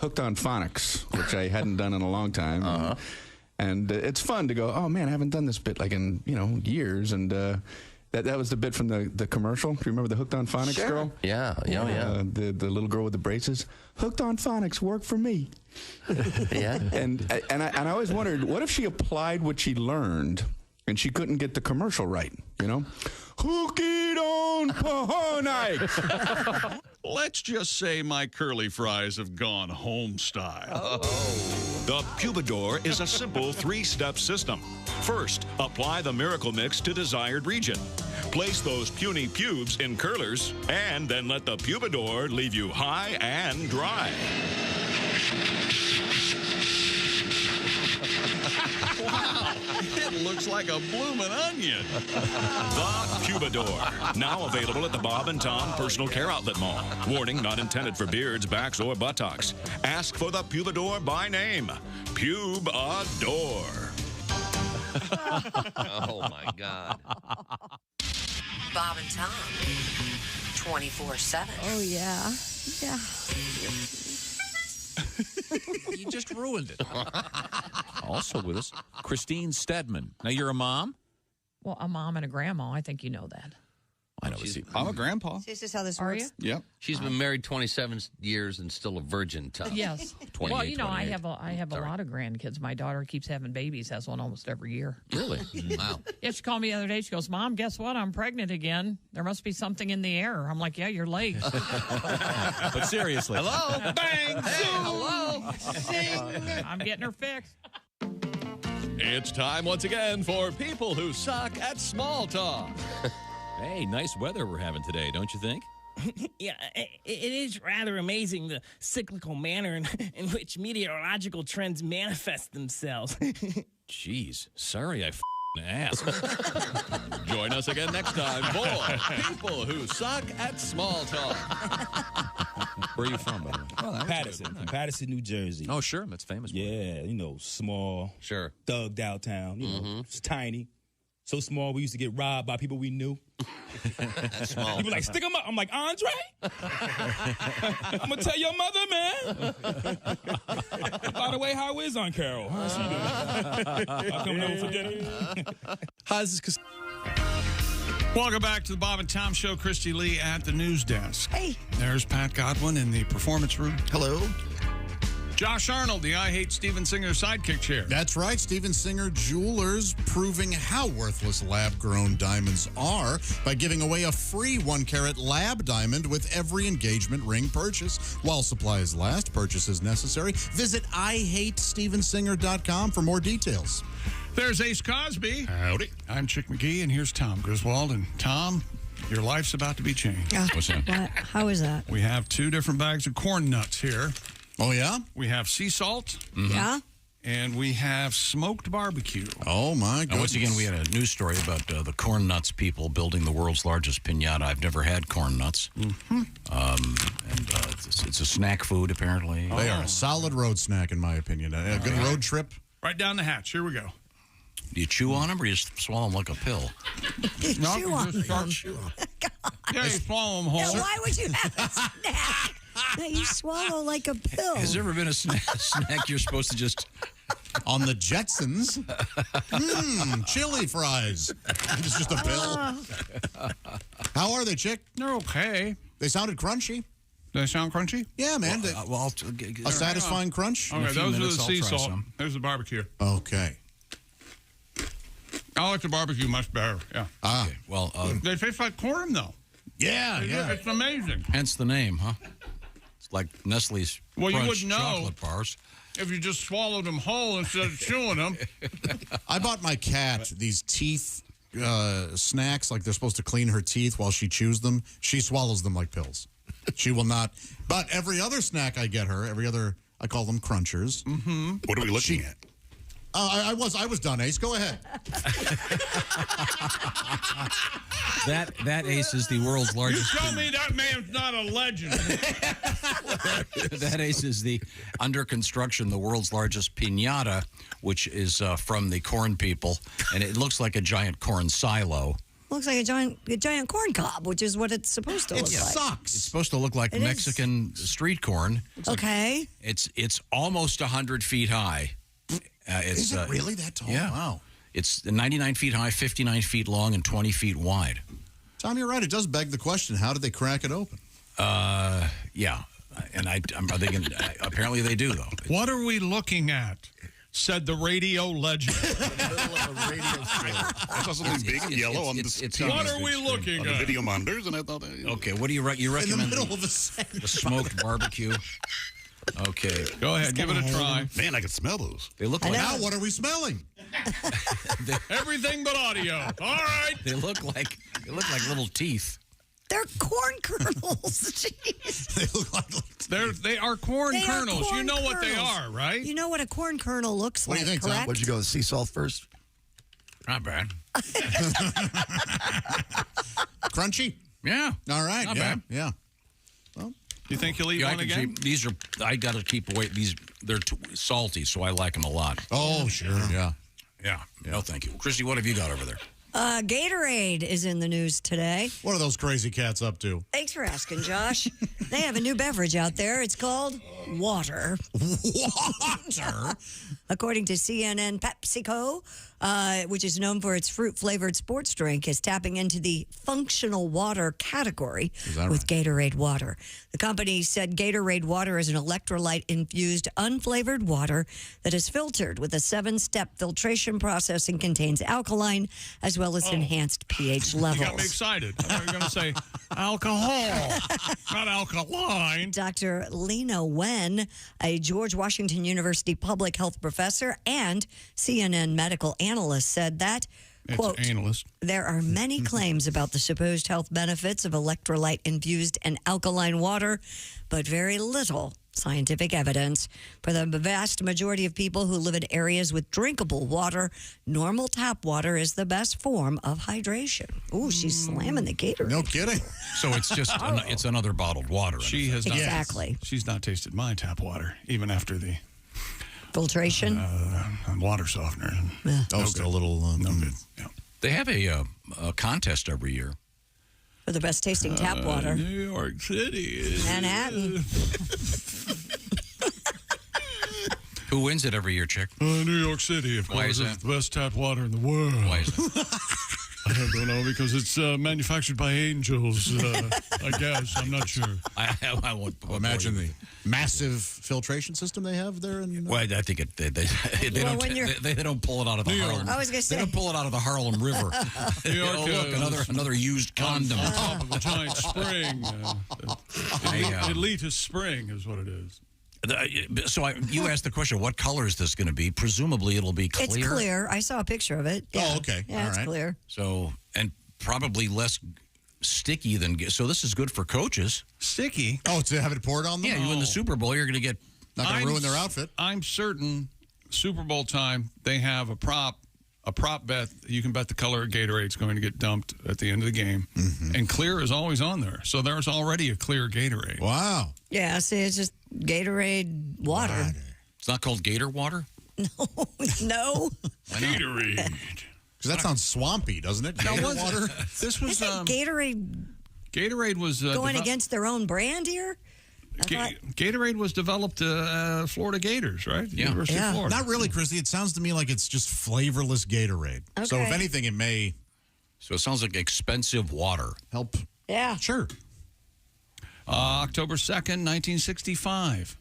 hooked on phonics, which I hadn't done in a long time. And it's fun to go, oh, man, I haven't done this bit in, years. And that was the bit from the commercial. Do you remember the Hooked on Phonics girl? Yeah. The little girl with the braces. Hooked on Phonics, work for me. Yeah. And I always wondered, what if she applied what she learned and she couldn't get the commercial right, Hooked on Phonics. Let's just say my curly fries have gone home style. The Pubidor is a simple 3-step system. First, apply the Miracle Mix to desired region. Place those puny pubes in curlers, and then let the Pubidor leave you high and dry. Wow, it looks like a bloomin' onion. The Pubidor, now available at the Bob and Tom Personal Care Outlet Mall. Warning, not intended for beards, backs, or buttocks. Ask for the Pubidor by name. Pubidor. Oh, my God. Bob and Tom, 24/7. Oh, yeah. Yeah. You just ruined it. Also with us, Christine Stedman. Now, you're a mom? Well, a mom and a grandma. I think you know that. I know. I'm a grandpa. This is how this Are works. you? Yep. She's been married 27 years and still a virgin. Yes. 28, Well, you know, I 28. have a lot of grandkids. My daughter keeps having babies, has one almost every year. Really? Wow. Yeah, she called me the other day. She goes, Mom, guess what? I'm pregnant again. There must be something in the air. I'm like, yeah, you're late. But seriously. Hello? Bang! Hey, hello? Zing! I'm getting her fixed. It's time once again for people who suck at small talk. Hey, nice weather we're having today, don't you think? Yeah, it is rather amazing the cyclical manner in which meteorological trends manifest themselves. Jeez, sorry I asked. Join us again next time for people who suck at small talk. Where are you from, by the way? Patterson, from Patterson, New Jersey. Oh, sure, that's famous. Yeah, you know, small, sure, thugged out town. You know, it's tiny, so small. We used to get robbed by people we knew. That's small. People like, stick them up. I'm like, Andre? I'm gonna tell your mother, man. By the way, how is Aunt Carol? How's she doing? I'll come over for dinner. Hi, this is Welcome back to the Bob and Tom Show. Christy Lee at the news desk. Hey. There's Pat Godwin in the performance room. Hello. Josh Arnold, the I Hate Steven Singer sidekick chair. That's right. Steven Singer Jewelers proving how worthless lab-grown diamonds are by giving away a free 1-carat lab diamond with every engagement ring purchase. While supplies last, purchase is necessary. Visit IHateStevenSinger.com for more details. There's Ace Cosby. Howdy. I'm Chick McGee, and here's Tom Griswold. And Tom, your life's about to be changed. What's that? How is that? We have 2 different bags of corn nuts here. Oh, yeah? We have sea salt. Yeah? And we have smoked barbecue. Oh, my goodness. Once again, we had a news story about the corn nuts people building the world's largest piñata. I've never had corn nuts. It's a snack food, apparently. They are a solid road snack, in my opinion. A good road trip. Right down the hatch. Here we go. Do you chew on them or you just swallow them like a pill? No, Chew you on just start them. chewing. Yeah, you swallow them whole. Yeah, why would you have a snack that you swallow like a pill? Has there ever been a snack you're supposed to just... On the Jetsons, chili fries. It's just a pill. How are they, Chick? They're okay. They sounded crunchy. Do they sound crunchy? Yeah, man. A satisfying crunch? Okay, those are the sea salt. There's the barbecue. Okay. I like the barbecue much better. Yeah. Okay, well, they taste like corn, though. Yeah. It's amazing. Hence the name, huh? It's like Nestle's Well, you Crunch would know chocolate bars. if you just swallowed them whole instead of chewing them. I bought my cat these teeth snacks, like they're supposed to clean her teeth while she chews them. She swallows them like pills. She will not. But every other snack I get her, I call them crunchers. Mm-hmm. What are we looking at? I was done, Ace. Go ahead. That Ace is the world's largest. You tell me that man's not a legend. That Ace is the under construction, the world's largest piñata, which is from the corn people, and it looks like a giant corn silo. Looks like a giant corn cob, which is what it's supposed to look like. Sucks. It's supposed to look like It Mexican street corn. Okay. It's almost 100 feet high. Is it really that tall? Yeah. Wow. It's 99 feet high, 59 feet long, and 20 feet wide. Tom, you're right. It does beg the question, how did they crack it open? Yeah. And I'm thinking, apparently they do, though. What are we looking at? Said the radio legend. I saw something big and yellow on the TV. What are we looking on at? the video monitors, and I thought, Okay, what do you recommend? In the middle of a segment. The smoked barbecue. Okay. Go ahead, give it a try. Man, I can smell those. They look like Now what are we smelling? Everything but audio. All right. they look like little teeth. They're corn kernels. Jeez. They look like... They are corn They are kernels. corn You know what they kernels. are, right? You know what a corn kernel looks What like, do you think, Tom? correct? What'd you go with sea salt first? Not bad. Crunchy? Yeah. All right. Not yeah. bad. Yeah. You think you'll eat Yeah, one again? I got to keep away. They're too salty, so I like them a lot. Oh, sure. Yeah. Yeah. No, thank you. Christy, what have you got over there? Gatorade is in the news today. What are those crazy cats up to? Thanks for asking, Josh. They have a new beverage out there. It's called water. Water? According to CNN PepsiCo, which is known for its fruit-flavored sports drink, is tapping into the functional water category with Gatorade water. The company said Gatorade water is an electrolyte-infused, unflavored water that is filtered with a 7-step filtration process and contains alkaline as well as enhanced pH levels. You got me excited. I thought you were going to say alcohol, not alkaline. Dr. Lena Wen, a George Washington University public health professor and CNN medical analyst, said that, quote, there are many claims about the supposed health benefits of electrolyte-infused and alkaline water, but very little scientific evidence. For the vast majority of people who live in areas with drinkable water, normal tap water is the best form of hydration. Ooh, she's slamming the Gatorade. No kidding. So it's just it's another bottled water. She has not, exactly. She's not tasted my tap water, even after the filtration, water softener. Still a little no good. Yeah. They have a contest every year for the best tasting tap water. New York City, Manhattan. Who wins it every year, Chick? New York City, of Why course. is It's that? the best tap water in the world. Why is that? I don't know, because it's manufactured by angels, I guess. I'm not sure. I won't imagine the massive filtration system they have there. Well, I think they don't pull it out of the Harlem. I was going to say they don't pull it out of the Harlem River. New York, look, another used condom. On top of a giant spring. Elitist spring is what it is. So you asked the question, what color is this going to be? Presumably it'll be clear. It's clear. I saw a picture of it. Yeah. Oh, okay. Yeah, All it's right. clear. So, and probably less sticky than, so this is good for coaches. Sticky? Oh, to have it poured on them? Yeah, you win the Super Bowl, you're going to get... Not going to ruin their outfit. I'm certain Super Bowl time, they have a prop bet. You can bet the color of Gatorade's going to get dumped at the end of the game. Mm-hmm. And clear is always on there. So there's already a clear Gatorade. Wow. Yeah, see, it's just Gatorade water. It's not called Gator water? No. Gatorade. Because that sounds swampy, doesn't it? Now, Gator water? This was Gatorade was going against their own brand here? Gatorade was developed Florida Gators, right? Yeah. University of Florida. Not really, Christy. It sounds to me like it's just flavorless Gatorade. Okay. So if anything, it may... So it sounds like expensive water. Help. Yeah. Sure. October 2nd, 1965.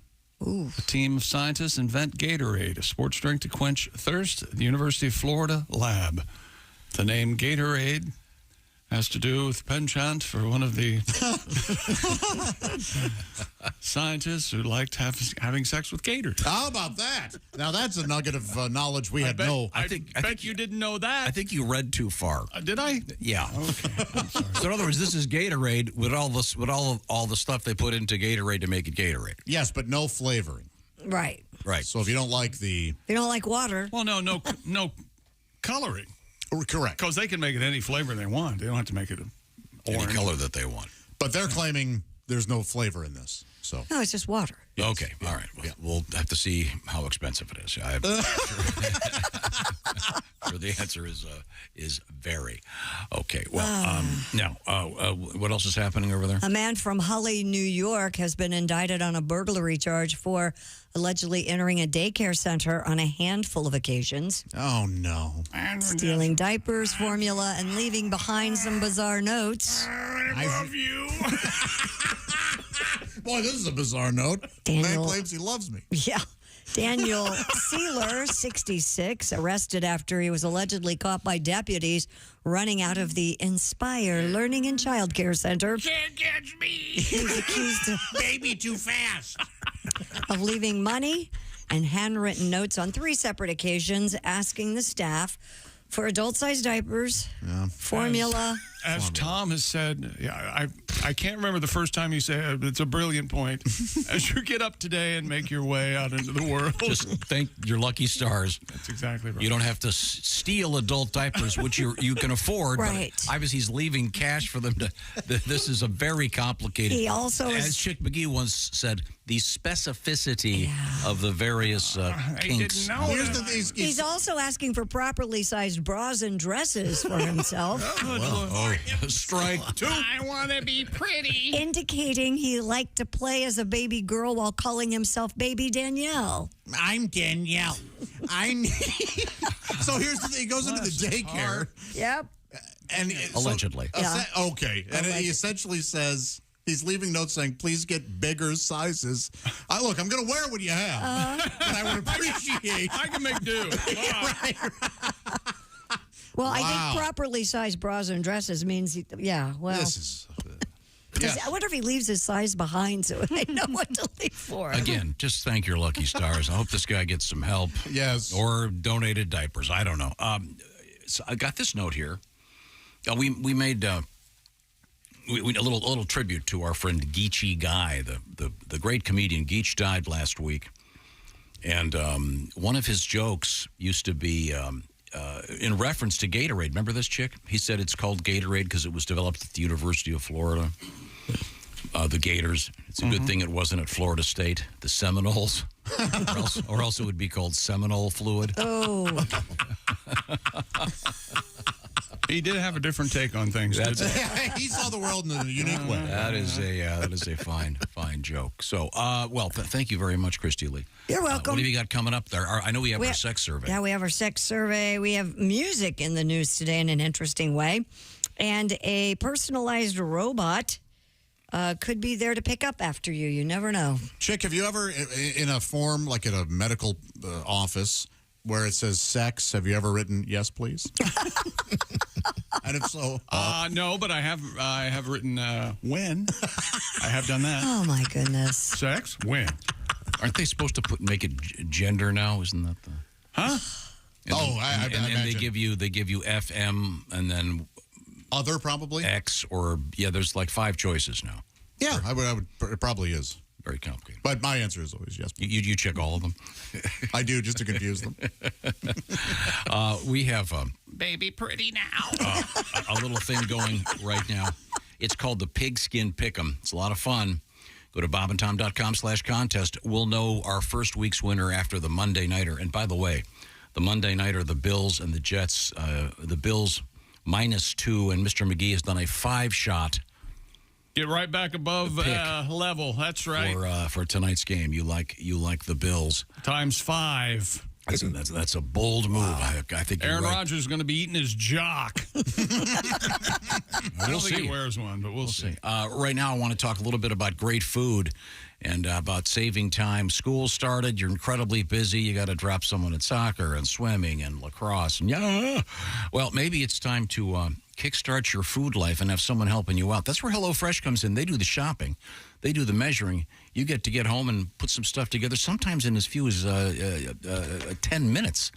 Ooh. A team of scientists invent Gatorade, a sports drink to quench thirst at the University of Florida lab. The name Gatorade has to do with penchant for one of the scientists who liked having sex with gators. How about that? Now that's a nugget of knowledge we had no. I bet you didn't know that. I think you read too far. Did I? Yeah. Okay. I'm sorry. So in other words, this is Gatorade with all the stuff they put into Gatorade to make it Gatorade. Yes, but no flavoring. Right. Right. So if you don't like the... If you don't like water. Well, no coloring. Correct. Because they can make it any flavor they want. They don't have to make it Any orange. color that they want. But they're claiming there's no flavor in this. So No, it's just water. Yes. Okay. All right. Well, we'll have to see how expensive it is. Sure the answer is very. Okay. Well, now, what else is happening over there? A man from Holly, New York has been indicted on a burglary charge for allegedly entering a daycare center on a handful of occasions. Oh, no. Stealing diapers, formula, and leaving behind some bizarre notes. I love you. Boy, this is a bizarre note. Daniel- Man claims he loves me. Yeah. Daniel Sealer, 66, arrested after he was allegedly caught by deputies running out of the Inspire Learning and Child Care Center. Can't catch me. He's accused Baby too fast. of leaving money and handwritten notes on 3 separate occasions asking the staff for adult-sized diapers, formula. As Tom has said, I can't remember the first time you said it. It's a brilliant point. As you get up today and make your way out into the world. Just thank your lucky stars. That's exactly right. You don't have to steal adult diapers, which you can afford. Right. But obviously, he's leaving cash for them to. This is a very complicated. He also as Chick McGee once said, the specificity of the various kinks. He's also asking for properly sized bras and dresses for himself. Strike 2. I want to be pretty. Indicating he liked to play as a baby girl while calling himself Baby Danielle. I'm Danielle. I need. So here's the thing. He goes into the daycare. Yep. And Allegedly. Okay. And he essentially says he's leaving notes saying, please get bigger sizes. Look, I'm going to wear what you have. And I would appreciate. I can make do. Right. Well, I think properly sized bras and dresses means, well. This is. I wonder if he leaves his size behind so they know what to leave for. Again, just thank your lucky stars. I hope this guy gets some help. Yes. Or donated diapers. I don't know. So I got this note here. We made a little tribute to our friend Geechee Guy, the great comedian. Geech died last week. And one of his jokes used to be in reference to Gatorade. Remember this, Chick? He said it's called Gatorade because it was developed at the University of Florida. The Gators. It's a good thing it wasn't at Florida State, the Seminoles, or else it would be called Seminole fluid. Oh. He did have a different take on things. He saw the world in a unique way. That is a fine joke. So, thank you very much, Christy Lee. You're welcome. What have you got coming up there? I know we have our sex survey. Yeah, we have our sex survey. We have music in the news today in an interesting way. And a personalized robot could be there to pick up after you. You never know. Chick, have you ever, in a form like at a medical office where it says sex, have you ever written yes, please? And if so, no, but I have written when. I have done that. Oh my goodness. Sex when? Aren't they supposed to make it gender now? Isn't that the? Huh? And they give you FM and then other probably X or there's like 5 choices now. Yeah, I would. It probably is very complicated. But my answer is always yes. You check all of them. I do, just to confuse them. We have baby pretty now. A little thing going right now. It's called the Pigskin Pick'em. It's a lot of fun. Go to bobandtom.com/contest. We'll know our first week's winner after the Monday Nighter. And by the way, the Monday Nighter, the Bills and the Jets, the Bills -2, and Mr. McGee has done a 5-shot. Get right back above level. That's right. For tonight's game, you like the Bills times 5. That's a bold move. I think Aaron right. Rodgers is going to be eating his jock. I don't think he wears one, but we'll see. Right now, I want to talk a little bit about great food and about saving time. School started. You're incredibly busy. You got to drop someone at soccer and swimming and lacrosse. And well, maybe it's time to kickstart your food life and have someone helping you out. That's where HelloFresh comes in. They do the shopping. They do the measuring. You get to get home and put some stuff together, sometimes in as few as 10 minutes.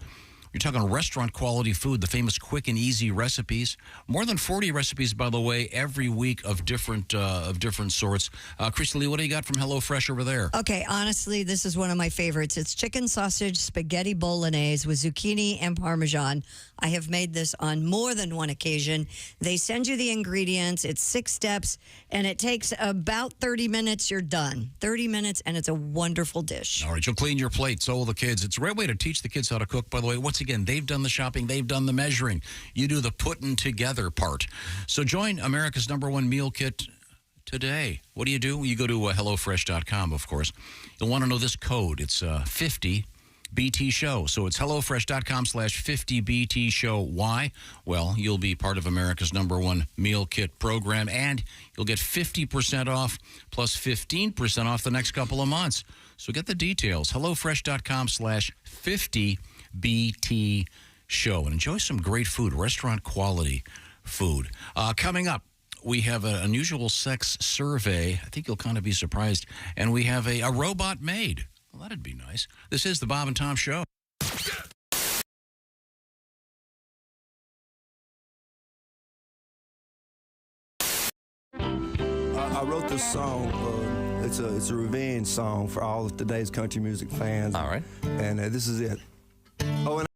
You're talking restaurant quality food, the famous quick and easy recipes. More than 40 recipes, by the way, every week of different sorts. Christy Lee, what do you got from HelloFresh over there? Okay, honestly, this is one of my favorites. It's chicken sausage spaghetti bolognese with zucchini and Parmesan. I have made this on more than one occasion. They send you the ingredients. It's 6 steps, and it takes about 30 minutes. You're done. 30 minutes, and it's a wonderful dish. All right, you'll clean your plate. So will the kids. It's a great way to teach the kids how to cook, by the way. Once again, they've done the shopping. They've done the measuring. You do the putting together part. So join America's #1 meal kit today. What do? You go to HelloFresh.com, of course. You'll want to know this code. It's 50 BT Show. So it's HelloFresh.com/50 BT Show. Why? Well, you'll be part of America's #1 meal kit program, and you'll get 50% off plus 15% off the next couple of months. So get the details. HelloFresh.com/50 BT Show, and enjoy some great food, restaurant quality food. Coming up, we have an unusual sex survey. I think you'll kind of be surprised. And we have a robot maid. Well, that'd be nice. This is the Bob and Tom Show. I wrote this song. It's a revenge song for all of today's country music fans. All right. And this is it. Oh, and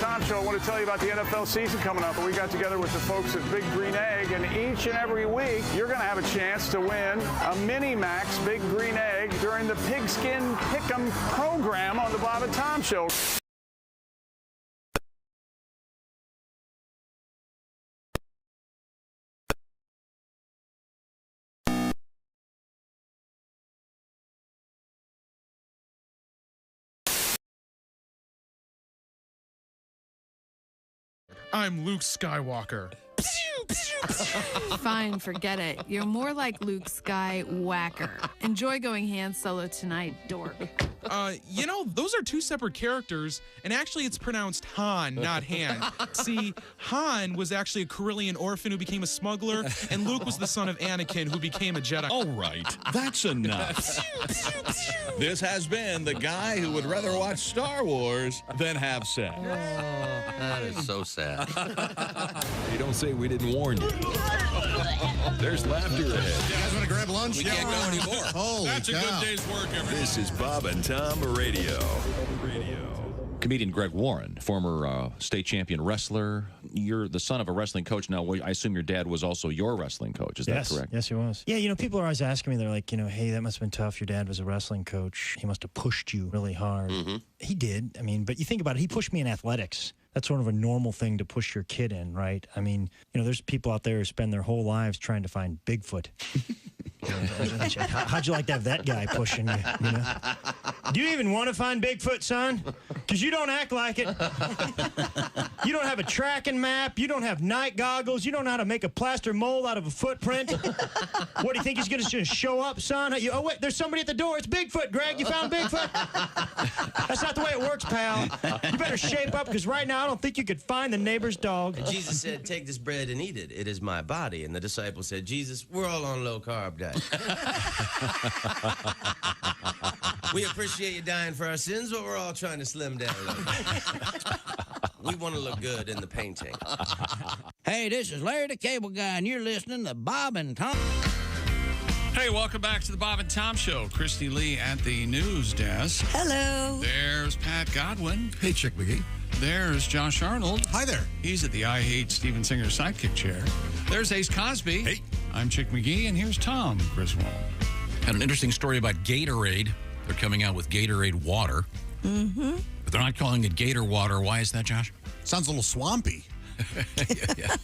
Tom Show. I want to tell you about the NFL season coming up. We got together with the folks at Big Green Egg, and each and every week, you're going to have a chance to win a Mini Max Big Green Egg during the Pigskin Pick'em program on the Bob and Tom Show. I'm Luke Skywalker. Fine, forget it. You're more like Luke Skywhacker. Enjoy going Han Solo tonight, dork. Those are two separate characters, and actually it's pronounced Han, not Han. See, Han was actually a Carillion orphan who became a smuggler, and Luke was the son of Anakin who became a Jedi. All right, that's enough. This has been the guy who would rather watch Star Wars than have sex. That is so sad. You don't say we didn't warn you. There's laughter ahead. You guys want to grab lunch? We can't go anymore. Holy That's cow. a good day's work, everybody. This is Bob and Tom Radio. Comedian Greg Warren, former state champion wrestler. You're the son of a wrestling coach. Now, I assume your dad was also your wrestling coach. Is that correct? Yes, he was. Yeah, people are always asking me, they're like, hey, that must have been tough. Your dad was a wrestling coach. He must have pushed you really hard. Mm-hmm. He did. But you think about it, he pushed me in athletics. That's sort of a normal thing to push your kid in, right? There's people out there who spend their whole lives trying to find Bigfoot. How'd you like to have that guy pushing you? Do you even want to find Bigfoot, son? Because you don't act like it. You don't have a tracking map. You don't have night goggles. You don't know how to make a plaster mold out of a footprint. What, do you think he's going to just show up, son? Oh, wait, there's somebody at the door. It's Bigfoot, Greg. You found Bigfoot? That's not the way it works, pal. You better shape up, because right now I don't think you could find the neighbor's dog. And Jesus said, take this bread and eat it. It is my body. And the disciples said, Jesus, we're all on low-carb diet. We appreciate you dying for our sins, but we're all trying to slim down a little bit. We want to look good in the painting. Hey, this is Larry the Cable Guy, and you're listening to Bob and Tom. Hey, welcome back to the Bob and Tom Show. Christy Lee at the news desk. Hello. There's Pat Godwin. Hey, Chick McGee. There's Josh Arnold. Hi there. He's at the I Hate Steven Singer sidekick chair. There's Ace Cosby. Hey. I'm Chick McGee, and here's Tom Griswold. Had an interesting story about Gatorade. They're coming out with Gatorade water. Mm-hmm. But they're not calling it Gator water. Why is that, Josh? Sounds a little swampy. Yeah.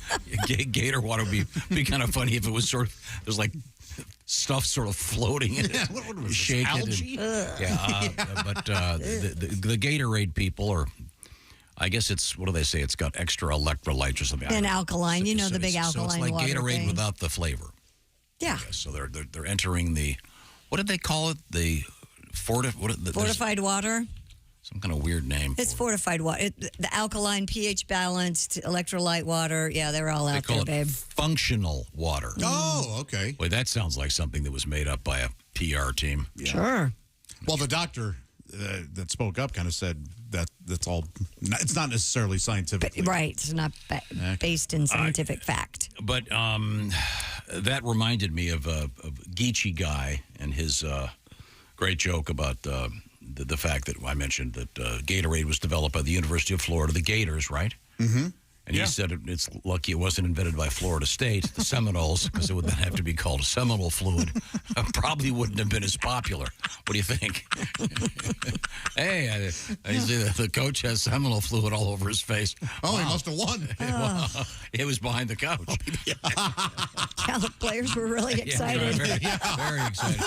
Gator water would be kind of funny if it was sort of, there's like stuff sort of floating in it. Yeah, what was Shake this, it. algae? But the Gatorade people are, I guess it's, what do they say? It's got extra electrolytes or something. And alkaline, the big alkaline So it's like water Gatorade thing. without the flavor. Yeah. So they're entering the, what did they call it? The fortified water. Some kind of weird name. It's fortified water. The alkaline, pH balanced, electrolyte water. Yeah, they're all out there, babe. Functional water. Oh, okay. Boy, that sounds like something that was made up by a PR team. Yeah. Sure. Well, the doctor that spoke up kind of said that's all. It's not necessarily scientific. Right. It's not based in scientific fact. But that reminded me of Geechee Guy and his great joke about the fact that I mentioned that Gatorade was developed by the University of Florida, the Gators, right? Mm-hmm. And he said it's lucky it wasn't invented by Florida State, the Seminoles, because it would then have to be called a seminal fluid. Probably wouldn't have been as popular. What do you think? Hey, I see that the coach has seminal fluid all over his face. Oh, he must have won. It was behind the couch. The players were really excited. Very excited.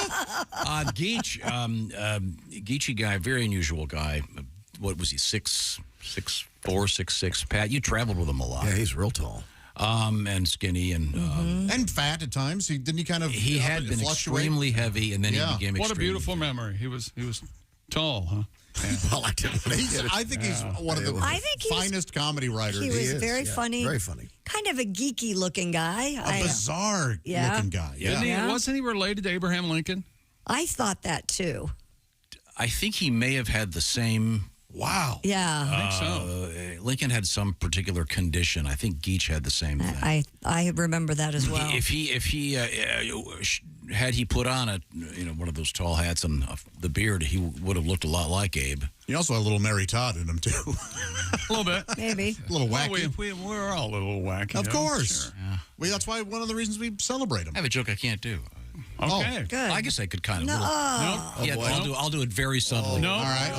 Geechee Guy, very unusual guy. What was he, 6'4", 6'6"? Pat, you traveled with him a lot. Yeah, he's real tall. And skinny and fat at times. He had been extremely heavy, and then he became What a beautiful memory. He was tall, huh? Yeah. Well, I think he's one of the finest comedy writers. He was very funny. Very funny. Kind of a geeky looking guy. A bizarre looking guy. Yeah. Wasn't he related to Abraham Lincoln? I thought that too. I think he may have had the same. Wow. Yeah. I think so. Lincoln had some particular condition. I think Geach had the same thing. I remember that as well. If he had he put on one of those tall hats and the beard, he would have looked a lot like Abe. He also had a little Mary Todd in him, too. A little bit. Maybe. A little wacky. Well, we're all a little wacky. Of course. Sure. Yeah. That's why one of the reasons we celebrate him. I have a joke I can't do. Okay. Good. I guess I could kind of. No. I'll do it very subtly. No. All right.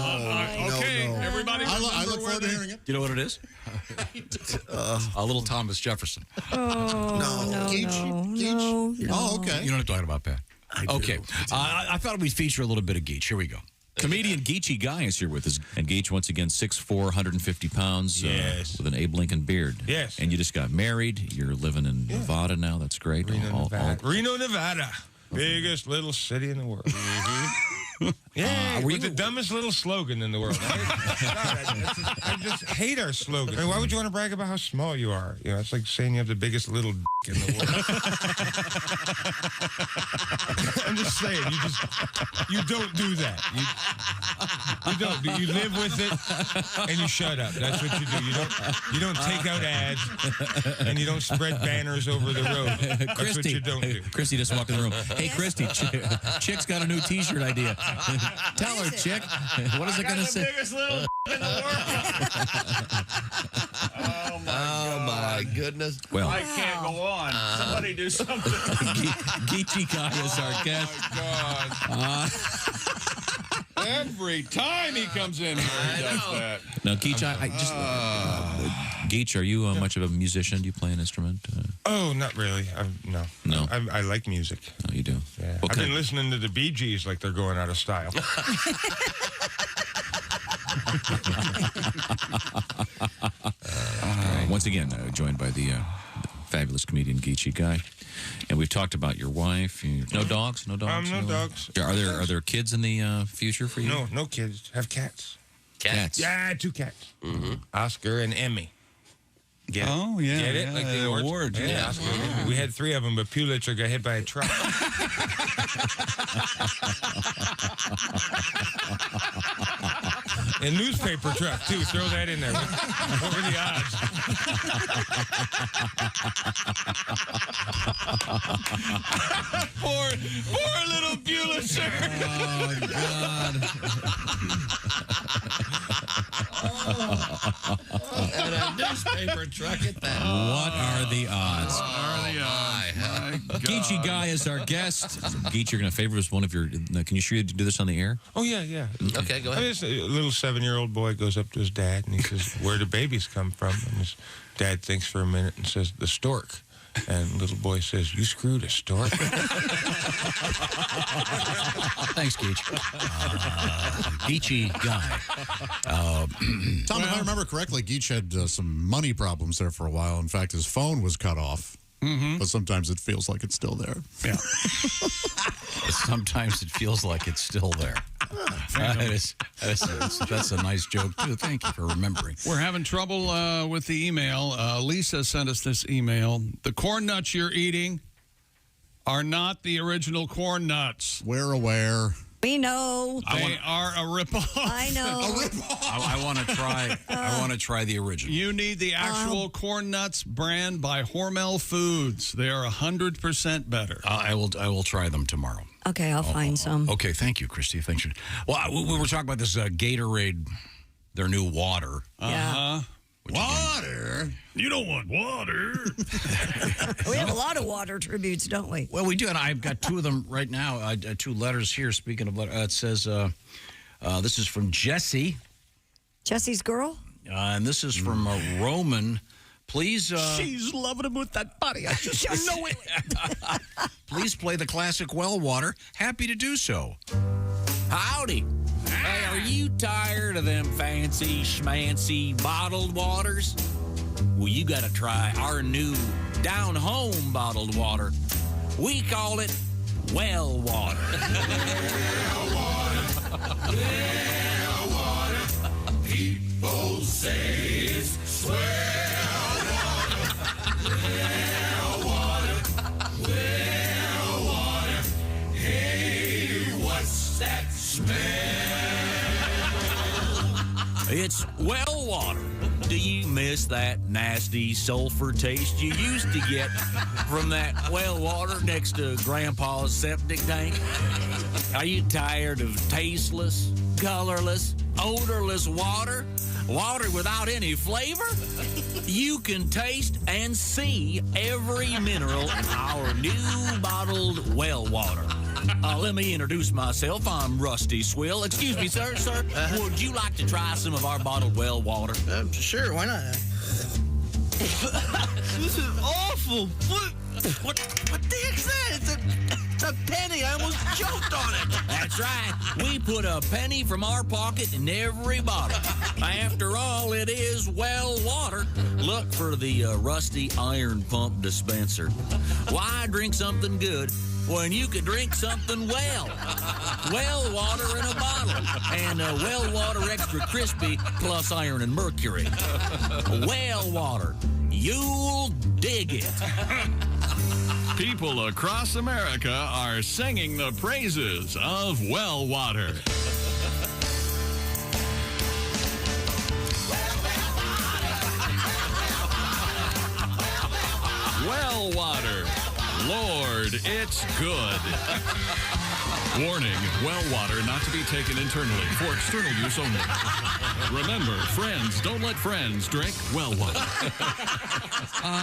Okay. No. Everybody. I look forward to hearing it. You know what it is? A little Thomas Jefferson. No. Oh, okay. You know what I'm talking about, Pat? Okay. I thought we'd feature a little bit of Geach. Here we go. Comedian Geechy Guy is here with us. And Geach, once again, 6'4", 150 pounds, with an Abe Lincoln beard. Yes. And you just got married. You're living in Nevada now. That's great. Reno, Nevada. Biggest little city in the world. Yeah, with the dumbest little slogan in the world. I just hate our slogan. I mean, why would you want to brag about how small you are? You know, it's like saying you have the biggest little dick in the world. I'm just saying, you don't do that. You don't. You live with it and you shut up. That's what you do. You don't take out ads and you don't spread banners over the road. That's what you don't do. Christy just walked in the room. Hey, Christy, Chick's got a new T-shirt idea. Tell her, Chick. What is it going to say? Biggest little in the world. Oh my goodness. Well, I can't go on. Somebody do something. Geechy Guy is our guest. Oh, God. Every time he comes in here, he does that. Now, Geach, Geach, are you much of a musician? Do you play an instrument? Oh, not really. No. No. I like music. Oh, you do? Yeah. I've been listening to the Bee Gees like they're going out of style. Once again, joined by the fabulous comedian Geechy Guy. And we've talked about your wife. No dogs? No dogs? No dogs. Are there kids in the future for you? No kids. Have cats. Cats? Yeah, 2 cats. Oscar and Emmy. Get it? Oh, yeah. Get it? Yeah, Like the award. Yeah. Oscar and Emmy. We had 3 of them, but Pulitzer got hit by a truck. And newspaper truck, too. Throw that in there. What were the odds? Poor little Pulitzer. Oh, God. And a newspaper truck at that. What are the odds? Geechy Guy is our guest. Geech, you're going to favor us one of your... Can you sure you do this on the air? Oh, yeah. Okay, go ahead. A little 7-year-old boy goes up to his dad and he says, "Where do babies come from?" And his dad thinks for a minute and says, "The stork." And little boy says, "You screwed a stork?" Thanks, Geech. Geechy Guy. Tom, if I remember correctly, Geech had some money problems there for a while. In fact, his phone was cut off. But sometimes it feels like it's still there. Yeah. Sometimes it feels like it's still there. That's a nice joke, too. Thank you for remembering. We're having trouble with the email. Lisa sent us this email. The corn nuts you're eating are not the original corn nuts. We're aware. We know. They are a ripoff. I know. A ripoff. I want to try. I want to try the original. You need the actual corn nuts brand by Hormel Foods. They are 100% better. I will try them tomorrow. Okay, I'll find some. Okay, thank you, Christy. Thanks. Well, we were talking about this Gatorade, their new water. Yeah. Water? You don't want water. We have a lot of water tributes, don't we? Well, we do, and I've got 2 of them right now. 2 letters here. Speaking of letters, it says, this is from Jesse. Jesse's girl? And this is from Roman. Please. She's loving him with that body. I just know it. Please play the classic Well Water. Happy to do so. Howdy. Hey, are you tired of them fancy schmancy bottled waters? Well, you got to try our new down-home bottled water. We call it Well Water. Well water. Well water. People say it's swell water. Well water. Well water. Hey, what's that smell? It's Well Water. Do you miss that nasty sulfur taste you used to get from that well water next to Grandpa's septic tank? Are you tired of tasteless, colorless, odorless water? Water without any flavor? You can taste and see every mineral in our new bottled well water. Let me introduce myself. I'm Rusty Swill. Excuse me, sir. Would you like to try some of our bottled well water? Sure, why not? This is awful. What the heck's that? It's a penny. I almost choked on it. That's right. We put a penny from our pocket in every bottle. After all, it is well water. Look for the rusty iron pump dispenser. Why drink something good when you could drink something well? Well water in a bottle. And well water extra crispy plus iron and mercury. Well water. You'll dig it. People across America are singing the praises of well water. Well water. Lord, it's good. Warning, well water not to be taken internally for external use only. Remember, friends don't let friends drink well water.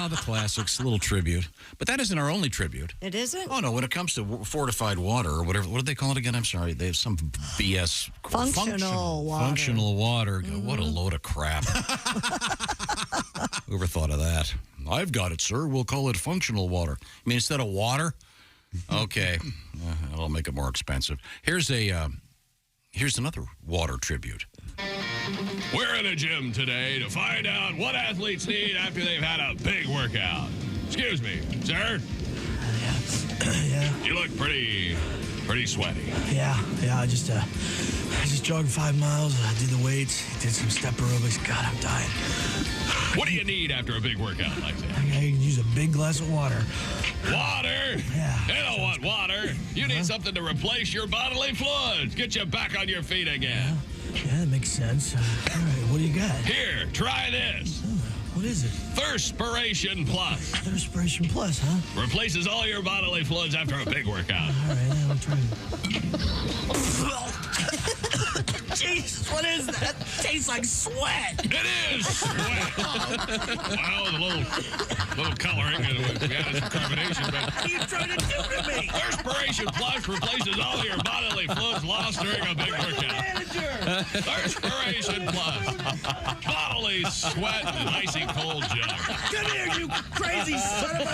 The classics, a little tribute. But that isn't our only tribute. It isn't? Oh, no, when it comes to fortified water or whatever, what do they call it again? I'm sorry, they have some BS. Functional water. Functional water. What a load of crap. Whoever thought of that? I've got it, sir. We'll call it functional water. I mean, instead of water? Okay. That'll make it more expensive. Here's another water tribute. We're in a gym today to find out what athletes need after they've had a big workout. Excuse me, sir? Yeah. You look pretty sweaty. Yeah. I just jogged 5 miles. I did the weights. Did some step aerobics. God, I'm dying. What do you need after a big workout like that? I can use a big glass of water. Water? Yeah. You don't want water. You need something to replace your bodily fluids. Get you back on your feet again. Yeah, that makes sense. All right, what do you got? Here, try this. What is it? Thirspiration Plus. Thirspiration Plus, huh? Replaces all your bodily fluids after a big workout. All right, I'll try it. Jesus, what is that? Tastes like sweat. It is sweat. Well, a little coloring and we added some carbonation, but What are you trying to do to me? Thirspiration Plus replaces all your bodily fluids lost during a big workout. Thirspiration Plus. Bodily sweat and icy cold jug. Come here, you crazy son of a...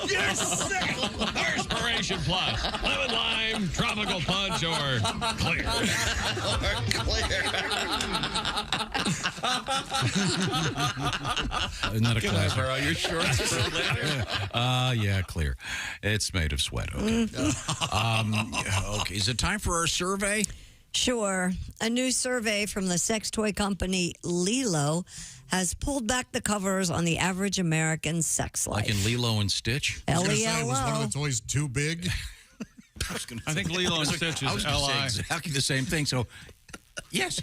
You're sick. Thirspiration Plus. Lemon lime, tropical punch, or clear. Isn't that a Can I classic? borrow your shorts for later? Yeah, clear. It's made of sweat. Okay. Okay. Is it time for our survey? Sure. A new survey from the sex toy company Lilo has pulled back the covers on the average American sex life. Like in Lilo and Stitch? I was gonna say, was one of the toys too big? I think Lilo and Stitch is Li. Exactly the same thing. So, yes.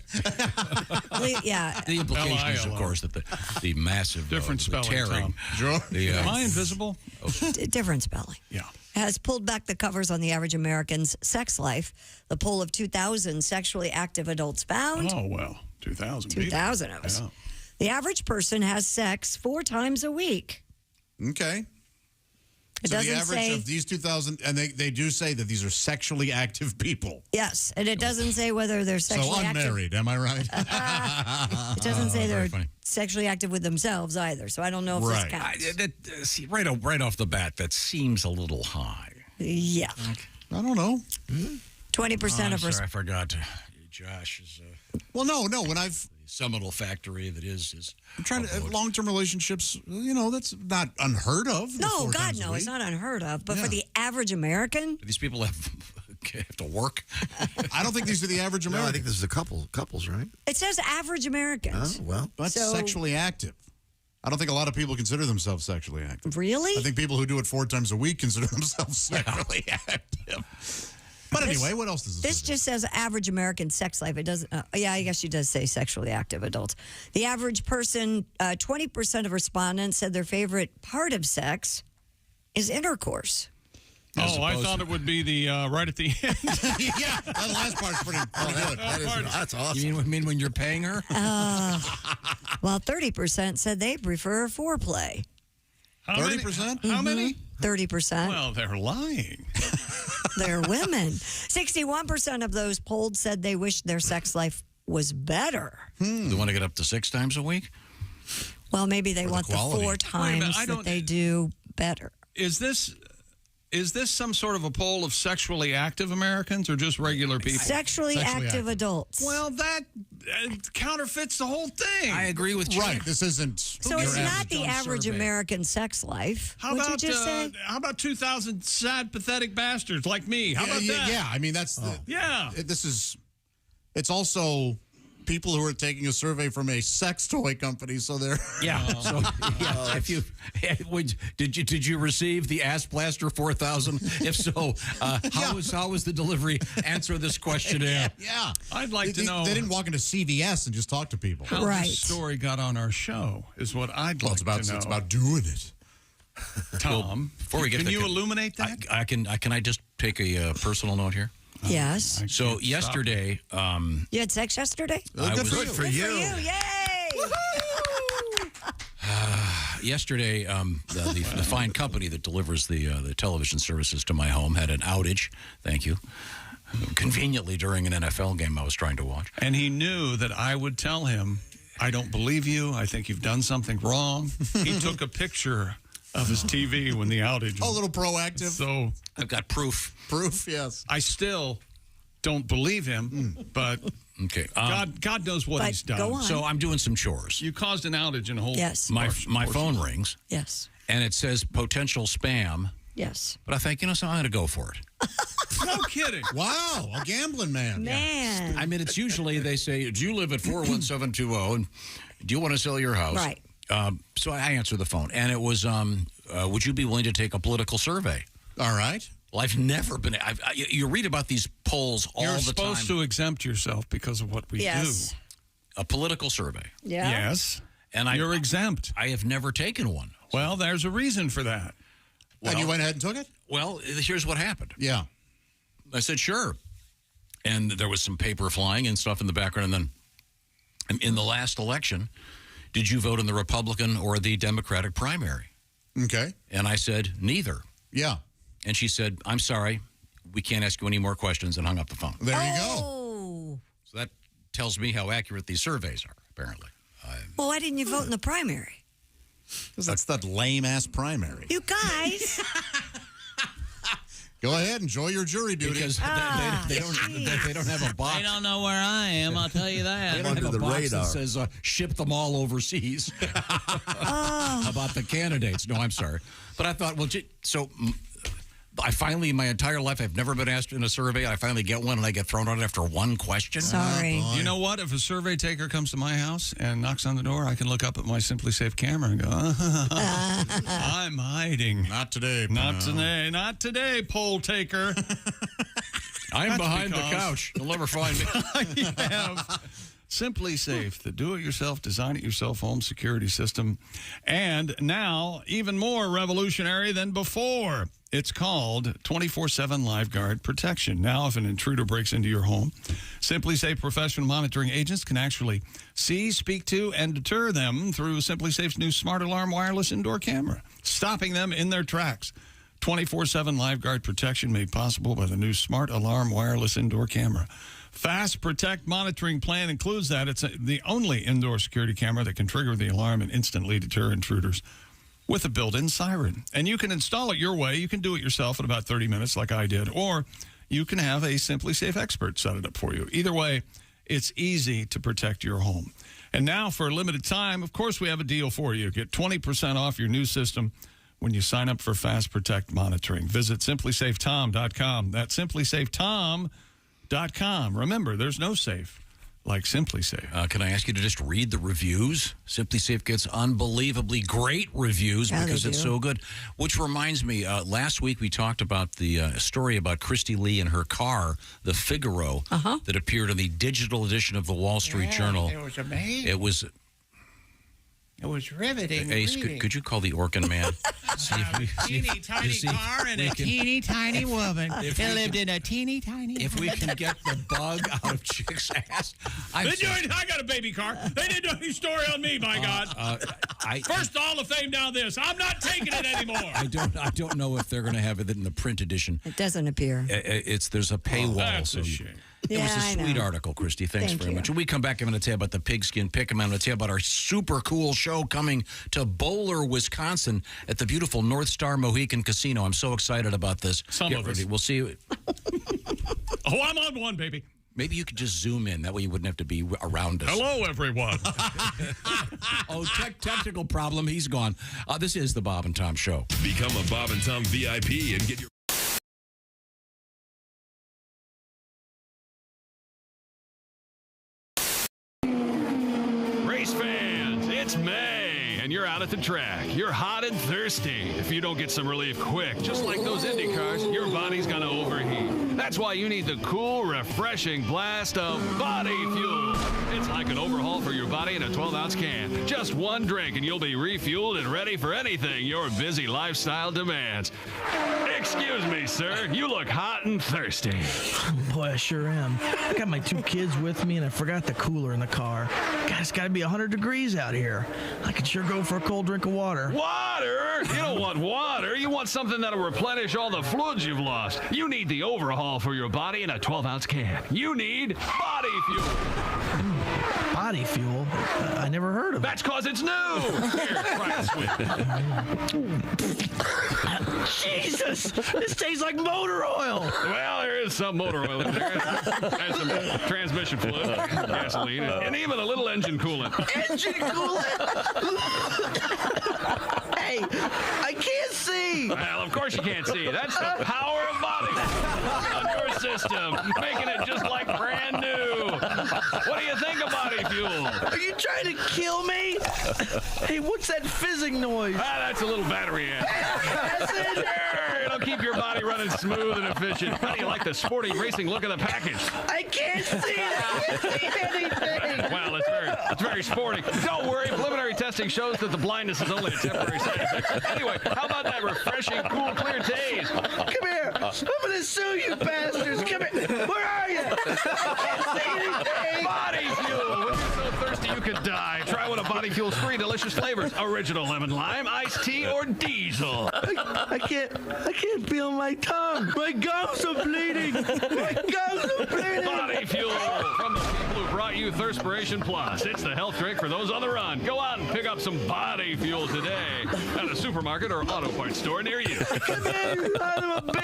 Yeah. The implication is, of course, that the massive different spelling. tearing. Am I invisible? Different spelling. Yeah. Has pulled back the covers on the average American's sex life. The poll of 2,000 sexually active adults found. Oh, well, 2,000 2,000 of us. Yeah. The average person has sex 4 times a week. Okay. It So the doesn't average say- of these 2,000, and they do say that these are sexually active people. Yes, and it doesn't say whether they're sexually So unmarried, am I right? It doesn't say very they're funny. sexually active with themselves either, so I don't know if this counts. See, right off the bat, that seems a little high. Yeah. I don't know. 20% of sorry, I forgot. Josh is. Well, no. When I've seminal factory that is. I'm trying to long-term relationships. That's not unheard of. No, 4 God, times a no, it's week. not unheard of. But Yeah. for the average American, These people have to work. I don't think these are the average Americans. No, I think this is the couples, right? it says average Americans. Oh, well. That's So- sexually active. I don't think a lot of people consider themselves sexually active. Really? I think people who do it 4 times a week consider themselves sexually active. But anyway, what else does this just says average American sex life. It doesn't. Yeah, I guess she does say sexually active adults. The average person, 20% of respondents said their favorite part of sex is intercourse. Oh, I thought it would be the right at the end. Yeah, that last part's pretty good. That's awesome. You mean when you're paying her? Well, 30% said they prefer foreplay. 30%? How many? 30%. Well, they're lying. They're women. 61% of those polled said they wish their sex life was better. They want to get up to 6 times a week? Well, maybe they Or the want the quality. 4 times I that don't- they do better. Is this some sort of a poll of sexually active Americans or just regular people? Sexually active adults. Well, that counterfeits the whole thing. I agree with you. Right. This isn't. So it's not the average American sex life. How Would about you just say? how about 2,000 sad, pathetic bastards like me? How about that? Yeah, I mean, that's. Yeah. It's also people who are taking a survey from a sex toy company, so they're. Yeah. So, yeah, did you receive the Ass Blaster 4000? If so, how was the delivery? Answer this questionnaire. Yeah. I'd like to know. They didn't walk into CVS and just talk to people. How this story got on our show is what I'd like to know. It's about doing it. Tom, before we get can to you illuminate that? Can I just take a personal note here? Yes. So yesterday, You had sex yesterday? Good for you. Yay! yesterday, the fine company that delivers the television services to my home had an outage. Thank you. Conveniently during an NFL game I was trying to watch. And he knew that I would tell him, I don't believe you. I think you've done something wrong. He took a picture of his TV when the outage was. A little proactive. So I've got proof. Proof, yes. I still don't believe him, but okay. God knows what he's done. go on. So I'm doing some chores. You caused an outage in a whole. Yes. My phone rings. Yes. And it says potential spam. Yes. But I think, I'm going to go for it. No kidding. Wow, a gambling man. Man. I mean, it's usually they say, do you live at 41720 and do you want to sell your house? Right. So I answer the phone, and it was, would you be willing to take a political survey? All right. Well, I've never been. You read about these polls all You're the time. supposed to exempt yourself because of what we do. A political survey. Yeah. Yes. And you're exempt. I have never taken one. Well, there's a reason for that. And you went ahead and took it? Well, here's what happened. Yeah. I said, sure. And there was some paper flying and stuff in the background. And then in the last election, did you vote in the Republican or the Democratic primary? Okay. And I said, neither. Yeah. And she said, I'm sorry, we can't ask you any more questions, and hung up the phone. There you go. Oh. So that tells me how accurate these surveys are, apparently. Well, why didn't you vote in the primary? Because that's that lame-ass primary. You guys. Go ahead, enjoy your jury duty. Because they don't have a box. They don't know where I am, I'll tell you that. They don't have a box that says ship them all overseas about the candidates. No, I'm sorry. But I thought, well, so I finally, in my entire life, I've never been asked in a survey. I finally get one, and I get thrown out after one question. Sorry. Oh, You know what? If a survey taker comes to my house and knocks on the door, I can look up at my SimpliSafe camera and go, I'm hiding. Not today. Not today. Not today, poll taker. I'm That's behind the because- couch. You'll never find me. I have SimpliSafe, the do-it-yourself, design-it-yourself home security system. And now, even more revolutionary than before. It's called 24/7 LiveGuard Protection. Now, if an intruder breaks into your home, SimpliSafe professional monitoring agents can actually see, speak to, and deter them through SimpliSafe's new Smart Alarm wireless indoor camera, stopping them in their tracks. 24/7 LiveGuard Protection made possible by the new Smart Alarm wireless indoor camera. Fast Protect monitoring plan includes that. It's the only indoor security camera that can trigger the alarm and instantly deter intruders with a built-in siren. And you can install it your way. You can do it yourself in about 30 minutes like I did, or you can have a SimpliSafe expert set it up for you. Either way, it's easy to protect your home. And now, for a limited time, of course, we have a deal for you. Get 20% off your new system when you sign up for Fast Protect monitoring. Visit SimpliSafeTom.com. That's SimpliSafeTom.com. Remember, there's no safe like SimpliSafe. Can I ask you to just read the reviews? SimpliSafe gets unbelievably great reviews because it's so good. Which reminds me, last week we talked about the story about Christy Lee and her car, the Figaro, that appeared in the digital edition of the Wall Street Journal. It was amazing. It was riveting. Ace, could you call the Orkin man? Teeny tiny car and a teeny tiny woman. They lived in a teeny tiny. If we can get the bug out of Chick's ass, I got a baby car. They didn't do any story on me, by God. First Hall of Fame down this. I'm not taking it anymore. I don't know if they're going to have it in the print edition. It doesn't appear. There's a paywall. That's a shame. It was a sweet article, Christy. Thanks very much. When we come back, I'm going to tell you about the pigskin pick. I'm going to tell you about our super cool show coming to Bowler, Wisconsin at the beautiful North Star Mohican Casino. I'm so excited about this. Get ready. We'll see you. Oh, I'm on one, baby. Maybe you could just zoom in. That way you wouldn't have to be around us. Hello, everyone. Technical problem. He's gone. This is the Bob and Tom Show. Become a Bob and Tom VIP and get your... Race fans, it's May, and you're out at the track. You're hot and thirsty. If you don't get some relief quick, just like those Indy cars, your body's gonna overheat. That's why you need the cool, refreshing blast of body fuel. It's like an overhaul for your body in a 12-ounce can. Just one drink, and you'll be refueled and ready for anything your busy lifestyle demands. Excuse me, sir. You look hot and thirsty. Boy, I sure am. I got my 2 kids with me, and I forgot the cooler in the car. God, it's got to be 100 degrees out here. I could sure go for a cold drink of water. Water? You don't want water. You want something that'll replenish all the fluids you've lost. You need the overhaul for your body in a 12-ounce can. You need body fuel. Body fuel? I never heard of it. That's because it's new. Here, try this. Jesus! This tastes like motor oil. Well, there is some motor oil in there. There's some transmission fluid, gasoline, and even a little engine coolant. Engine coolant? Hey, I can't see. Well, of course you can't see. That's the power of body on your system, making it just like brand new. What do you think of body fuel? Are you trying to kill me? Hey, what's that fizzing noise? That's a little battery amp. Sure, it'll keep your body running smooth and efficient. How do you like the sporty racing look of the package? I can't see it. I can't see anything. Well, it's very sporty. Don't worry, preliminary testing shows that the blindness is only a temporary side effect. Anyway, how about that refreshing, cool, clear taste? Come here. I'm going to sue you bastards. Come here. Where are you? I can't see anything. Body fuel. When you're so thirsty you could die. Try one of Body Fuel's 3 delicious flavors: original lemon lime, iced tea, or diesel. I can't feel my tongue. My gums are bleeding. My gums are bleeding. Body Fuel from the people who brought you Thirspiration Plus. It's the health drink for those on the run. Go out and pick up some Body Fuel today at a supermarket or auto parts store near you. Come here, you son of a bitch.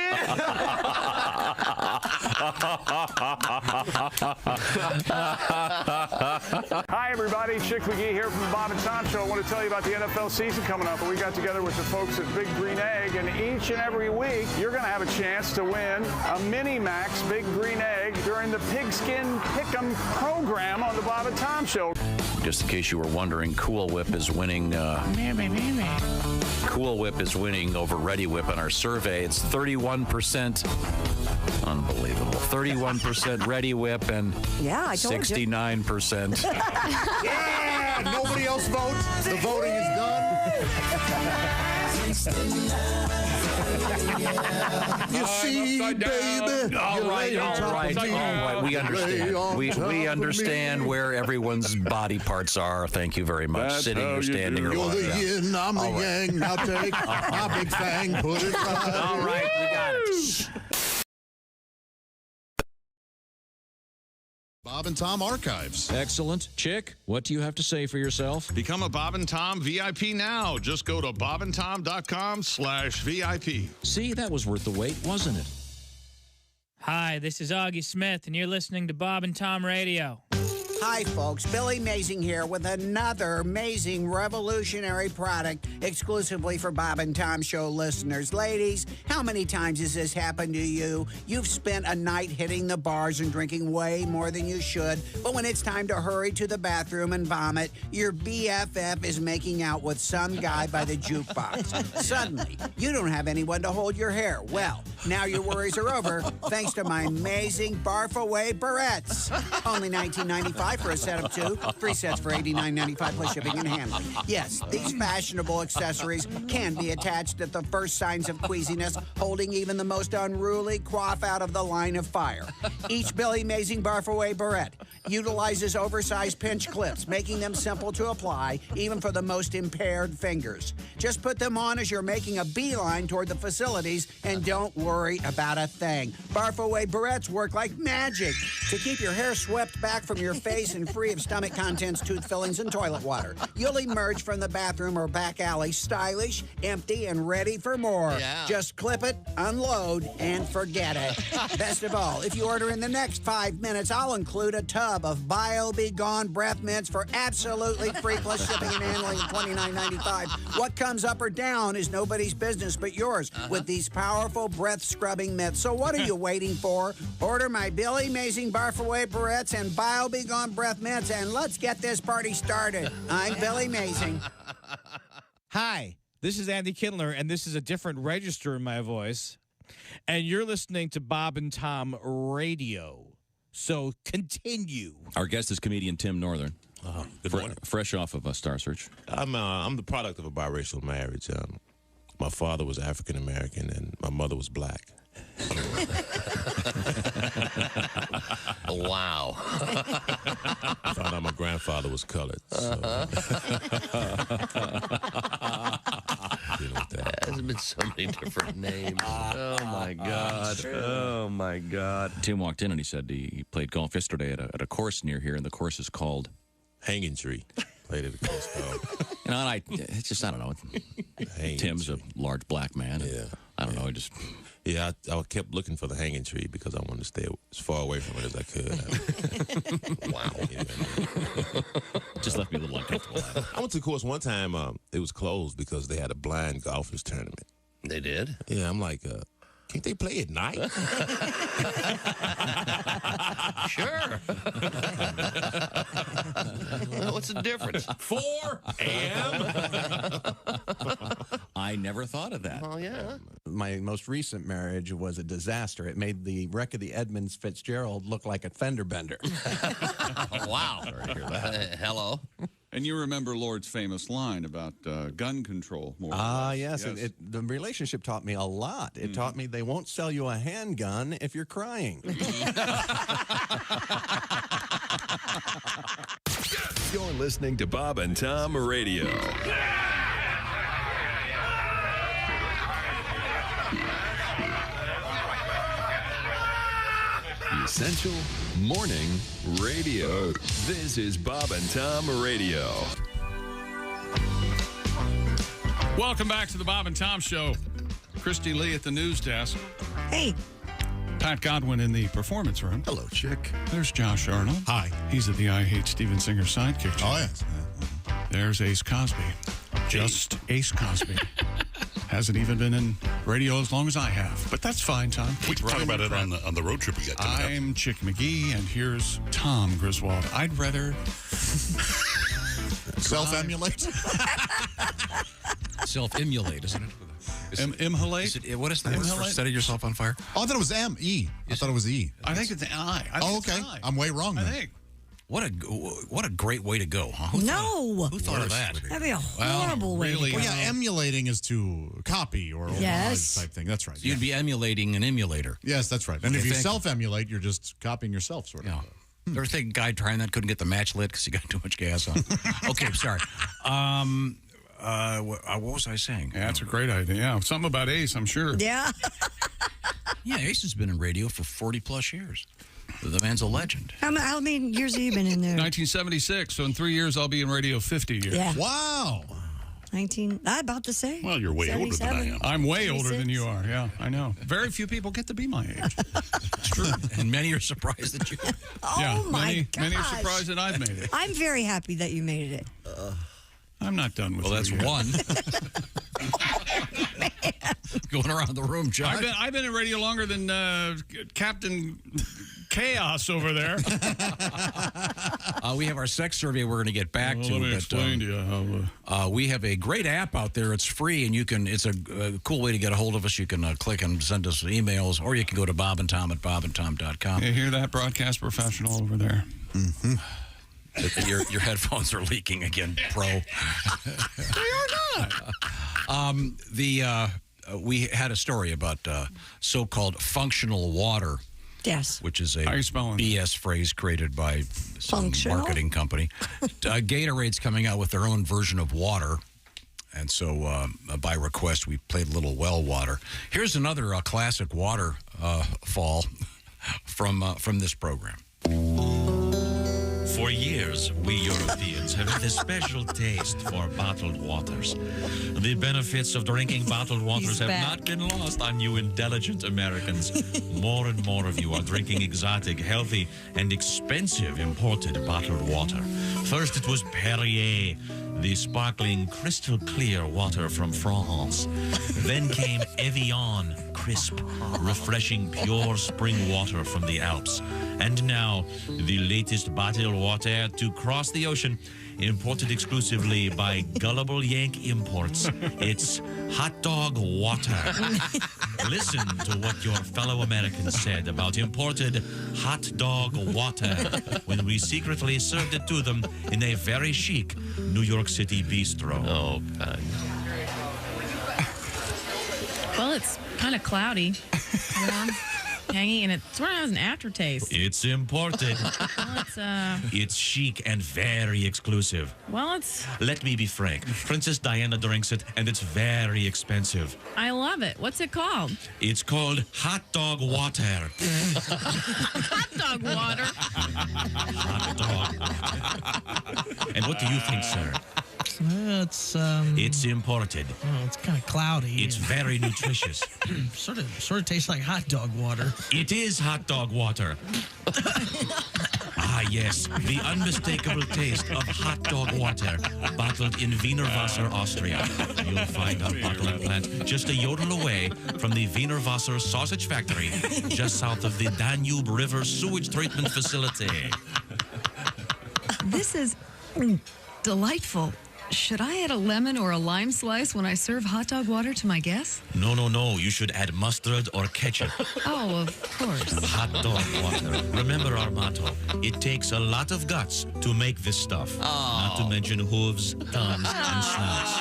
Hi, everybody. Chick McGee here from the Bob and Tom Show. I want to tell you about the NFL season coming up. We got together with the folks at Big Green Egg, and each and every week, you're going to have a chance to win a Mini Max Big Green Egg during the Pigskin Pick'em program on the Bob and Tom Show. Just in case you were wondering, Cool Whip is winning. Cool Whip is winning over Ready Whip on our survey. It's 31%. Unbelievable. 31% Ready Whip and 69%. Yeah! Nobody else votes. The voting is done. You see, baby. All right. We understand. We understand where everyone's body parts are. Thank you very much. That's sitting or standing or You're what. the yin, I'm the yang. Now take my big fang, put it right. All right, we got it. Bob and Tom Archives. Excellent. Chick, what do you have to say for yourself? Become a Bob and Tom VIP now. Just go to bobandtom.com/VIP. See, that was worth the wait, wasn't it? Hi, this is Augie Smith, and you're listening to Bob and Tom Radio. Hi, folks. Billy Mazing here with another amazing revolutionary product exclusively for Bob and Tom Show listeners. Ladies, how many times has this happened to you? You've spent a night hitting the bars and drinking way more than you should, but when it's time to hurry to the bathroom and vomit, your BFF is making out with some guy by the jukebox. Suddenly, you don't have anyone to hold your hair. Well, now your worries are over thanks to my amazing Barf Away barrettes. Only $19.95 for a set of 2. 3 sets for $89.95 plus shipping and handling. Yes, these fashionable accessories can be attached at the first signs of queasiness, holding even the most unruly coif out of the line of fire. Each Billy Mazing Barf Away barrette utilizes oversized pinch clips, making them simple to apply, even for the most impaired fingers. Just put them on as you're making a beeline toward the facilities, and don't worry about a thing. Barf Away barrettes work like magic to keep your hair swept back from your face and free of stomach contents, tooth fillings, and toilet water. You'll emerge from the bathroom or back alley stylish, empty, and ready for more. Yeah. Just clip it, unload, and forget it. Best of all, if you order in the next 5 minutes, I'll include a tub of Bio Be Gone breath mints for absolutely free plus shipping and handling of $29.95. What comes up or down is nobody's business but yours with these powerful breath scrubbing mitts. So what are you waiting for? Order my Billy Mazing Barf Away barrettes and Bio Be Gone breath mints, and let's get this party started. I'm Billy Mazing. Hi, this is Andy Kindler, and this is a different register in my voice. And you're listening to Bob and Tom Radio. So continue. Our guest is comedian Tim Northern. Good morning. Fresh off of a Star Search. I'm the product of a biracial marriage. My father was African American and my mother was black. Wow. I found out my grandfather was colored. So. There's been so many different names. Oh, my God. Oh, my God. Tim walked in and he said he played golf yesterday at a course near here, and the course is called Hanging Tree. Played at a course called. You know, and it's just, I don't know. Tim's a large black man. Yeah. I don't know. I just. Yeah, I kept looking for the hanging tree because I wanted to stay as far away from it as I could. Wow. Just left me a little uncomfortable. I went to the course one time. It was closed because they had a blind golfers tournament. They did? Yeah, I'm like, can't they play at night? Sure. Well, what's the difference? 4 a.m. I never thought of that. Oh, yeah. My most recent marriage was a disaster. It made the wreck of the Edmunds Fitzgerald look like a fender bender. Wow. Sorry to hear that. Hello. And you remember Lord's famous line about gun control more. Yes. The relationship taught me a lot. It taught me they won't sell you a handgun if you're crying. You're listening to Bob and Tom Radio. Essential Morning Radio. This is Bob and Tom Radio. Welcome back to the Bob and Tom Show. Christy Lee at the news desk. Hey. Pat Godwin in the performance room. Hello, Chick. There's Josh Arnold. Hi. He's at the I Hate Steven Singer sidekick. Oh, yes. There's Ace Cosby. Just Ace Cosby. Hasn't even been in radio as long as I have, but that's fine, Tom. We can talk about it on the road trip we got coming up. I'm Chick McGee, and here's Tom Griswold. I'd rather self-emulate. Self-emulate, isn't it? Immolate? What is that word for setting yourself on fire? Oh, I thought it was M-E. I thought it was E. I think it's an I. Okay. I'm way wrong then. I think. What a great way to go, huh? Who thought of that? That'd be a horrible way to go. Well, yeah, emulating is to copy or homage type thing. That's right. So you'd be emulating an emulator. Yes, that's right. And if you self-emulate, you're just copying yourself, sort of. Yeah. Ever think a guy trying that couldn't get the match lit because he got too much gas on? Okay, I'm sorry. What was I saying? Yeah, that's a great idea. Yeah, something about Ace, I'm sure. Yeah. Yeah, Ace has been in radio for 40-plus years. The man's a legend. How many years have you been in there? 1976, so in 3 years I'll be in radio 50 years. Yeah. Wow. I'm about to say. Well, you're way older than I am. I'm way older than you are. Yeah, I know. Very few people get to be my age. It's true. And many are surprised that you. my many are gosh. surprised that I've made it. I'm very happy that you made it. I'm not done with. Well, that's yet. one. Going around the room, John. I've been in radio longer than Captain Chaos over there. We have our sex survey we're going to get back to. Let me explain to you how. We have a great app out there. It's free, and you can. It's a cool way to get a hold of us. You can click and send us emails, or you can go to Bob and Tom at bobandtom.com. You hear that, broadcast professional over there? Mm-hmm. Your headphones are leaking again, pro. They are not. We had a story about so-called functional water. Yes. Which is a BS phrase created by some marketing company. Gatorade's coming out with their own version of water. And so by request, we played a little well water. Here's another classic water fall from this program. For years, we Europeans have had a special taste for bottled waters. The benefits of drinking bottled waters have not been lost on you intelligent Americans. More and more of you are drinking exotic, healthy, and expensive imported bottled water. First, it was Perrier, the sparkling, crystal clear water from France. Then came Evian, crisp, refreshing, pure spring water from the Alps. And now, the latest bottled water to cross the ocean, imported exclusively by Gullible Yank Imports. It's hot dog water. Listen to what your fellow Americans said about imported hot dog water when we secretly served it to them in a very chic New York City bistro. Oh, God. Well, it's kind of cloudy, tangy, and it sort of has an aftertaste. It's imported. Well, it's chic and very exclusive. it's... Let me be frank. Princess Diana drinks it, and it's very expensive. I love it. What's it called? It's called hot dog water. Hot dog water. Hot dog. And what do you think, sir? It's imported. Oh, it's kind of cloudy. It's very nutritious. sort of tastes like hot dog water. It is hot dog water. Ah, yes, the unmistakable taste of hot dog water, bottled in Wienerwasser, Austria. You'll find our bottling plant just a yodel away from the Wienerwasser sausage factory, just south of the Danube River sewage treatment facility. This is delightful. Should I add a lemon or a lime slice when I serve hot dog water to my guests? No. You should add mustard or ketchup. Oh, of course. Hot dog water. Remember our motto. It takes a lot of guts to make this stuff. Not to mention hooves, thumbs, and snouts.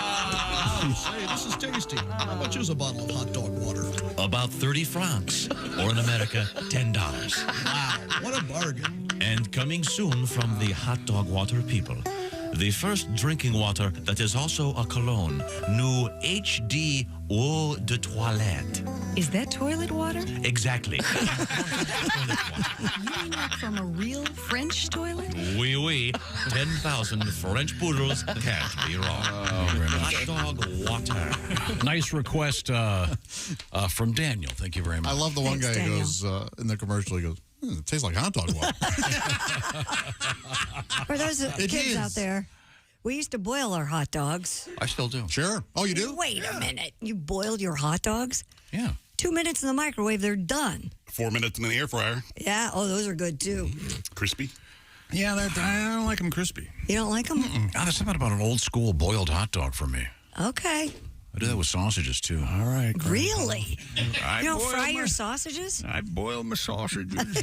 Hey, this is tasty. How much is a bottle of hot dog water? About 30 francs. Or in America, $10. Wow, what a bargain. And coming soon from the hot dog water people, the first drinking water that is also a cologne, new HD Eau de Toilette. Is that toilet water? Exactly. You mean like from a real French toilet? Oui. 10,000 French poodles can't be wrong. Hot dog water. Nice request from Daniel. Thank you very much. I love the one guy who goes in the commercial, he goes, it tastes like hot dog water. For those kids out there, we used to boil our hot dogs. I still do. Sure. Oh, you do? Wait a minute. You boiled your hot dogs? Yeah. 2 minutes in the microwave, they're done. 4 minutes in the air fryer. Yeah. Oh, those are good too. Crispy. Yeah, I don't like them crispy. You don't like them? There's something about an old school boiled hot dog for me. Okay. I do that with sausages too. All right. Really? I You don't boil fry my- your sausages? I boil my sausages.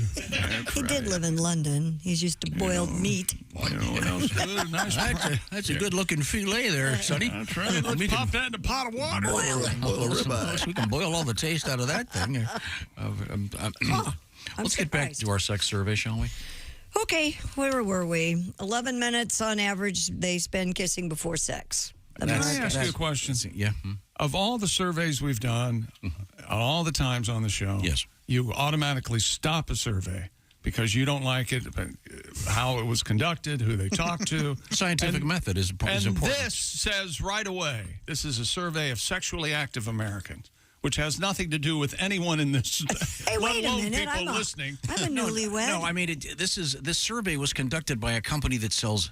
He did live in London. He's used to boiled meat. You know what else? Good, nice That's a good looking filet there, Sonny. That's right. Let's pop that in a pot of water. Boil a ribeye. We can boil all the taste out of that thing. Let's get back to our sex survey, shall we? Okay, where were we? 11 minutes on average they spend kissing before sex. Can I ask you a question? Yeah. Of all the surveys we've done, all the times on the show, yes, you automatically stop a survey because you don't like it, how it was conducted, who they talked to. Scientific method is important. And this says right away, this is a survey of sexually active Americans, which has nothing to do with anyone in this. Hey, wait a minute. People listening. I'm a newlywed. No, I mean, this survey was conducted by a company that sells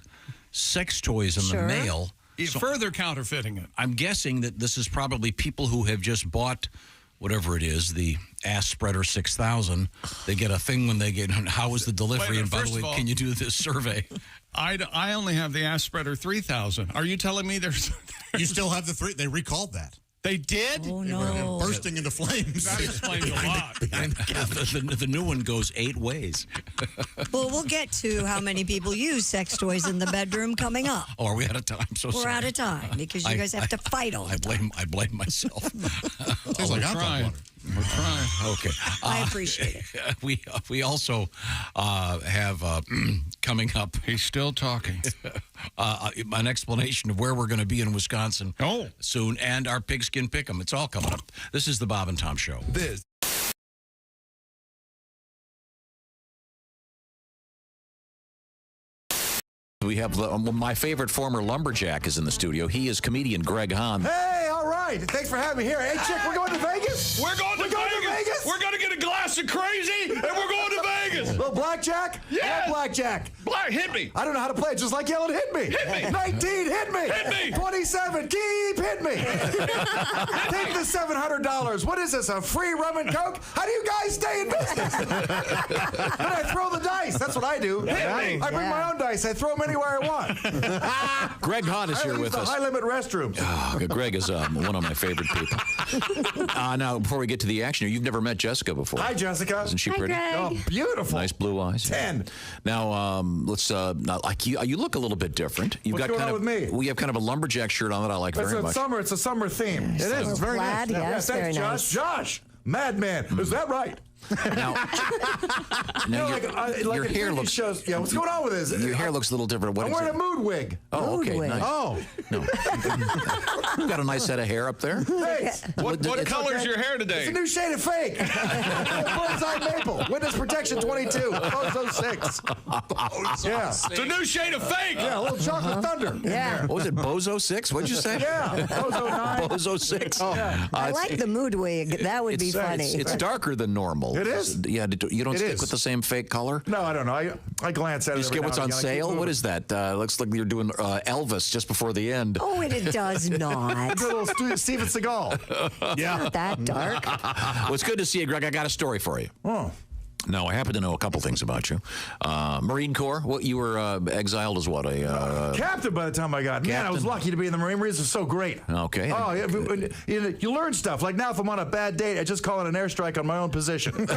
sex toys in the mail. Further counterfeiting it. I'm guessing that this is probably people who have just bought whatever it is, the Ass Spreader 6000. They get a thing when they get, how was the delivery? And by the way, can you do this survey? I only have the Ass Spreader 3000. Are you telling me there's... You still have the 3? They recalled that. They did? Oh, no. Bursting into flames. That explains a lot. The new one goes 8 ways. Well, we'll get to how many people use sex toys in the bedroom coming up. Oh, are we out of time? We're out of time because you guys have to fight all the time. I blame myself. Tastes like hot dog water. We're trying. Okay. I appreciate it. We also have coming up. He's still talking. An explanation of where we're going to be in Wisconsin soon, and our pigskin pick'em. It's all coming up. This is the Bob and Tom Show. We have my favorite former lumberjack is in the studio. He is comedian Greg Hahn. Hey, all right. Thanks for having me here. Hey, Chick, we're going to Vegas? We're going to Vegas. We're going to get a glass of crazy, and we're going to Vegas. Little blackjack? Yeah. Blackjack. Hit me. I don't know how to play it, just like yelling, hit me. Hit me. 19, hit me. Hit me. 27, keep hit me. Take the $700. What is this, a free rum and coke? How do you guys stay in business? Then I throw the dice. That's what I do. Hit me. I bring my own dice. I throw them anywhere I want. Greg Hahn is here with us. High-limit restrooms. Oh, Greg is one of my favorite people. Now, before we get to the action, you've never met Jessica before. Hi, Jessica. Isn't she pretty? Greg. Oh, beautiful. Nice blue eyes. 10. Now, let's. Like you look a little bit different. You've What's got going kind on of. with me? We have kind of a lumberjack shirt on that I like very much. It's a summer theme. It is. It's very plaid, nice. yes, thanks, very Josh. nice. Josh, madman. Is that right? Now your hair looks. Shows, yeah, what's going on with this? Your hair looks a little different. I'm wearing a mood wig. Oh, okay. wig. Nice. Oh. No. You've got a nice set of hair up there. Thanks. What color is your hair today? It's a new shade of fake. Bird's eye maple. Witness protection 22. Bozo 6. Yeah. It's a new shade of fake. Yeah, a little chocolate thunder. Yeah. What was it? Bozo 6? What'd you say? Yeah. Bozo 9. Bozo 6. Oh. Yeah. I like the mood wig. That would be funny. It's darker than normal. It is? Yeah. You don't stick with the same fake color? No, I don't know. I glance at it. You just get what's on sale? What is that? Looks like you're doing Elvis just before the end. Oh, it does not. It's a little Steven Seagal. Yeah. Not that dark. Well, it's good to see you, Greg. I got a story for you. Oh. Now, I happen to know a couple things about you. Marine Corps, you were exiled as what? Captain by the time I got. Man, I was lucky to be in the Marine. Marines are so great. Okay. Oh, yeah, you learn stuff. Like now, if I'm on a bad date, I just call it an airstrike on my own position. But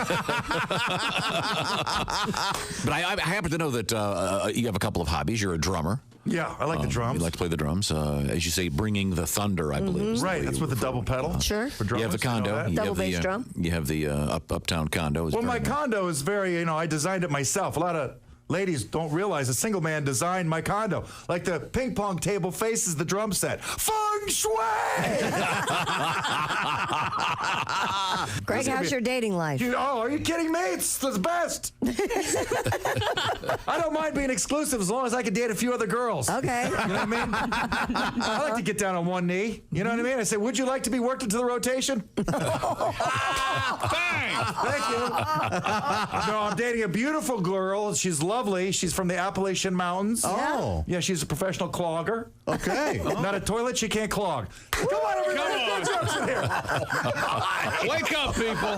I happen to know that you have a couple of hobbies. You're a drummer. Yeah, I like the drums. You like to play the drums. As you say, bringing the thunder, I believe. Right, that's with the double pedal. Sure. For drummers, You have the condo. Double bass drum. You have the uptown condo. Well, my condo is very, I designed it myself. A lot of ladies don't realize a single man designed my condo. Like the ping pong table faces the drum set. Feng shui! Greg, how's your dating life? Are you kidding me? It's the best. I don't mind being exclusive as long as I can date a few other girls. Okay. You know what I mean? I like to get down on one knee. You know what I mean? I say, would you like to be worked into the rotation? Thank you. No, I'm dating a beautiful girl. She's lovely. She's from the Appalachian Mountains. Oh. Yeah, she's a professional clogger. Okay. Not a toilet she can't clog. Come on, everybody. Come on. No jokes in here. Wake up, people.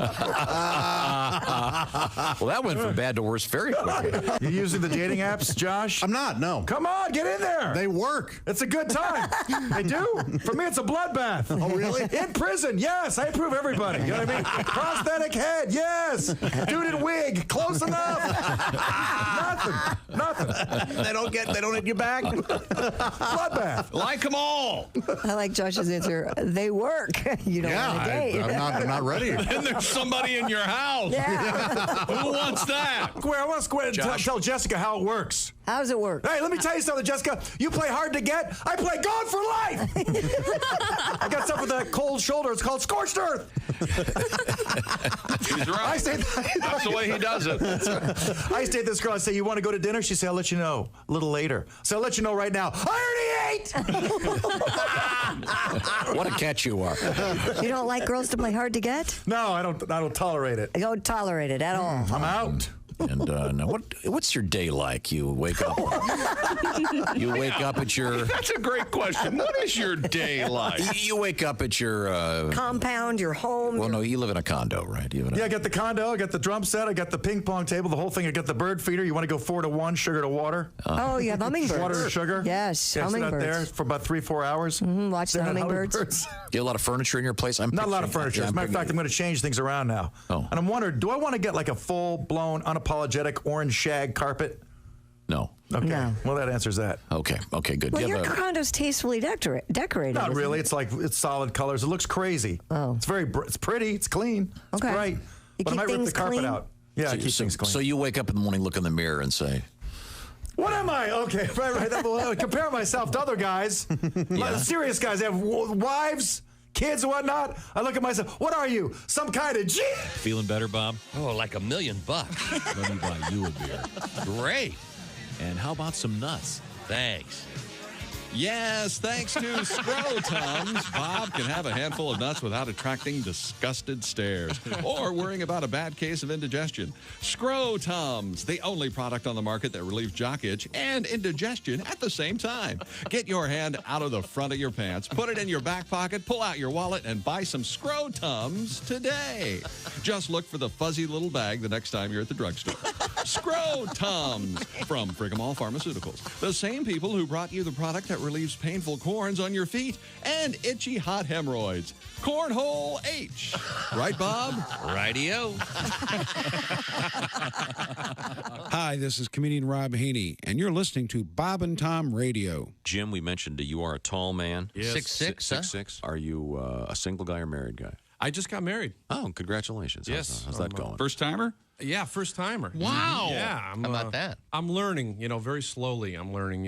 Well, that went from bad to worse very quickly. You using the dating apps, Josh? I'm not, no. Come on, get in there. They work. It's a good time. They do. For me, it's a bloodbath. Oh, really? In prison, yes. I approve everybody. You know what I mean? Prosthetic head, yes. Dude in wig, close enough. Nothing. They don't hit you back. Bloodbath. Like them all. I like Josh's answer. They work. You don't want to date. I'm not ready. And there's somebody in your house. Yeah. Who wants that? I want to go ahead and tell Jessica how it works. How does it work? Hey, let me tell you something, Jessica. You play hard to get. I play gone for life. I got stuff with a cold shoulder. It's called scorched earth. He's right. That's the way he does it. I used to date this girl. I say, you want to go to dinner? She said, I'll let you know a little later. So I'll let you know right now. I already ate. What a catch you are. You don't like girls to play hard to get? No, I don't tolerate it. You don't tolerate it at all. I'm out. And now, what's your day like? You wake up. You wake up at your. That's a great question. What is your day like? You wake up at your compound, your home. Well, no, you live in a condo, right? Yeah, I got the condo. I got the drum set. I got the ping pong table. The whole thing. I got the bird feeder. You want to go 4 to 1, sugar to water? Oh, you have hummingbirds. Water to sugar. Yes, yeah, hummingbirds. Sit out there for about 3-4 hours. Watch the hummingbirds. You have a lot of furniture in your place? Not a lot of furniture. As a matter of fact, I'm going to change things around now. Oh. And I'm wondering, do I want to get like a full-blown, unapologetic orange shag carpet? No. Okay. No. Well, that answers that. Okay, good. Well, your condo's tastefully decorated. Not really. It? It's solid colors. It looks crazy. Oh. It's it's pretty. It's clean. It's Okay. bright. You But I keep might rip things the carpet clean? out. Yeah, I keep things clean. So you wake up in the morning, look in the mirror, and say, What am I? Okay, right. Well, compare myself to other guys. Serious guys. They have wives, kids, and whatnot. I look at myself. What are you? Some kind of G? Feeling better, Bob? Oh, like $1 million. Let me buy you a beer. Great. And how about some nuts? Thanks. Yes, thanks to Scrotums, Bob can have a handful of nuts without attracting disgusted stares or worrying about a bad case of indigestion. Scrotums, the only product on the market that relieves jock itch and indigestion at the same time. Get your hand out of the front of your pants, put it in your back pocket, pull out your wallet, and buy some Scrotums today. Just look for the fuzzy little bag the next time you're at the drugstore. Scrotums from Frigamall Pharmaceuticals, the same people who brought you the product that relieves painful corns on your feet and itchy hot hemorrhoids. Cornhole H. Right, Bob? Radio. Hi, this is comedian Rob Haney, and you're listening to Bob and Tom Radio. Jim, we mentioned you are a tall man. Yes. 6'6", huh? 6'6". Are you a single guy or married guy? I just got married. Oh, congratulations. Yes. How's that going? First timer? Yeah, first timer. Wow. Yeah. How about that? I'm learning, very slowly. I'm learning,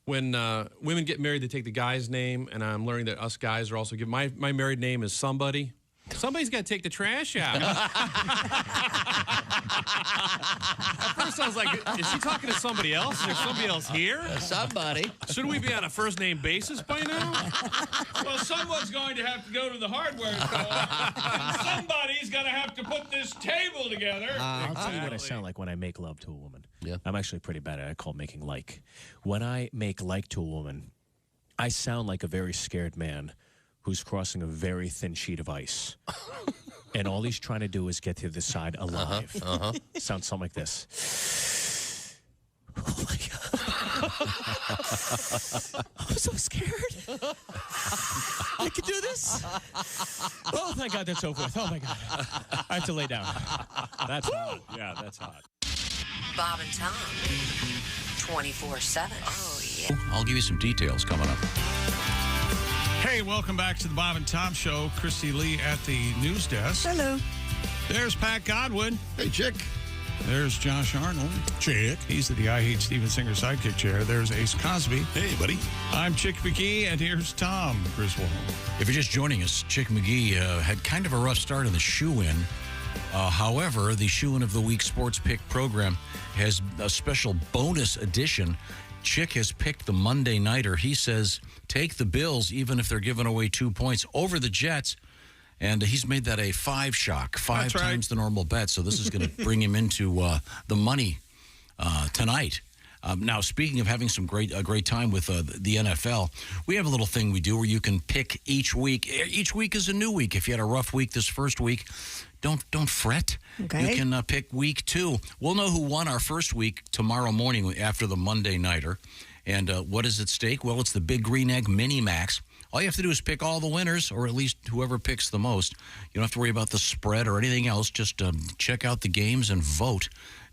when women get married, they take the guy's name, and I'm learning that us guys are also given. My married name is somebody. Somebody's got to take the trash out. At first, I was like, is she talking to somebody else? Is there somebody else here? Somebody. Shouldn't we be on a first-name basis by now? Well, someone's going to have to go to the hardware store, and somebody's going to have to put this table together. I'll tell you what I sound like when I make love to a woman. Yeah. I'm actually pretty bad at it. I call it making like. When I make like to a woman, I sound like a very scared man who's crossing a very thin sheet of ice. And all he's trying to do is get to the side alive. Sounds something like this. Oh, my God. I'm so scared. I can do this? Oh, thank God that's over with. Oh, my God. I have to lay down. That's hot. Yeah, that's hot. Bob and Tom, 24/7. Oh, yeah. I'll give you some details coming up. Hey, welcome back to the Bob and Tom Show. Christy Lee at the news desk. Hello. There's Pat Godwin. Hey, Chick. There's Josh Arnold. Chick. He's the I Hate Steven Singer sidekick chair. There's Ace Cosby. Hey, buddy. I'm Chick McGee, and here's Tom Griswold. If you're just joining us, Chick McGee had kind of a rough start in the shoe-in. However, the Shoe-In of the Week Sports Pick program has a special bonus edition. Chick has picked the Monday Nighter. He says, take the Bills, even if they're giving away 2 points, over the Jets. And he's made that a 5 shock, five times the normal bet. So this is going to bring him into the money tonight. Now, speaking of having a great time with the NFL, we have a little thing we do where you can pick each week. Each week is a new week. If you had a rough week this first week, don't fret. Okay. You can pick week 2. We'll know who won our first week tomorrow morning after the Monday Nighter. And what is at stake? Well, it's the Big Green Egg Mini Max. All you have to do is pick all the winners, or at least whoever picks the most. You don't have to worry about the spread or anything else. Just check out the games and vote.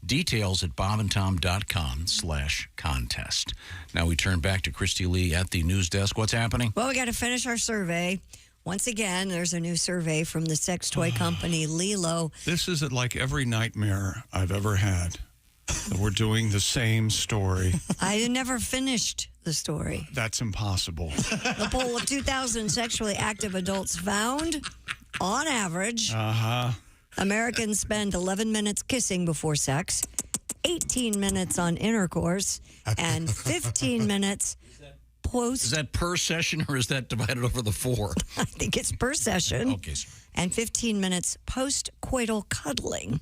Details at bobandtom.com/contest. Now we turn back to Christy Lee at the news desk. What's happening? Well, we got to finish our survey. Once again, there's a new survey from the sex toy company Lilo. This is like every nightmare I've ever had. We're doing the same story. I never finished the story. That's impossible. The poll of 2,000 sexually active adults found, on average, Americans spend 11 minutes kissing before sex, 18 minutes on intercourse, and 15 minutes post. Is that per session or is that divided over the 4? I think it's per session. Okay. And 15 minutes post-coital cuddling.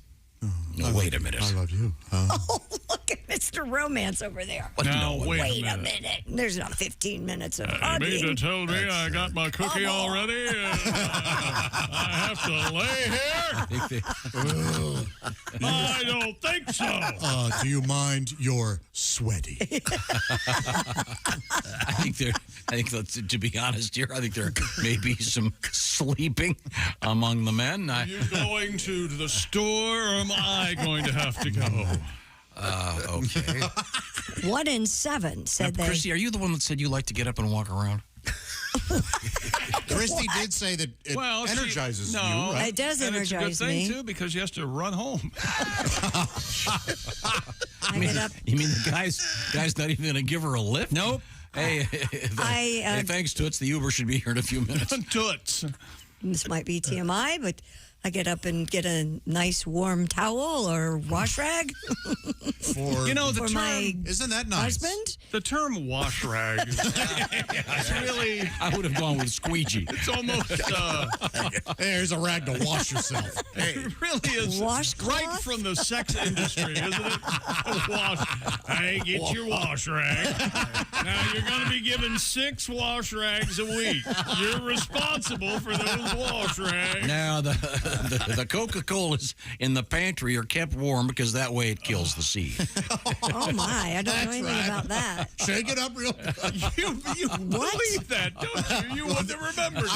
No, wait a minute. I love you. Oh, look at Mr. Romance over there. Now, wait a minute. There's not 15 minutes of You hugging. mean to tell me I got my cookie already? I have to lay here? I don't think so. Do you mind you're sweaty? I think to be honest here, I think there may be some sleeping among the men. You going to the store, or am I going to have to go? Okay. 1 in 7 said they. Christy, are you the one that said you like to get up and walk around? Christy did say that it energizes you, right? It does and energize it's a good thing, me. too, because she has to run home. You mean the guy's not even going to give her a lift? Nope. Hey, hey, thanks, Toots. The Uber should be here in a few minutes. Toots. This might be TMI, but I get up and get a nice warm towel or wash rag. You know, the for term, my isn't that nice? Husband? The term wash rag is really... I would have gone with squeegee. It's almost... There's a rag to wash yourself. It really is right from the sex industry, isn't it? Hey, get your wash rag. Now, you're going to be given 6 wash rags a week. You're responsible for those wash rags. Now, the Coca-Cola's in the pantry are kept warm because that way it kills the seed. Oh, my. I don't know anything about that. Shake it up real You believe that, don't you? You wouldn't have remembered.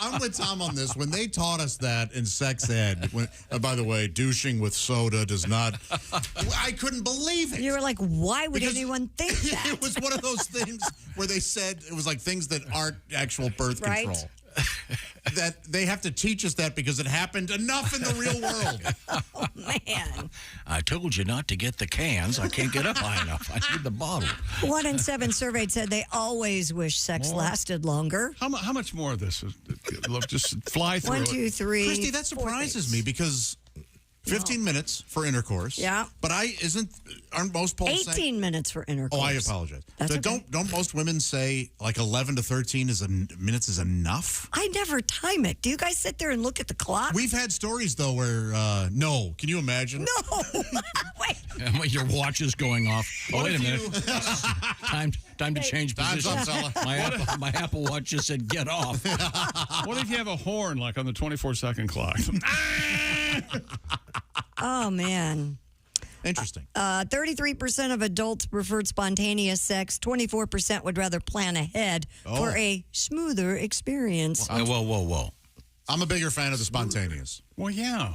I'm with Tom on this. When they taught us that in sex ed, by the way, douching with soda does not... I couldn't believe it. You were like, why would anyone think that? It was one of those things where they said it was like things that aren't actual birth control. That they have to teach us that because it happened enough in the real world. Oh, man. I told you not to get the cans. I can't get up high enough. I need the bottle. 1 in 7 surveyed said they always wish sex lasted longer. How much more of this? Look, just fly through 1, 2, 3. Christy, that surprises me because 15 minutes for intercourse. Yeah. But aren't most polls 18 minutes for intercourse. Oh, I apologize. That's so okay. Don't most women say like 11 to 13 minutes is enough? I never time it. Do you guys sit there and look at the clock? We've had stories though where no. Can you imagine? No. Wait. Your watch is going off. Oh, wait a minute. Time to change Time's up, position. fella. My Apple Watch just said get off. What if you have a horn like on the 24-second clock? Oh, man. Interesting. 33% of adults preferred spontaneous sex. 24% would rather plan ahead for a smoother experience. Whoa. I'm a bigger fan of the spontaneous. Well, yeah.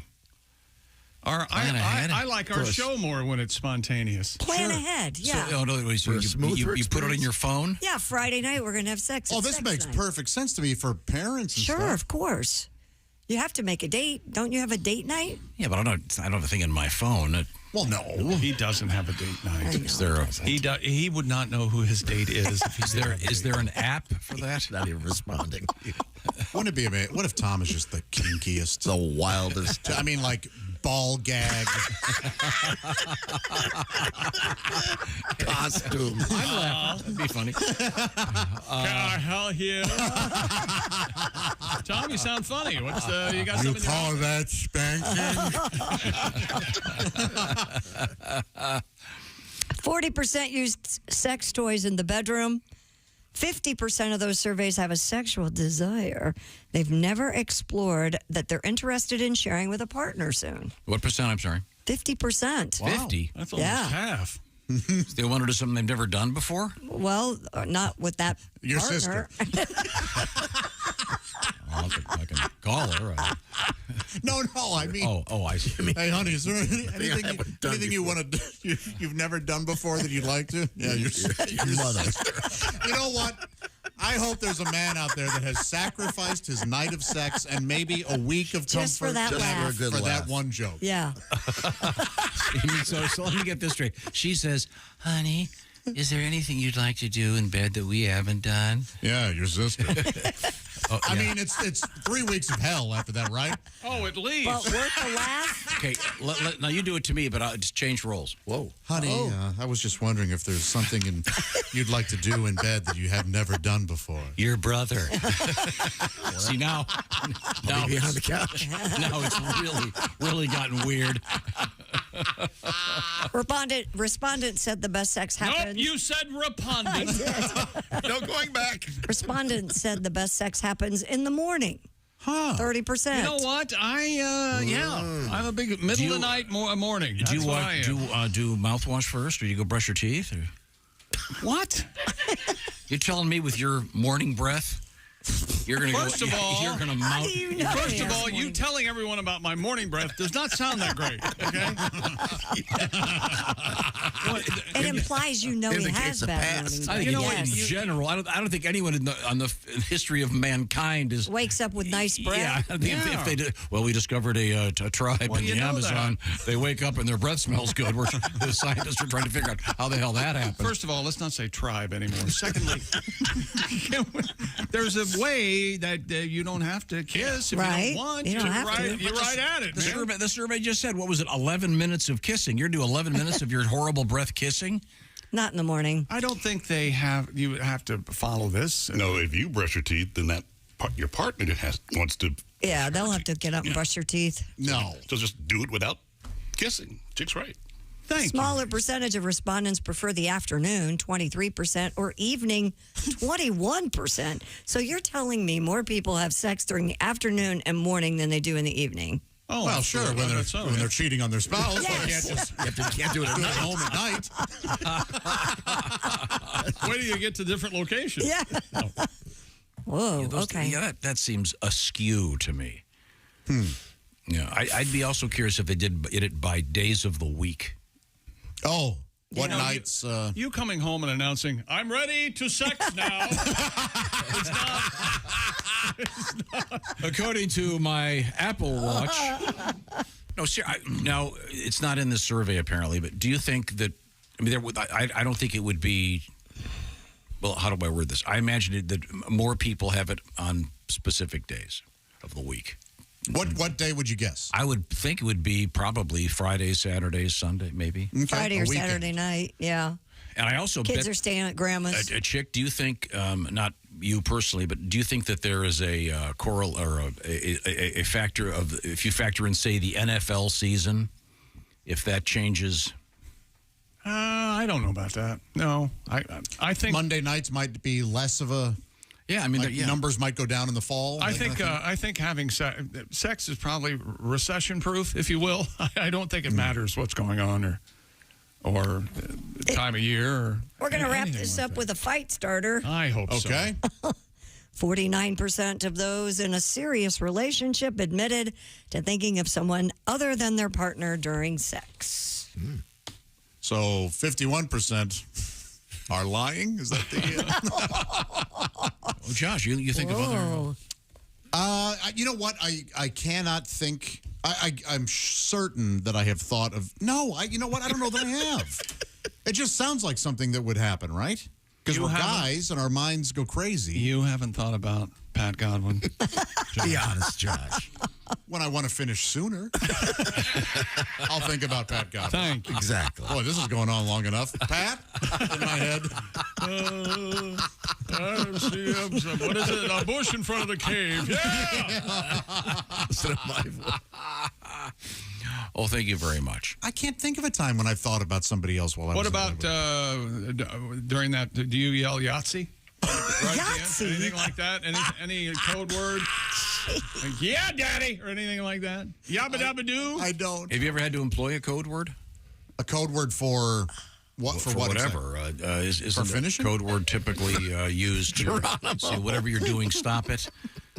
I like our show more when it's spontaneous. Plan ahead, yeah. So, you put it on your phone? Yeah, Friday night we're going to have sex. Oh, It's this sex makes night. perfect sense to me for parents and Sure, stuff. of course. You have to make a date. Don't you have a date night? Yeah, but I don't have a thing in my phone. Well, no. He doesn't have a date night. Is there He would not know who his date is. Is there an app for that? Not even responding. Wouldn't it be amazing? What if Tom is just the kinkiest? The wildest. I mean, like ball gag. Costume. That'd be funny. Hell yeah. Tom, you sound funny. What's you got You something? call that spanking? 40% used sex toys in the bedroom. 50% of those surveys have a sexual desire. They've never explored that they're interested in sharing with a partner soon. What percent? I'm sorry. 50%. 50. That's almost half. They want to do something they've never done before? Well, not with that Your partner. sister. I can call her. No, I mean. Oh, I see. Hey, honey, is there anything you want to do, you've never done before that you'd like to? Yeah, your mother. You know what? I hope there's a man out there that has sacrificed his night of sex and maybe a week of Just for comfort that laugh. for that one joke. Yeah. So let me get this straight. She says, honey, is there anything you'd like to do in bed that we haven't done? Yeah, your sister. I mean, it's 3 weeks of hell after that, right? Oh, at least. But worth the laugh? Okay, now you do it to me, but I'll just change roles. Whoa. Honey, I was just wondering if there's something you'd like to do in bed that you have never done before. Your brother. See, now Maybe on the couch. Now it's really gotten weird. Respondent said the best sex happens. Nope, you said respondent. No going back. Respondent said the best sex happens in the morning. 30%. You know what? I'm a big middle of the night morning. Do you That's what I am. do mouthwash first, or do you go brush your teeth? Or? What? You're telling me with your morning breath, you're going to go. First of all, you're going to mouth. First of all, you telling everyone about my morning breath does not sound that great. Okay. It implies you know he has bad morning I think breath. in general, I don't think anyone on the history of mankind wakes up with nice breath. Yeah, I think if they did, well, we discovered a tribe in the Amazon. They wake up and their breath smells good. The scientists are trying to figure out how the hell that happened. First of all, let's not say tribe anymore. Secondly, there's a way that you don't have to kiss if you don't want. You don't have to. You're right at it. The survey just said, what was it, 11 minutes of kissing? You're doing 11 minutes of your horrible breath kissing? Not in the morning. I don't think you have to follow this. No, if you brush your teeth, then your partner wants to. Yeah, they'll have to get up and brush their teeth. No. So just do it without kissing. Chick's right. Smaller percentage of respondents prefer the afternoon, 23%, or evening, 21%. So you're telling me more people have sex during the afternoon and morning than they do in the evening? Oh, well, sure. When they're cheating on their spouse, Yes. you can't do it at home at night. Wait till you get to different locations. Yeah. Whoa. Okay. Yeah, that seems askew to me. Yeah, I'd be also curious if they did it by days of the week. Oh, what nights? You coming home and announcing, I'm ready to sex now. It's not. According to my Apple Watch. No, now, it's not in this survey, apparently, but do you think that, I don't think it would be, well, how do I word this? I imagine that more people have it on specific days of the week. What day would you guess? I would think it would be probably Friday, Saturday, Sunday, maybe. Okay. Friday or Saturday night, yeah. And I also Kids are staying at grandma's. Chick, do you think, not you personally, but do you think that there is a a factor of, if you factor in, say, the NFL season, if that changes? I don't know about that. No, I think Monday nights might be less of a. Yeah, I mean, numbers might go down in the fall. I think having sex is probably recession-proof, if you will. I don't think it matters what's going on or time of year. Or we're going to wrap this up with a fight starter. I hope so. Okay. 49% of those in a serious relationship admitted to thinking of someone other than their partner during sex. So 51% are lying? Is that the... Josh, you think of other... you know what? I cannot think... I'm certain that I have thought of... No, you know what? I don't know that I have. It just sounds like something that would happen, right? Because we're guys and our minds go crazy. You haven't thought about Pat Godwin? Be honest, Josh. When I want to finish sooner, I'll think about Pat Godwin. Thank you. Exactly. Boy, this is going on long enough. Pat, in my head. I see what is it? A bush in front of the cave. Yeah! Instead of my voice. Oh, thank you very much. I can't think of a time when I've thought about somebody else while I was... What about during that? Do you yell Yahtzee? Yahtzee? Anything like that? Any code word? Like, yeah, daddy, or anything like that? Yabba dabba doo? I don't. Have you ever had to employ a code word? A code word for For what whatever. Isn't For the finishing? code word typically used to say whatever you're doing, stop it?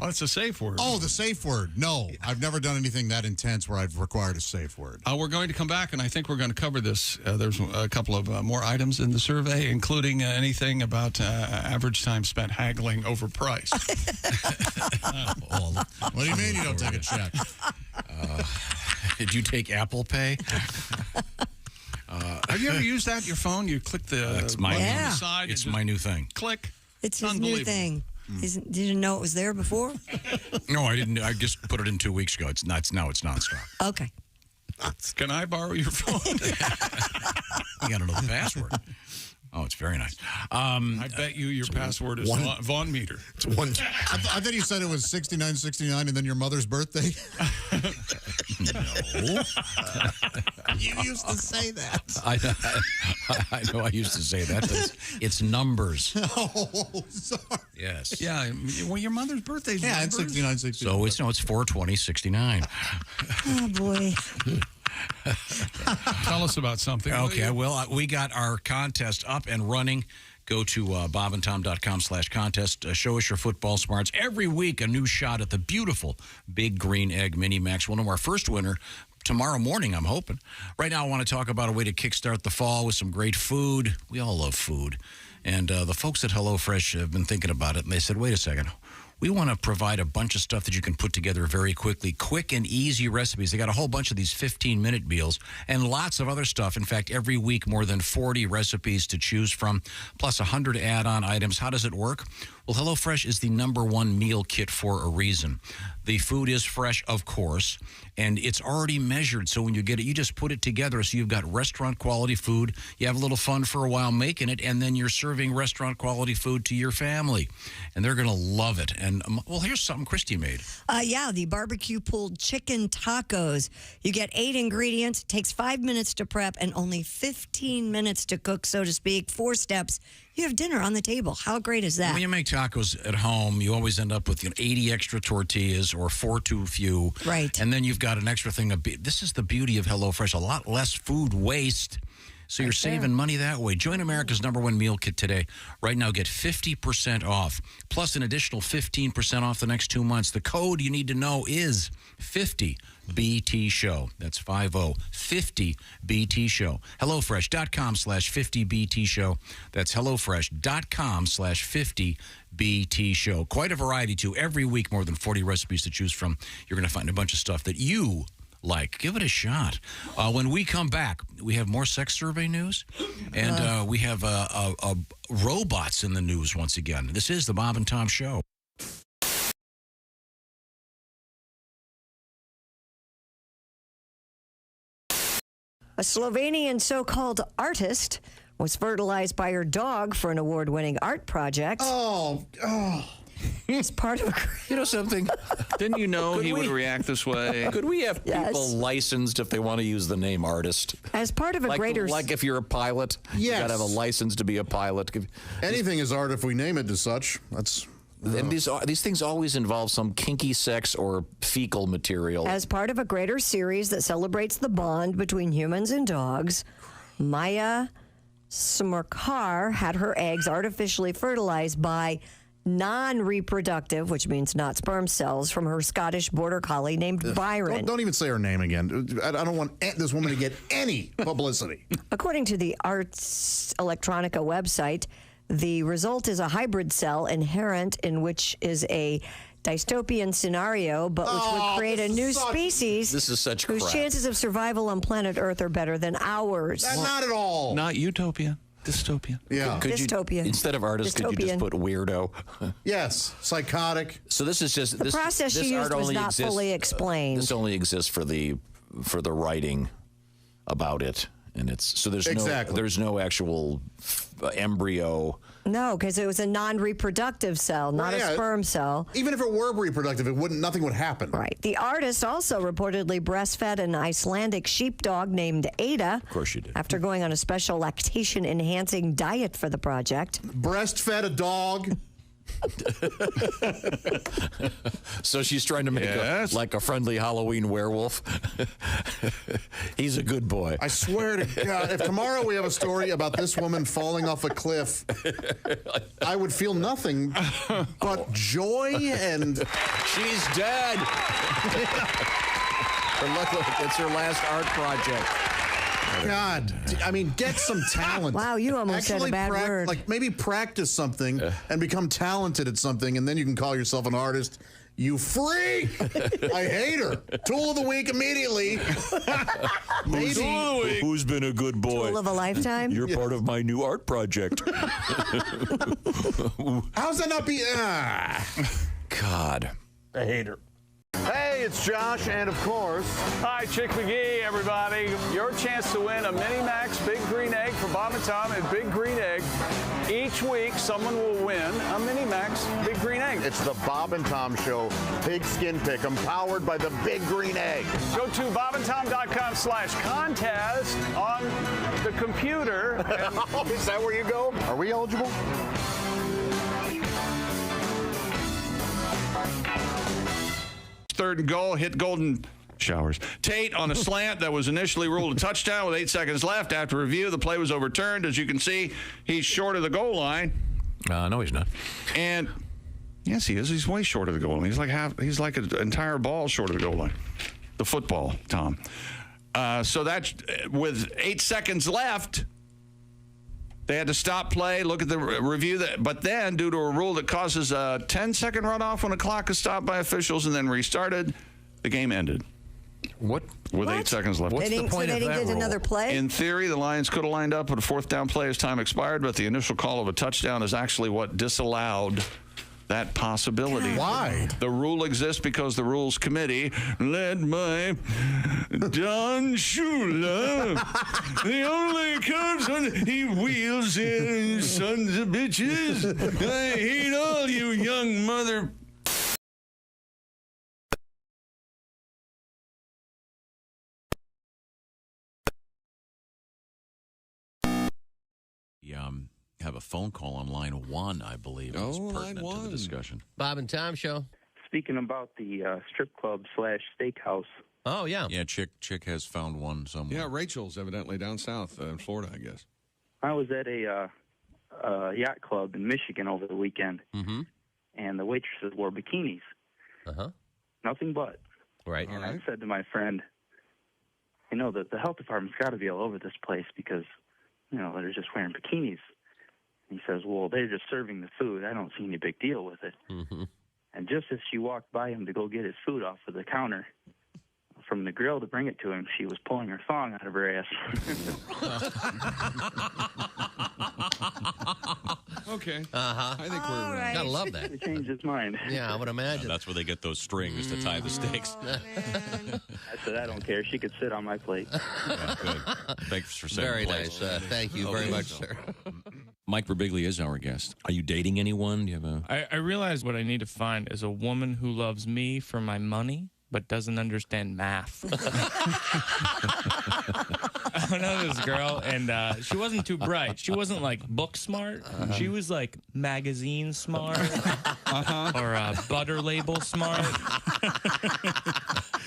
Oh, it's a safe word. Oh, the safe word. No, I've never done anything that intense where I've required a safe word. We're going to come back, and I think we're going to cover this. There's a couple of more items in the survey, including anything about average time spent haggling over price. What do you mean you don't take a check? Did you take Apple Pay? Have you ever used that, your phone? You click the That's my button on Yeah. the side. It's and my new thing. Click. It's his new unbelievable. thing. Did you know it was there before? No, I didn't. I just put it in 2 weeks ago. It's nonstop. Okay. Can I borrow your phone? You got to know the password. Oh, it's very nice. I bet you your password is Von Meter. It's one. I thought you said it was 6969 and then your mother's birthday. No. You used to say that. I know I used to say that, but it's numbers. Oh, sorry. Yes. Yeah, well, your mother's birthday is Yeah, it's 6969. So it's 4/20/69. Oh, boy. Tell us about something. Okay, well, we got our contest up and running. Go to bobandtom.com/contest. Show us your football smarts. Every week, a new shot at the beautiful Big Green Egg Mini Max. One of our first winner tomorrow morning, I'm hoping. Right now, I want to talk about a way to kickstart the fall with some great food. We all love food. And the folks at HelloFresh have been thinking about it, and they said, wait a second. We want to provide a bunch of stuff that you can put together very quickly, quick and easy recipes. They got a whole bunch of these 15-minute meals and lots of other stuff. In fact, every week, more than 40 recipes to choose from, plus 100 add-on items. How does it work? Well, HelloFresh is the #1 meal kit for a reason. The food is fresh, of course, and it's already measured. So when you get it, you just put it together. So you've got restaurant-quality food. You have a little fun for a while making it, and then you're serving restaurant-quality food to your family. And they're going to love it. And, well, here's something Christy made. Yeah, the barbecue pulled chicken tacos. You get 8 ingredients, takes 5 minutes to prep, and only 15 minutes to cook, so to speak. 4 steps. You have dinner on the table. How great is that? When you make tacos at home, you always end up with 80 extra tortillas or 4 too few. Right. And then you've got an extra thing of this is the beauty of HelloFresh, a lot less food waste. So you're saving money that way. Join America's #1 meal kit today. Right now, get 50% off, plus an additional 15% off the next 2 months. The code you need to know is 50BT Show. That's 50BT Show. HelloFresh.com/50BT Show. That's HelloFresh.com/50BT Show. Quite a variety, too. Every week, more than 40 recipes to choose from. You're going to find a bunch of stuff that you like. Give it a shot. When we come back, we have more sex survey news, and we have robots in the news once again. This is the Bob and Tom Show. A Slovenian so-called artist was fertilized by her dog for an award-winning art project. Oh. It's part of a... You know something? Didn't you know he would react this way? Could we have people Yes. licensed if they want to use the name artist? As part of a greater... Like if you're a pilot, you got to have a license to be a pilot. Anything is art if we name it as such. That's... And these things always involve some kinky sex or fecal material. As part of a greater series that celebrates the bond between humans and dogs, Maya Smirkar had her eggs artificially fertilized by non-reproductive, which means not sperm cells, from her Scottish border collie named Byron. Don't even say her name again. I don't want this woman to get any publicity. According to the Arts Electronica website, the result is a hybrid cell inherent in which is a dystopian scenario, but which would create a new species This is such whose crap. chances of survival on planet Earth are better than ours. Not at all. Not utopia. Dystopia. Yeah. Could you, Dystopia. instead of artist, could you just Dystopian. put weirdo? Yes. Psychotic. So this is just The process she used was not fully explained. This only exists for the writing about it, and there's no actual embryo. No, because it was a non-reproductive cell, not Yeah. a sperm cell. Even if it were reproductive, nothing would happen. Right. The artist also reportedly breastfed an Icelandic sheepdog named Ada. Of course you did. After going on a special lactation-enhancing diet for the project. Breastfed a dog. So she's trying to make like a friendly Halloween werewolf. He's a good boy. I swear to God, if tomorrow we have a story about this woman falling off a cliff, I would feel nothing but joy and... She's dead. Look, it's her last art project. God, I mean, get some talent. Wow, you almost said a bad word. Like, maybe practice something and become talented at something, and then you can call yourself an artist. You freak! I hate her. Tool of the week immedially. Maybe. Who's been a good boy? Tool of a lifetime? You're part of my new art project. How's that not be... God. I hate her. Hey, it's Josh, and of course... Hi, Chick McGee, everybody. Your chance to win a Mini Max Big Green Egg for Bob and Tom and Big Green Egg. Each week, someone will win a Mini Max Big Green Egg. It's the Bob and Tom Show Pig Skin Pick, powered by the Big Green Egg. Go to bobandtom.com/contest on the computer. Is that where you go? Are we eligible? Third and goal, hit Golden Showers. Tate on a slant that was initially ruled a touchdown with 8 seconds left. After review, the play was overturned. As you can see, he's short of the goal line. No, he's not. And yes, he is. He's way short of the goal line. He's like an entire ball short of the goal line. The football, Tom. So that's with 8 seconds left. They had to stop play, look at the review, but then due to a rule that causes a 10-second runoff when a clock is stopped by officials and then restarted, the game ended. What? With 8 seconds left. What's the point of that rule? Another play? In theory, the Lions could have lined up with a fourth down play as time expired, but the initial call of a touchdown is actually what disallowed that possibility. Why? The rule exists because the Rules Committee, led by Don Shula, the only coach he wheels in, sons of bitches. I hate all you young mother... Have a phone call on line 1, I believe. It's pertinent to the discussion. Bob and Tom Show. Speaking about the strip club / steakhouse. Oh, yeah. Yeah, Chick has found one somewhere. Yeah, Rachel's evidently down south in Florida, I guess. I was at a yacht club in Michigan over the weekend, and the waitresses wore bikinis. Nothing but. Right. And I said to my friend, the health department's got to be all over this place because, they're just wearing bikinis. He says, well, they're just serving the food. I don't see any big deal with it. And just as she walked by him to go get his food off of the counter, from the grill to bring it to him, she was pulling her thong out of her ass. Okay. I think we're right. Gotta love that. He changed his mind. Yeah, I would imagine. That's where they get those strings to tie the stakes. I said, I don't care. She could sit on my plate. Yeah, good. Thanks for saying Very nice. Thank you very much, sir. Mike Birbiglia is our guest. Are you dating anyone? Do you have a... I realize what I need to find is a woman who loves me for my money but doesn't understand math. I know this girl, and she wasn't too bright. She wasn't like book smart. She was like magazine smart or butter label smart.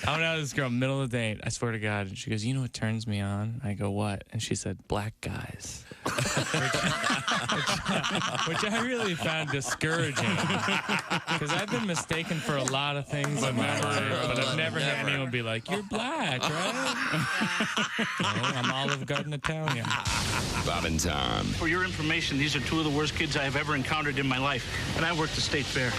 I know this girl, middle of the date, I swear to God. And she goes, you know what turns me on? I go, what? And she said, black guys. Which I really found discouraging. Because I've been mistaken for a lot of things in my life, but I've never had anyone be like, you're black, right? No, I'm Olive Garden Italian. Bob and Tom. For your information, these are two of the worst kids I have ever encountered in my life, and I worked the state fair.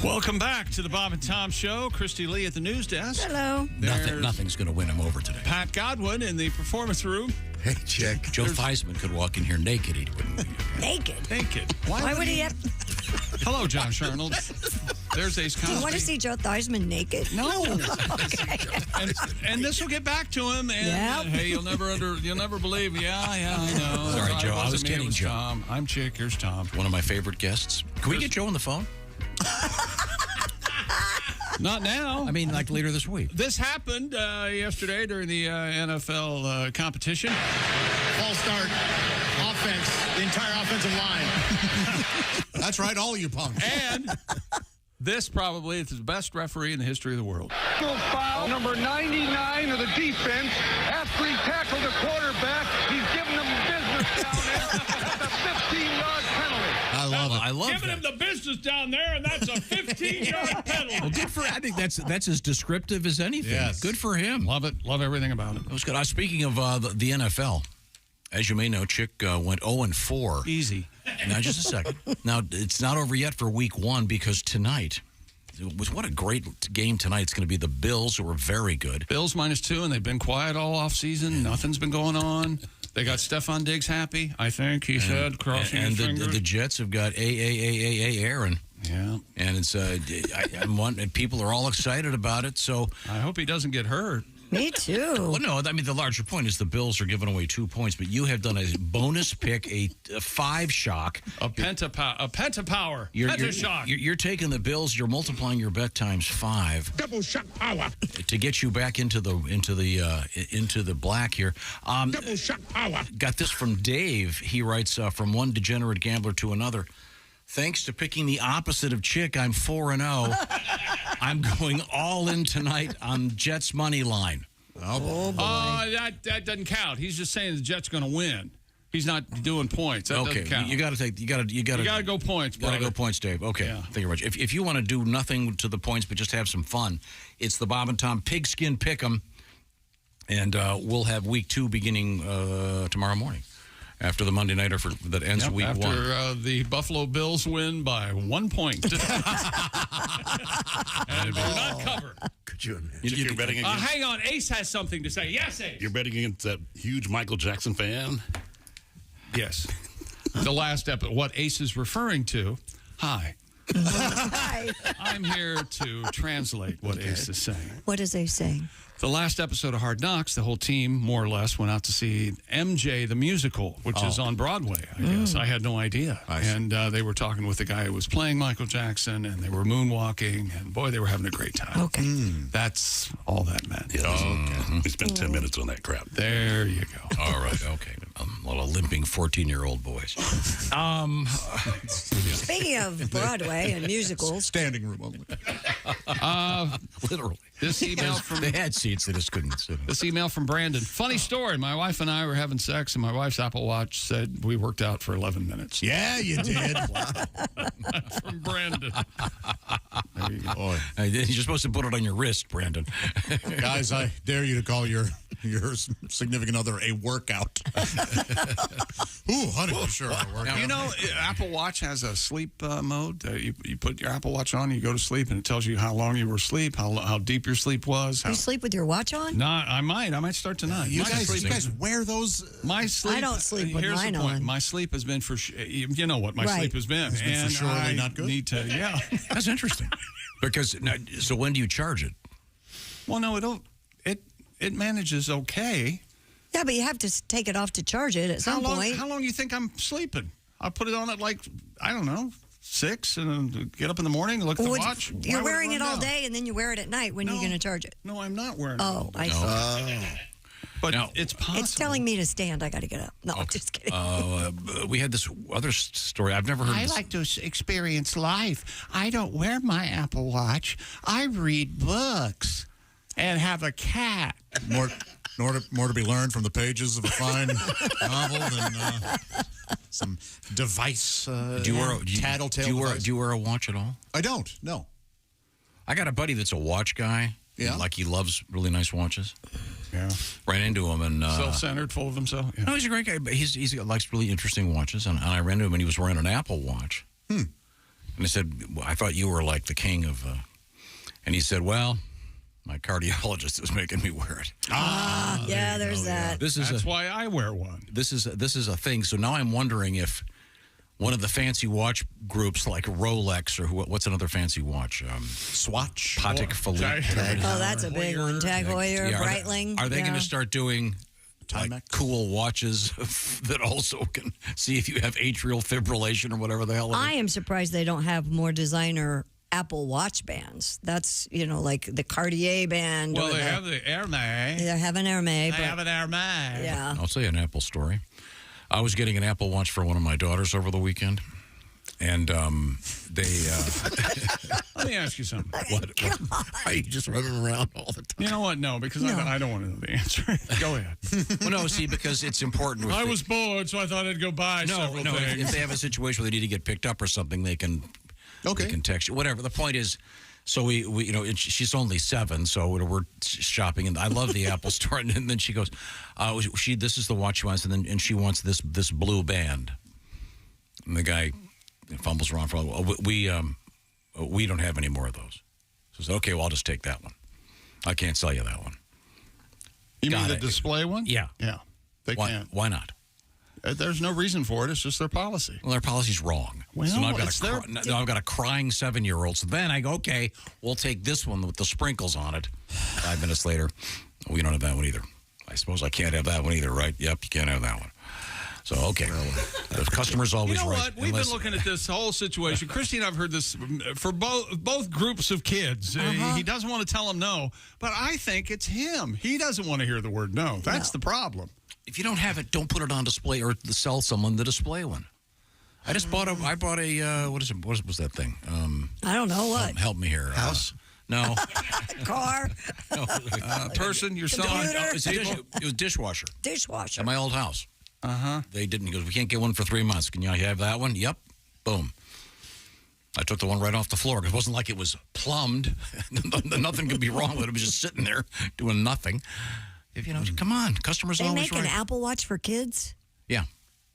Welcome back to the Bob and Tom Show. Christy Lee at the news desk. Hello. Nothing's going to win him over today. Pat Godwin in the performance room. Hey, Chick. Joe Theismann could walk in here naked. He wouldn't. Naked? Why would he have... Hello, Josh Arnold. There's Ace Cosby. Do you want to see Joe Theismann naked? No. Okay. And this will get back to him. And hey, you'll never believe. Yeah, I know. Sorry, Joe. I was kidding, Joe. Tom. I'm Chick. Here's Tom. One of my favorite guests. Can we get Joe on the phone? Not now. I mean, like later this week. This happened yesterday during the NFL competition. False start. Off offense, the entire offensive line. That's right, all you punks. And this probably is the best referee in the history of the world. Foul number 99 of the defense. After he tackled the quarterback, he's giving them business down there. That's a 15-yard penalty. I love it. I love Giving that. him the business down there, and that's a 15-yard penalty. Well, good for. I think that's as descriptive as anything. Yes. Good for him. Love it. Love everything about it. It was good. Speaking of the NFL, as you may know, Chick went 0-4. Easy. Now, just a second. Now, it's not over yet for week 1 because tonight, what a great game tonight. It's going to be the Bills, who are very good. Bills -2, and they've been quiet all offseason. Nothing's been going on. They got Stephon Diggs happy, I think, he said, crossing his fingers. And the Jets have got Aaron. Yeah. And it's and people are all excited about it, so I hope he doesn't get hurt. Me too. Well, no, I mean, the larger point is the Bills are giving away 2 points, but you have done a bonus pick, a 5-shock. A pentapower. Pentashock. You're taking the Bills, you're multiplying your bet times 5. Double shot power. To get you back into the black here. Double shot power. Got this from Dave. He writes, from one degenerate gambler to another. Thanks to picking the opposite of Chick, I'm 4-0. I'm going all in tonight on Jets money line. Oh, boy. That doesn't count. He's just saying the Jets going to win. He's not doing points. That doesn't count. You got to go points. Got to go points, Dave. Okay, Yeah. Thank you very much. If you want to do nothing to the points but just have some fun, it's the Bob and Tom Pigskin Pick'em, and we'll have week 2 beginning tomorrow morning. After the Monday nighter that ends week 1. After the Buffalo Bills win by 1 point. And do not cover. Could you imagine? You're betting against, hang on. Ace has something to say. Yes, Ace. You're betting against that huge Michael Jackson fan? Yes. The last episode. What Ace is referring to. Hi. Hi. I'm here to translate what Ace is saying. What is Ace saying? The last episode of Hard Knocks, the whole team, more or less, went out to see MJ the Musical, which is on Broadway, I guess. I had no idea. And they were talking with the guy who was playing Michael Jackson, and they were moonwalking, and boy, they were having a great time. Okay. That's all that meant. Yes. We spent 10 minutes on that crap. There you go. All right, okay. A lot of limping 14-year-old boys. Speaking of Broadway and musicals. Standing room only. Literally. This email from they had seats, they just couldn't sit. This email from Brandon. Funny story. My wife and I were having sex, and my wife's Apple Watch said we worked out for 11 minutes. Yeah, you did. That's from Brandon. There you go. Boy. You're supposed to put it on your wrist, Brandon. Guys, I dare you to call your significant other a workout. Ooh, honey, for sure. A workout. You know, Apple Watch has a sleep mode. You put your Apple Watch on, you go to sleep, and it tells you how long you were asleep, how deep your sleep was. You sleep with your watch on? No, I might start tonight. You guys wear those? My sleep. I don't sleep with here's mine the point. on. My sleep has been for. You know what my sleep has been. It's been for surely I not good. Need to. Yeah, that's interesting. Because so when do you charge it? Well, no, it manages okay. Yeah, but you have to take it off to charge it at some point. How long do you think I'm sleeping? I put it on at I don't know, 6, and get up in the morning and look at the watch. You're wearing it all day, and then you wear it at night. When are you going to charge it? No, I'm not wearing it. Oh, I see. But it's possible. It's telling me to stand. I got to get up. No, I'm just kidding. We had this other story. I've never heard I this. like to experience life. I don't wear my Apple Watch. I read books and have a cat. More to be learned from the pages of a fine novel than some device. Tattletale. Do you wear a watch at all? I don't. No. I got a buddy that's a watch guy. Yeah. Like he loves really nice watches. Yeah. Ran into him and self-centered, full of himself. Yeah. No, he's a great guy. But he likes really interesting watches, and I ran into him and he was wearing an Apple Watch. And I said, well, I thought you were like the king of. And he said, well, my cardiologist is making me wear it. Yeah, there's that. That's why I wear one. This is a thing. So now I'm wondering if one of the fancy watch groups like Rolex or what's another fancy watch? Swatch. Patek Philippe. Oh, that's a big one. Tag Heuer, Yeah, Breitling. Are they going to start doing like cool watches that also can see if you have atrial fibrillation or whatever the hell it is? I am surprised they don't have more designer Apple Watch bands. That's, like the Cartier band. Well, they have the Hermes. They have an Hermes. They have an Hermes. Yeah. I'll tell you an Apple story. I was getting an Apple Watch for one of my daughters over the weekend, and they... Let me ask you something. What? Are you just running around all the time? You know what? No, because I don't want to know the answer. Go ahead. Well, no, see, because it's important. I was bored, so I thought I'd go buy several things. If they have a situation where they need to get picked up or something, they can text you. Whatever. The point is, so we she's only 7, so we're shopping, and I love the Apple Store. And then she goes, this is the watch she wants, and she wants this blue band. And the guy fumbles around for a while. We don't have any more of those. So I said, okay, well, I'll just take that one. I can't sell you that one. You mean the display one? Yeah. Yeah. They can't. Why not? There's no reason for it. It's just their policy. Well, their policy's wrong. Well, so now I've got a crying 7-year-old. So then I go, okay, we'll take this one with the sprinkles on it. 5 minutes later, we don't have that one either. I suppose I can't have that one either, right? Yep, you can't have that one. So, okay. The customer's always right. You know what? We've been looking at this whole situation. Christy and I have heard this for both groups of kids. He doesn't want to tell them no, but I think it's him. He doesn't want to hear the word no. That's the problem. If you don't have it, don't put it on display or sell someone the display one. I just bought a, what was that thing? I don't know what. Help me here. House? No. Car? No. Person, you're selling? It was dishwasher. Dishwasher. At my old house. Uh-huh. They didn't. He goes, we can't get one for 3 months. Can you have that one? Yep. Boom. I took the one right off the floor. It wasn't like it was plumbed. Nothing could be wrong with it. It was just sitting there doing nothing. Come on. Customers they always make an Apple Watch for kids? Yeah.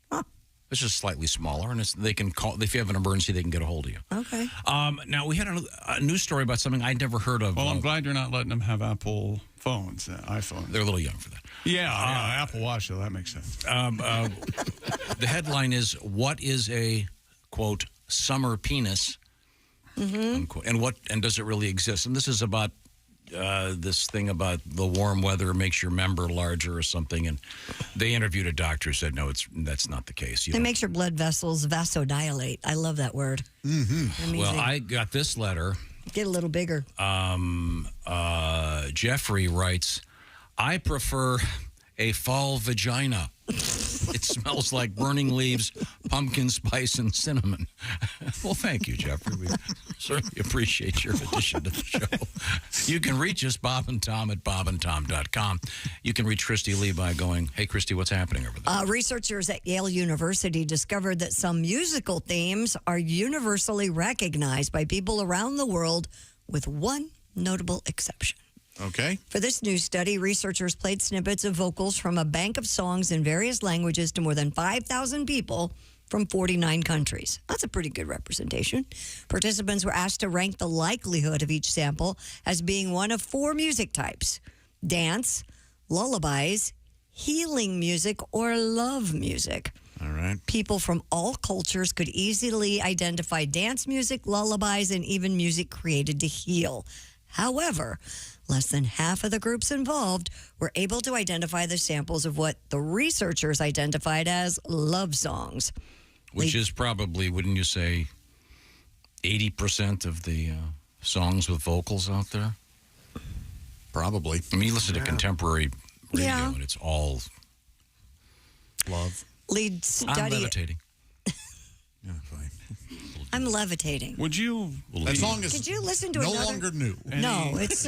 Huh. It's just slightly smaller, and they can call. If you have an emergency, they can get a hold of you. Okay. Now, we had a news story about something I'd never heard of. Well, I'm glad you're not letting them have Apple phones, iPhone. They're a little young for that. Yeah, Apple Watch, though. That makes sense. The headline is, what is a, quote, summer penis? Unquote, and does it really exist? And this is about this thing about the warm weather makes your member larger or something. And they interviewed a doctor who said, no, that's not the case. It makes your blood vessels vasodilate. I love that word. Mm-hmm. Well, I got this letter. Get a little bigger. Jeffrey writes, I prefer a fall vagina. It smells like burning leaves, pumpkin spice, and cinnamon. Well, thank you, Jeffrey. We certainly appreciate your addition to the show. You can reach us, Bob and Tom, at bobandtom.com. You can reach Christy Lee by going, hey, Christy, what's happening over there? Researchers at Yale University discovered that some musical themes are universally recognized by people around the world, with one notable exception. Okay. For this new study, researchers played snippets of vocals from a bank of songs in various languages to more than 5,000 people from 49 countries. That's a pretty good representation. Participants were asked to rank the likelihood of each sample as being one of 4 music types: dance, lullabies, healing music, or love music. All right. People from all cultures could easily identify dance music, lullabies, and even music created to heal. However, less than half of the groups involved were able to identify the samples of what the researchers identified as love songs. Which is probably, wouldn't you say, 80% of the songs with vocals out there? Probably. I mean, you listen to contemporary radio, and it's all love. Lead study. I'm levitating. Yeah, fine. I'm levitating. Would you? As long as Did you listen to no another? longer new. No, it's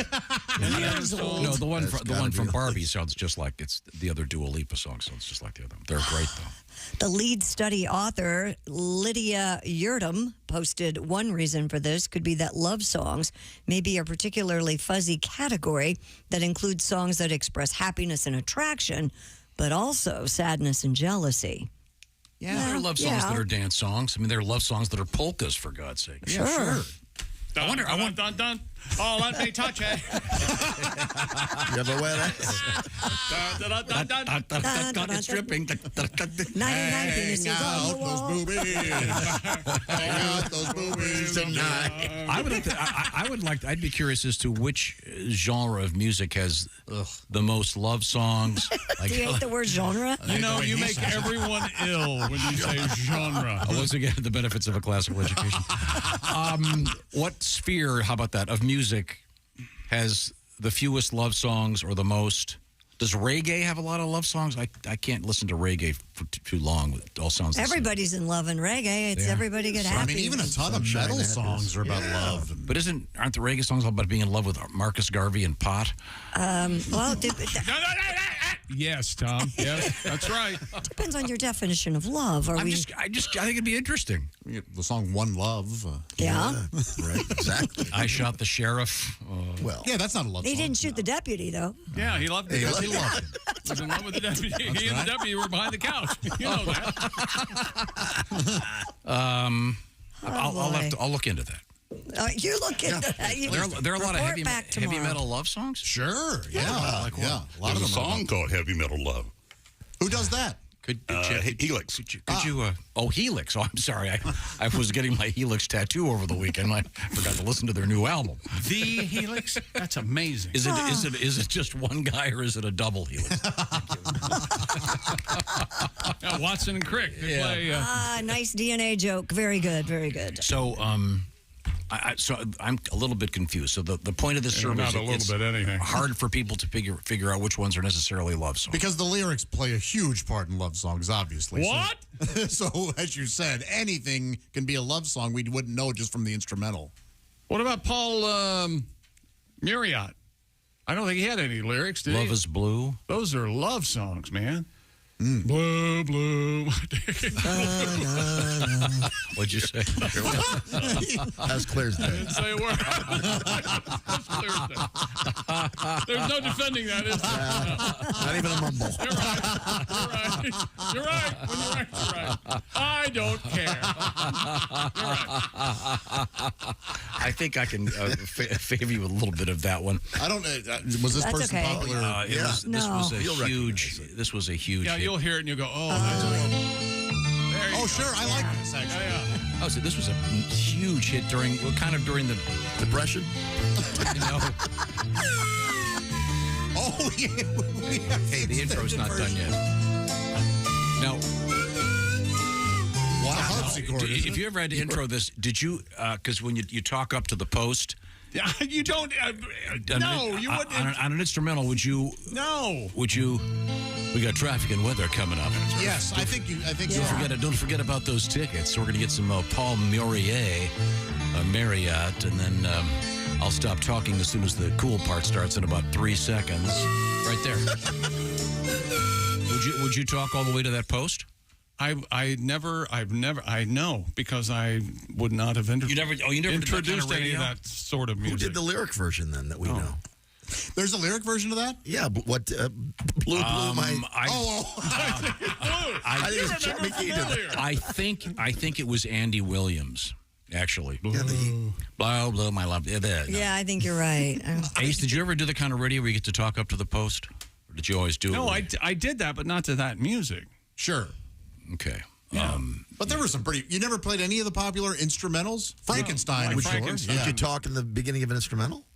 years old. No, the one from Barbie sounds just like it's the other Dua Lipa song. Sounds just like the other. They're great though. The lead study author, Lydia Yurtum, posted one reason for this could be that love songs may be a particularly fuzzy category that includes songs that express happiness and attraction, but also sadness and jealousy. Yeah, there are love songs that are dance songs. I mean, there are love songs that are polkas, for God's sake. Yeah, sure. I wonder. Dun. Oh, let me touch it. You ever wear that? It's dripping. 99 penises on the wall. Hang out those boobies tonight. I'd be curious as to which genre of music has the most love songs. Do you hate the word genre? You make everyone ill when you say genre. Once again, the benefits of a classical education. What sphere, how about that, of music has the fewest love songs or the most Does reggae have a lot of love songs? I can't listen to reggae for too long. It all sounds the same. Everybody's in love and reggae. It's everybody get happy. I mean, even a ton of metal songs are about love. But aren't the reggae songs all about being in love with Marcus Garvey and pot? Well, Yes, Tom. Yes, that's right. Depends on your definition of love. I think it'd be interesting. The song "One Love." Yeah. Right. Exactly. I shot the sheriff. Well, yeah, that's not a love He song. didn't shoot the deputy, though. Yeah, he loved it. He loved it. He was in love with the deputy. He and the deputy were behind the couch. You know that. I'll look into that. You look into that. There are a lot of heavy tomorrow. metal love songs. Sure. Yeah. Yeah. Like yeah. A lot There's of a them song called Heavy Metal Love. Who does that? Helix. Could you? Helix. Oh, I'm sorry. I was getting my Helix tattoo over the weekend. I forgot to listen to their new album. The Helix? That's amazing. Is it just one guy or is it a double Helix? Watson and Crick. They play, nice DNA joke. Very good. Very good. So, so I'm a little bit confused. So the point of this survey not is a little bit anything. hard for people to figure out which ones are necessarily love songs. Because the lyrics play a huge part in love songs, obviously. What? So as you said, anything can be a love song. We wouldn't know just from the instrumental. What about Paul Marriott? I don't think he had any lyrics, did he? Love is Blue. Those are love songs, man. Blue, blue. What'd you say? That's clear as day. I didn't say a word. That's clear as day. There's no defending that, is there? Not even a mumble. You're right. When you're right, you're right. I don't care. You're right. I think I can favor you with a little bit of that one. I don't. Was this That's person okay. popular? This was a huge. Yeah, hit. you'll hear it and you'll go, oh, that's Oh, sure. I like this, actually. yeah. Oh, so this was a huge hit during the Depression? you know. Oh, yeah. Hey, the intro's not done yet. Now, harpsichord, if you ever had to intro this, did you? Because when you talk up to the post. Yeah, you don't. No, you wouldn't. On an instrumental, would you? No. Would you? We got traffic and weather coming up. Yes, I think so. Don't forget about those tickets. We're going to get some Paul Marriott, and then I'll stop talking as soon as the cool part starts in about 3 seconds. Right there. Would you talk all the way to that post? I know, because I would not have introduced any of that sort of music. Who did the lyric version then that we know? There's a lyric version of that? Yeah, but what Blue my... I think it's Chick McGee did that. I think it was Andy Williams, actually. Blue, blue, my love. Yeah, I think you're right. Ace, did you ever do the kind of radio where you get to talk up to the post? Or did you always do it? No, I did that, but not to that music. Sure. Okay. Yeah. But there were some pretty... You never played any of the popular instrumentals? Frankenstein, I'm sure. Did you talk in the beginning of an instrumental?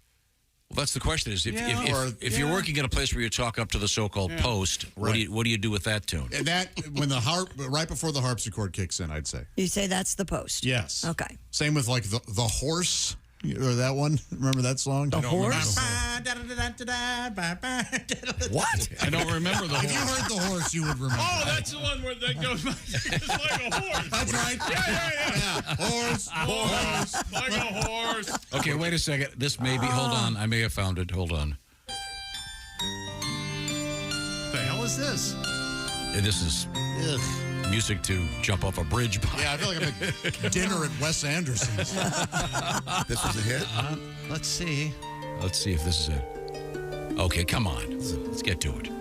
Well, that's the question. Is if you're working at a place where you talk up to the so-called post, what do you do with that tune? And that when the right before the harpsichord kicks in, I'd say. You say that's the post. Yes. Okay. Same with like the horse. Or that one? Remember that song? The horse? What? I don't remember the horse. If you heard the horse, you would remember. Oh, that's the one where that goes it's like a horse. That's right. Yeah. Horse, like a horse. Okay, wait a second. This may be. Hold on. I may have found it. Hold on. The hell is this? This is music to jump off a bridge by. Yeah, I feel like I'm at dinner at Wes Anderson's. This was a hit? Let's see. Let's see if this is it. Okay, come on. Let's get to it.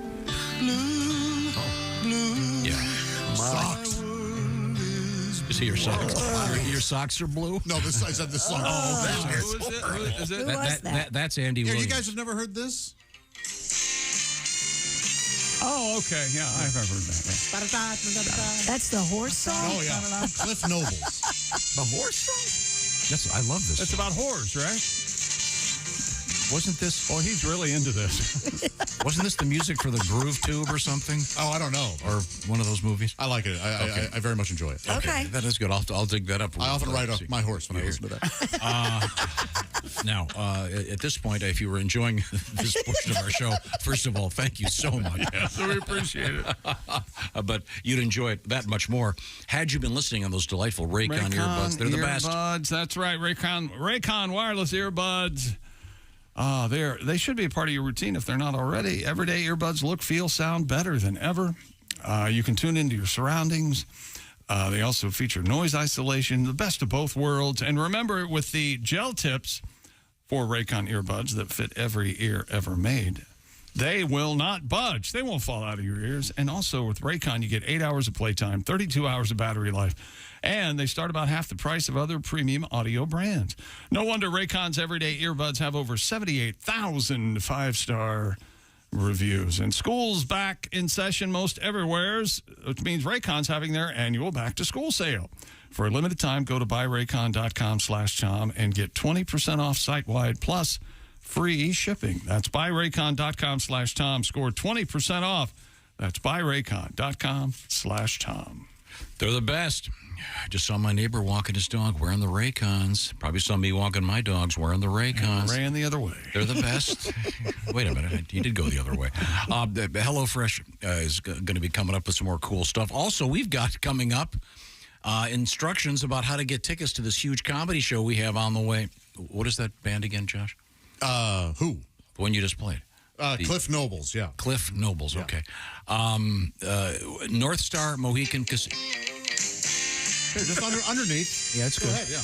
Yeah. Socks. Is it your socks? Your socks are blue? No, I said this song. That's Andy Yeah, Williams. you guys have never heard this? Oh, okay. Yeah, I've heard that. Yeah. That's the horse song? Oh, yeah. Cliff Nobles. The horse song? I love this. It's about horse, right? Wasn't this? Oh, he's really into this. Wasn't this the music for the Groove Tube or something? Oh, I don't know. Or one of those movies? I like it. I very much enjoy it. Okay. That is good. I'll dig that up. I often ride my horse when I listen to that. Now, at this point, if you were enjoying this portion of our show, first of all, thank you so much. Yes, we appreciate it. But you'd enjoy it that much more had you been listening on those delightful Raycon earbuds. They're the best. Earbuds, that's right. Raycon wireless earbuds. They should be a part of your routine if they're not already. Everyday earbuds look, feel, sound better than ever. You can tune into your surroundings. They also feature noise isolation, the best of both worlds. And remember, with the gel tips for Raycon earbuds that fit every ear ever made, they will not budge. They won't fall out of your ears. And also with Raycon, you get 8 hours of playtime, 32 hours of battery life. And they start about half the price of other premium audio brands. No wonder Raycon's everyday earbuds have over 78,000 5-star reviews. And school's back in session most everywheres, which means Raycon's having their annual back-to-school sale. For a limited time, go to buyraycon.com/Tom and get 20% off site-wide plus free shipping. That's buyraycon.com/Tom. Score 20% off. That's buyraycon.com/Tom. They're the best. I just saw my neighbor walking his dog wearing the Raycons. Probably saw me walking my dogs wearing the Raycons. Ran the other way. They're the best. Wait a minute. He did go the other way. HelloFresh is going to be coming up with some more cool stuff. Also, we've got coming up instructions about how to get tickets to this huge comedy show we have on the way. What is that band again, Josh? Who? The one you just played. Cliff Nobles, yeah. Cliff Nobles, okay. North Star Mohican Casino. Here, just underneath. Yeah, it's Go good. ahead, yeah.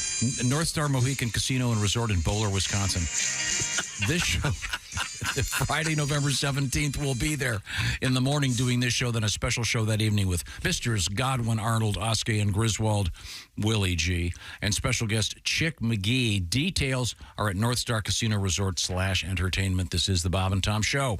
North Star Mohican Casino and Resort in Bowler, Wisconsin. This show, Friday, November 17th, we'll be there in the morning doing this show, then a special show that evening with Misters Godwin, Arnold, Oskey, and Griswold, Willie G., and special guest Chick McGee. Details are at North Star Casino Resort /entertainment. This is the Bob and Tom Show.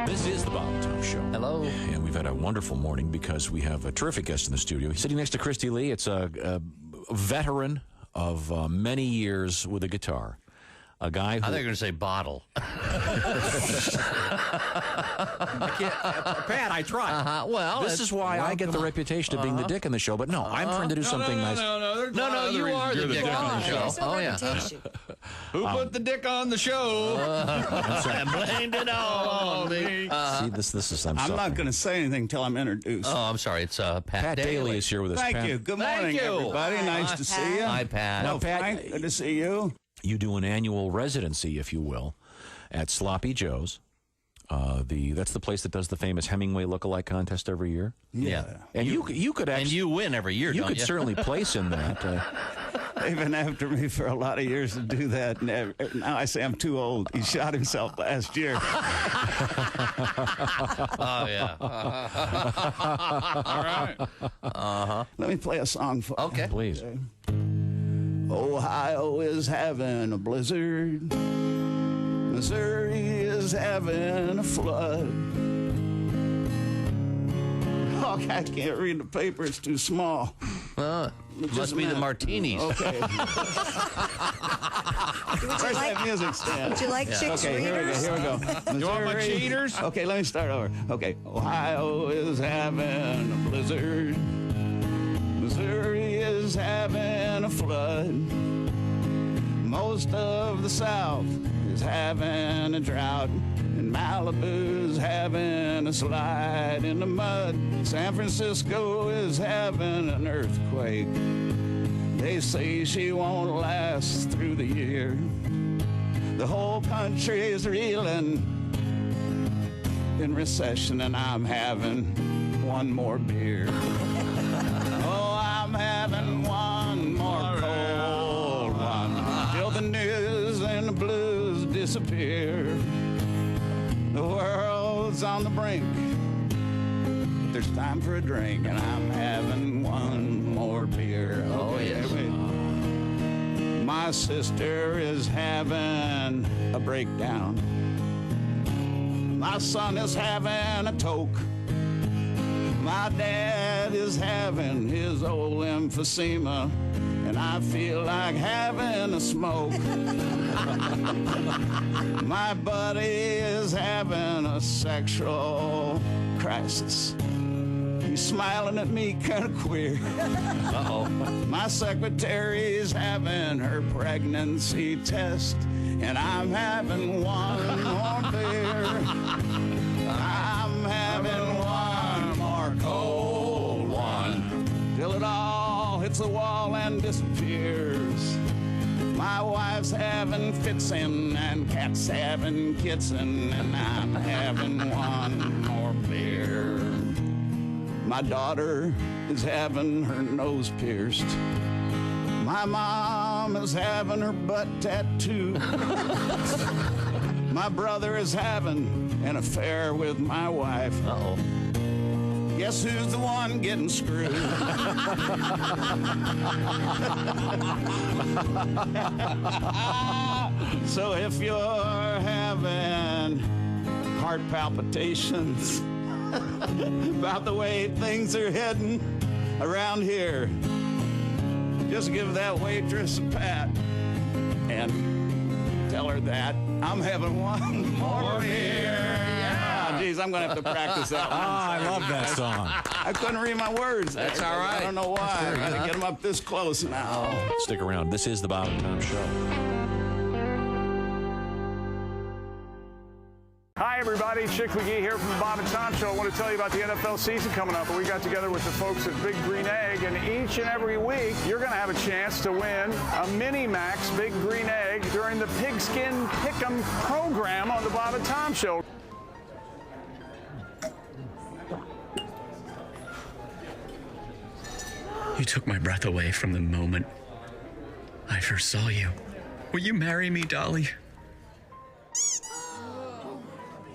This is the Bob and Tom Show. Hello. And we've had a wonderful morning because we have a terrific guest in the studio. Sitting next to Christy Lee, it's a veteran of many years with a guitar. A guy who... I thought you were going to say bottle. I can't, Pat, I tried. Well, this is why I get the reputation of being the dick in the show, but no, I'm trying to do something nice. No, you are the dick on the show. Oh, yeah. Who put the dick on the show? I blamed it all on me. See, this is... I'm not going to say anything until I'm introduced. Oh, I'm sorry. It's Pat Daly is here with us. Thank Pat. you. Good morning, everybody. Nice to see you. Hi, Pat. No, Pat. Good to see you. You do an annual residency, if you will, at Sloppy Joe's. That's the place that does the famous Hemingway lookalike contest every year. Yeah. And you could actually... And you win every year, You don't could you? certainly place in that. They've been after me for a lot of years to do that. And now I say I'm too old. He shot himself last year. Oh, yeah. All right. Let me play a song for you. Okay. Please. Ohio is having a blizzard. Missouri is having a flood. Oh, I can't read the paper. It's too small. Must be the martinis. Okay. Where's that music stand? Would you like Chick's Okay, readers? here we go. You want my cheaters? Okay, let me start over. Okay, Ohio is having a blizzard. Missouri is having a flood. Most of the South is having a drought. And Malibu's having a slide in the mud. San Francisco is having an earthquake. They say she won't last through the year. The whole country is reeling in recession, and I'm having one more beer. Oh, I'm having one more cold one till the news and the blues disappear. The world's on the brink, but there's time for a drink, and I'm having one more beer. Oh, yes. Wait. My sister is having a breakdown. My son is having a toke. My dad is having his old emphysema, and I feel like having a smoke. My buddy is having a sexual crisis. he's smiling at me kind of queer. Uh-oh. My secretary's having her pregnancy test, and I'm having one more beer. I'm having one more cold one, till it all hits the wall and disappears. My wife's having fitsin' and cat's having kitsin', and I'm having one more beer. My daughter is having her nose pierced. My mom is having her butt tattooed. My brother is having an affair with my wife. Uh-oh. Guess who's the one getting screwed? So if you're having heart palpitations about the way things are heading around here, just give that waitress a pat and tell her that I'm having one more beer. Geez, I'm going to have to practice that one. I love that song. I couldn't read my words there. That's all right. I don't know why. I got to get them up this close now. Stick around. This is the Bob and Tom Show. Hi, everybody. Chick McGee here from the Bob and Tom Show. I want to tell you about the NFL season coming up. We got together with the folks at Big Green Egg, and each and every week, you're going to have a chance to win a Mini Max Big Green Egg during the Pigskin Pick'em program on the Bob and Tom Show. You took my breath away from the moment I first saw you. Will you marry me, Dolly?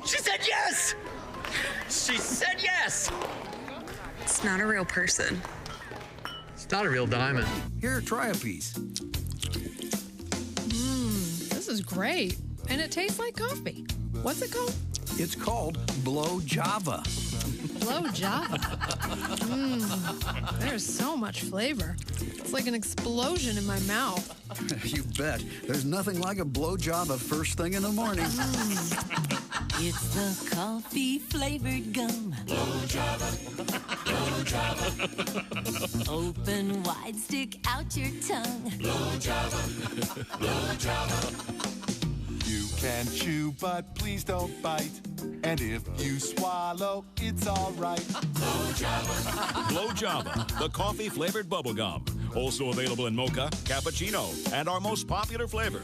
She said yes! She said yes! It's not a real person. It's not a real diamond. Here, try a piece. This is great. And it tastes like coffee. What's it called? It's called Blow Java. Blow Java. There's so much flavor. It's like an explosion in my mouth. You bet. There's nothing like a Blow Java first thing in the morning. It's the coffee-flavored gum. Blow Java. Blow Java. Open wide, stick out your tongue. Blow Java. Blow Java. You can chew, but please don't bite. And if you swallow, it's all right. Blow Java. Blow Java, the coffee-flavored bubblegum. Also available in mocha, cappuccino, and our most popular flavor,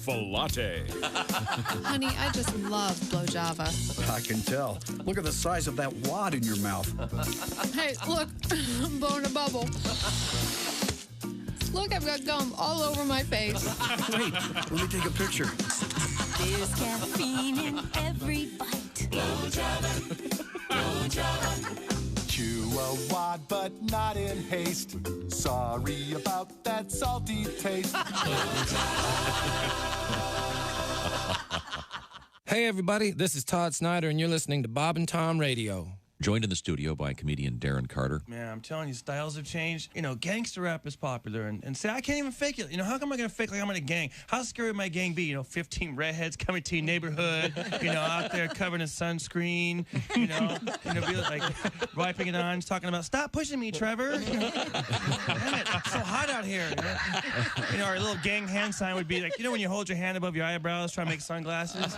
Latte. Honey, I just love Blow Java. I can tell. Look at the size of that wad in your mouth. Hey, look, I'm blowing a bubble. Look, I've got gum all over my face. Wait, let me take a picture. There's caffeine in every bite. Blow Java. Blow Java. Chew a wad, but not in haste. Sorry about that salty taste. Hey, everybody, this is Todd Snyder, and you're listening to Bob and Tom Radio. Joined in the studio by comedian Darren Carter. Man, I'm telling you, styles have changed. You know, gangster rap is popular, and say, I can't even fake it. You know, how come I going to fake like I'm in a gang? How scary would my gang be? You know, 15 redheads coming to your neighborhood, you know, out there covered in sunscreen, you know, be like wiping it on, talking about, stop pushing me, Trevor. You know, damn it, it's so hot out here. You know, our little gang hand sign would be like, you know, when you hold your hand above your eyebrows, trying to make sunglasses,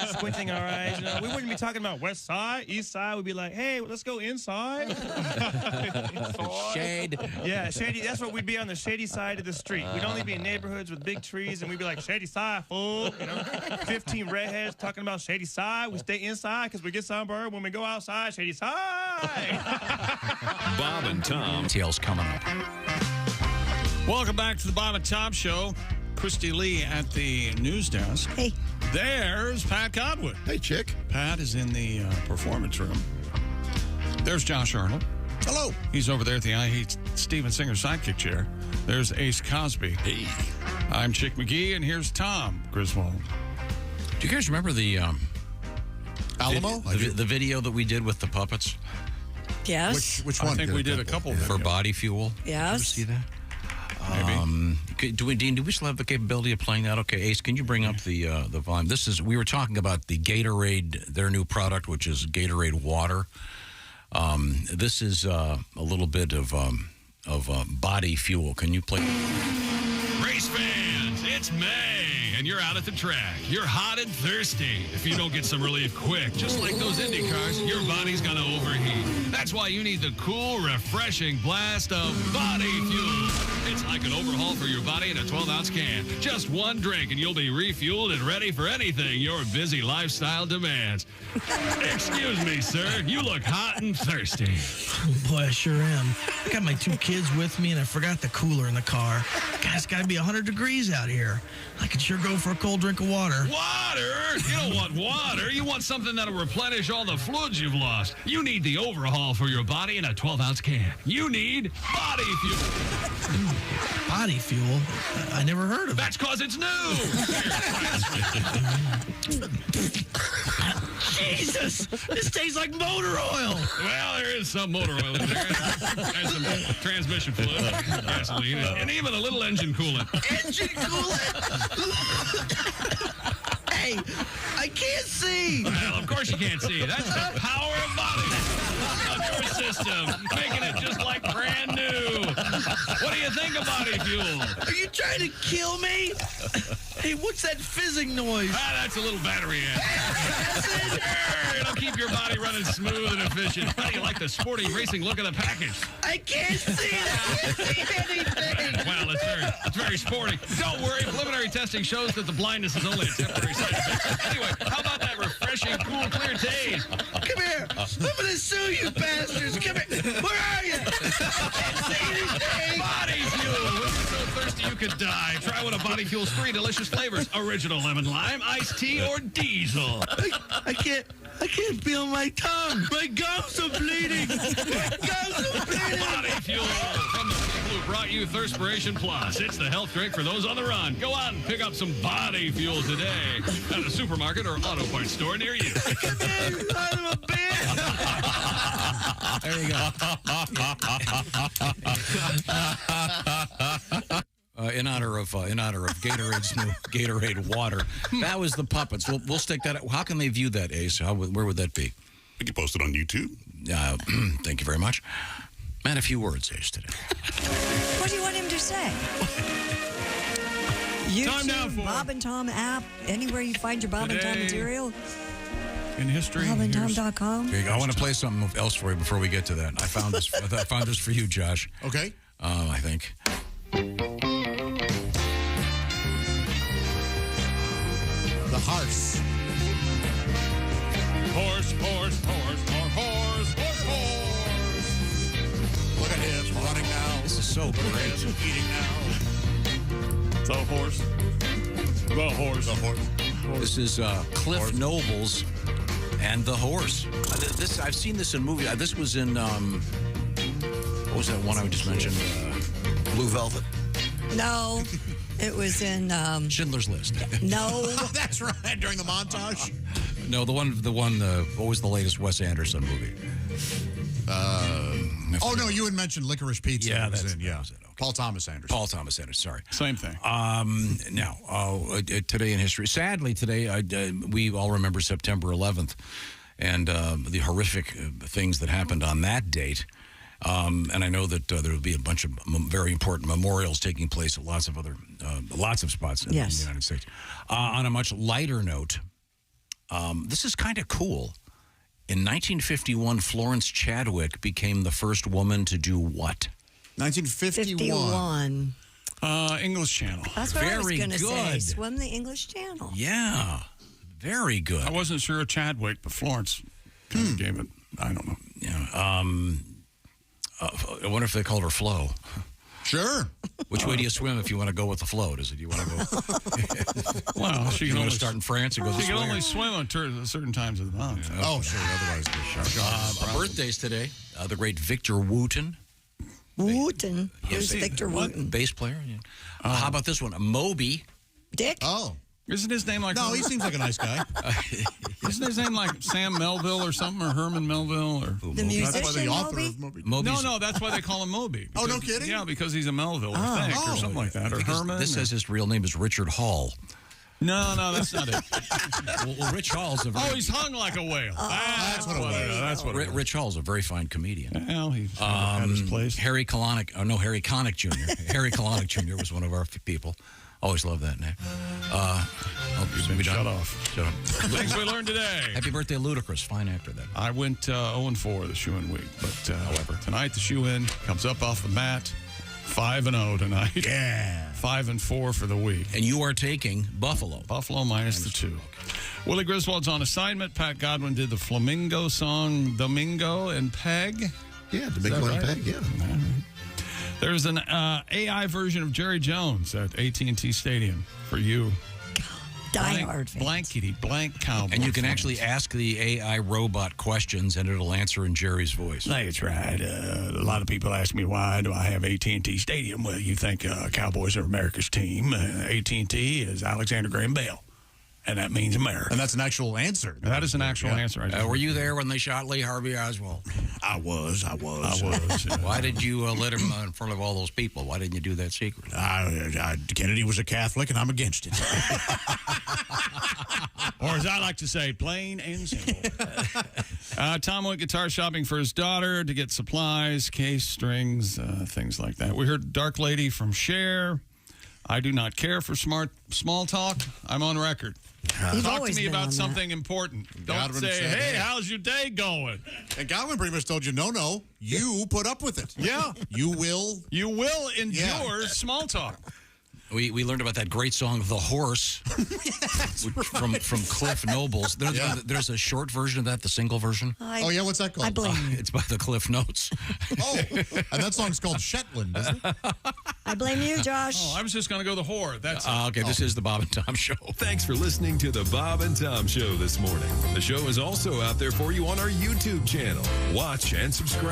squinting our eyes. You know, we wouldn't be talking about west side, east side. We'd be like, hey, let's go inside. Shade. Yeah, shady. That's what we'd be on the shady side of the street. We'd only be in neighborhoods with big trees, and we'd be like, shady side, fool. You know, 15 redheads talking about shady side. We stay inside because we get sunburned. When we go outside, shady side. Bob and Tom. Tails coming up. Welcome back to the Bob and Tom Show. Christy Lee at the news desk. Hey. There's Pat Godwin. Hey, Chick. Pat is in the performance room. There's Josh Arnold. Hello. He's over there at the I Hate Steven Singer sidekick chair. There's Ace Cosby. Hey. I'm Chick McGee, and here's Tom Griswold. Do you guys remember the Alamo? The video that we did with the puppets? Yes. Which one? I think we did a couple for Body Fuel. Yes. Did you ever see that? Maybe. Do we still have the capability of playing that? Okay, Ace, can you bring up the volume? We were talking about the Gatorade, their new product, which is Gatorade water. This is a little bit of body fuel. Can you play? Race fans, it's May, and you're out at the track. You're hot and thirsty. If you don't get some relief quick, just like those Indy cars, your body's going to overheat. That's why you need the cool, refreshing blast of body fuel. It's like an overhaul for your body in a 12-ounce can. Just one drink, and you'll be refueled and ready for anything your busy lifestyle demands. Excuse me, sir. You look hot and thirsty. Boy, I sure am. I got my 2 kids with me, and I forgot the cooler in the car. God, it's got to be 100 degrees out here. I could sure go for a cold drink of water. Water? You don't want water. You want something that'll replenish all the fluids you've lost. You need the overhaul for your body in a 12-ounce can. You need body fuel. Body fuel? I never heard of it. That's because it's new. Jesus! This tastes like motor oil. Well, there is some motor oil in there. And some transmission fluid, gasoline, and even a little engine coolant. Engine coolant? Hey, I can't see. Well, of course you can't see. That's the power of body on your system, making it just like brand new. What do you think of body fuel? Are you trying to kill me? Hey, what's that fizzing noise? That's a little battery amp. Sure, it'll keep your body running smooth and efficient. How do you like the sporty racing look of the package? I can't see it. I can't see anything. Well, it's very sporty. Don't worry, preliminary testing shows that the blindness is only a temporary side effect. Anyway, how about that refreshing, cool, clear taste? Come here. I'm going to sue you bastards. Come here. Where are you? I can't see anything. Body fuel. When you're so thirsty you could die. Try one of Body Fuel's 3 delicious flavors: original lemon lime, iced tea, or diesel. I can't feel my tongue. My gums are bleeding. My gums are bleeding. Body Fuel from the people who brought you Thirspiration Plus. It's the health drink for those on the run. Go out and pick up some Body Fuel today at a supermarket or auto parts store near you. Come here, you son of a bitch. There you go. In honor of Gatorade's new Gatorade water. That was the puppets. We'll stick that. How can they view that, Ace? Where would that be? We can post it on YouTube. Thank you very much. Man, a few words, Ace, today. What do you want him to say? YouTube, Time now for Bob and Tom app, anywhere you find your Bob and Tom material. In history. BobandTom.com. Okay, I want to play something else for you before we get to that. I found this for you, Josh. Okay. I think. The horse. Horse, horse, horse, horse, horse, horse, horse. Look at him running now. This is so great. Eating now. The horse. The horse. The horse. This is Cliff Noble's and the Horse. This I've seen this in movie. This was in what was that one I just mentioned? Blue Velvet. No, it was in Schindler's List. No, that's right. During the montage. No, the one. What was the latest Wes Anderson movie? Oh no, you had mentioned Licorice Pizza. Yeah, was that's in. it. Yeah, Paul Thomas Anderson. Paul Thomas Anderson. Sorry. Same thing. Now, today in history. Sadly, today we all remember September 11th and the horrific things that happened on that date. And I know that there will be a bunch of very important memorials taking place at lots of spots in the United States. On a much lighter note, this is kind of cool. In 1951, Florence Chadwick became the first woman to do what? 1951. English Channel. That's what I was going to say. Swim the English Channel. Yeah. Very good. I wasn't sure of Chadwick, but Florence kind of gave it. I don't know. Yeah. I wonder if they called her Flo. Sure. Which way do you swim if you want to go with the flow? Do you want to go? Well, she can only start in France and go. She can only swim on certain times of the month. Yeah. Oh, sure. Otherwise, birthdays today. The great Victor Wooten. Wooten. Who's Victor Wooten? Bass player. Yeah. How about this one? Moby. Dick. Oh. Isn't his name like... No, he seems like a nice guy. Isn't his name like Sam Melville or something, or Herman Melville? Or the musician, that's why the author of Moby. No, that's why they call him Moby. Oh, no kidding? Yeah, because he's a Melville, I think, or something like that. Or Herman. This says his real name is Richard Hall. No, that's not it. Well, Rich Hall's a very... Oh, he's hung like a whale. That's what it is. That's what it is. Rich Hall's a very fine comedian. Well, he's had his place. Harry Connick Jr. Harry Connick Jr. was one of our people. Always love that name. Shut off. Shut up. Things we learned today. Happy birthday, Ludacris. Fine actor, then. I went 0-4 the shoe-in week, but however, tonight the shoe-in comes up off the mat. 5-0 tonight. Yeah. 5-4 for the week. And you are taking Buffalo. Buffalo minus the 2. Willie Griswold's on assignment. Pat Godwin did the Flamingo song Domingo and Peg. Yeah, Domingo and Peg, yeah. There's an AI version of Jerry Jones at AT&T Stadium for you. Die-hard fans. Blankety blank cowboy. And you can fans. actually ask the AI robot questions, and it'll answer in Jerry's voice. That's right. A lot of people ask me, why do I have AT&T Stadium? Well, you think Cowboys are America's team. AT&T is Alexander Graham Bell, and that means America. And that's an actual answer. That is an actual answer. Were you there when they shot Lee Harvey Oswald? I was. Why did you let him in front of all those people? Why didn't you do that secret? Kennedy was a Catholic, and I'm against it. Or as I like to say, plain and simple. Tom went guitar shopping for his daughter to get supplies, case, strings, things like that. We heard Dark Lady from Cher. I do not care for small talk. I'm on record. Talk to me about something important. Don't Godwin say, said, hey, how's your day going? And Godwin pretty much told you, no, you put up with it. Yeah. You will endure small talk. We learned about that great song, The Horse, from Cliff Nobles. There's a short version of that, the single version. What's that called? I blame you. It's by the Cliff Notes. And that song's called Shetland, isn't it? I blame you, Josh. I was just going to go the whore. That's okay, this is the Bob and Tom Show. Thanks for listening to the Bob and Tom Show this morning. The show is also out there for you on our YouTube channel. Watch and subscribe.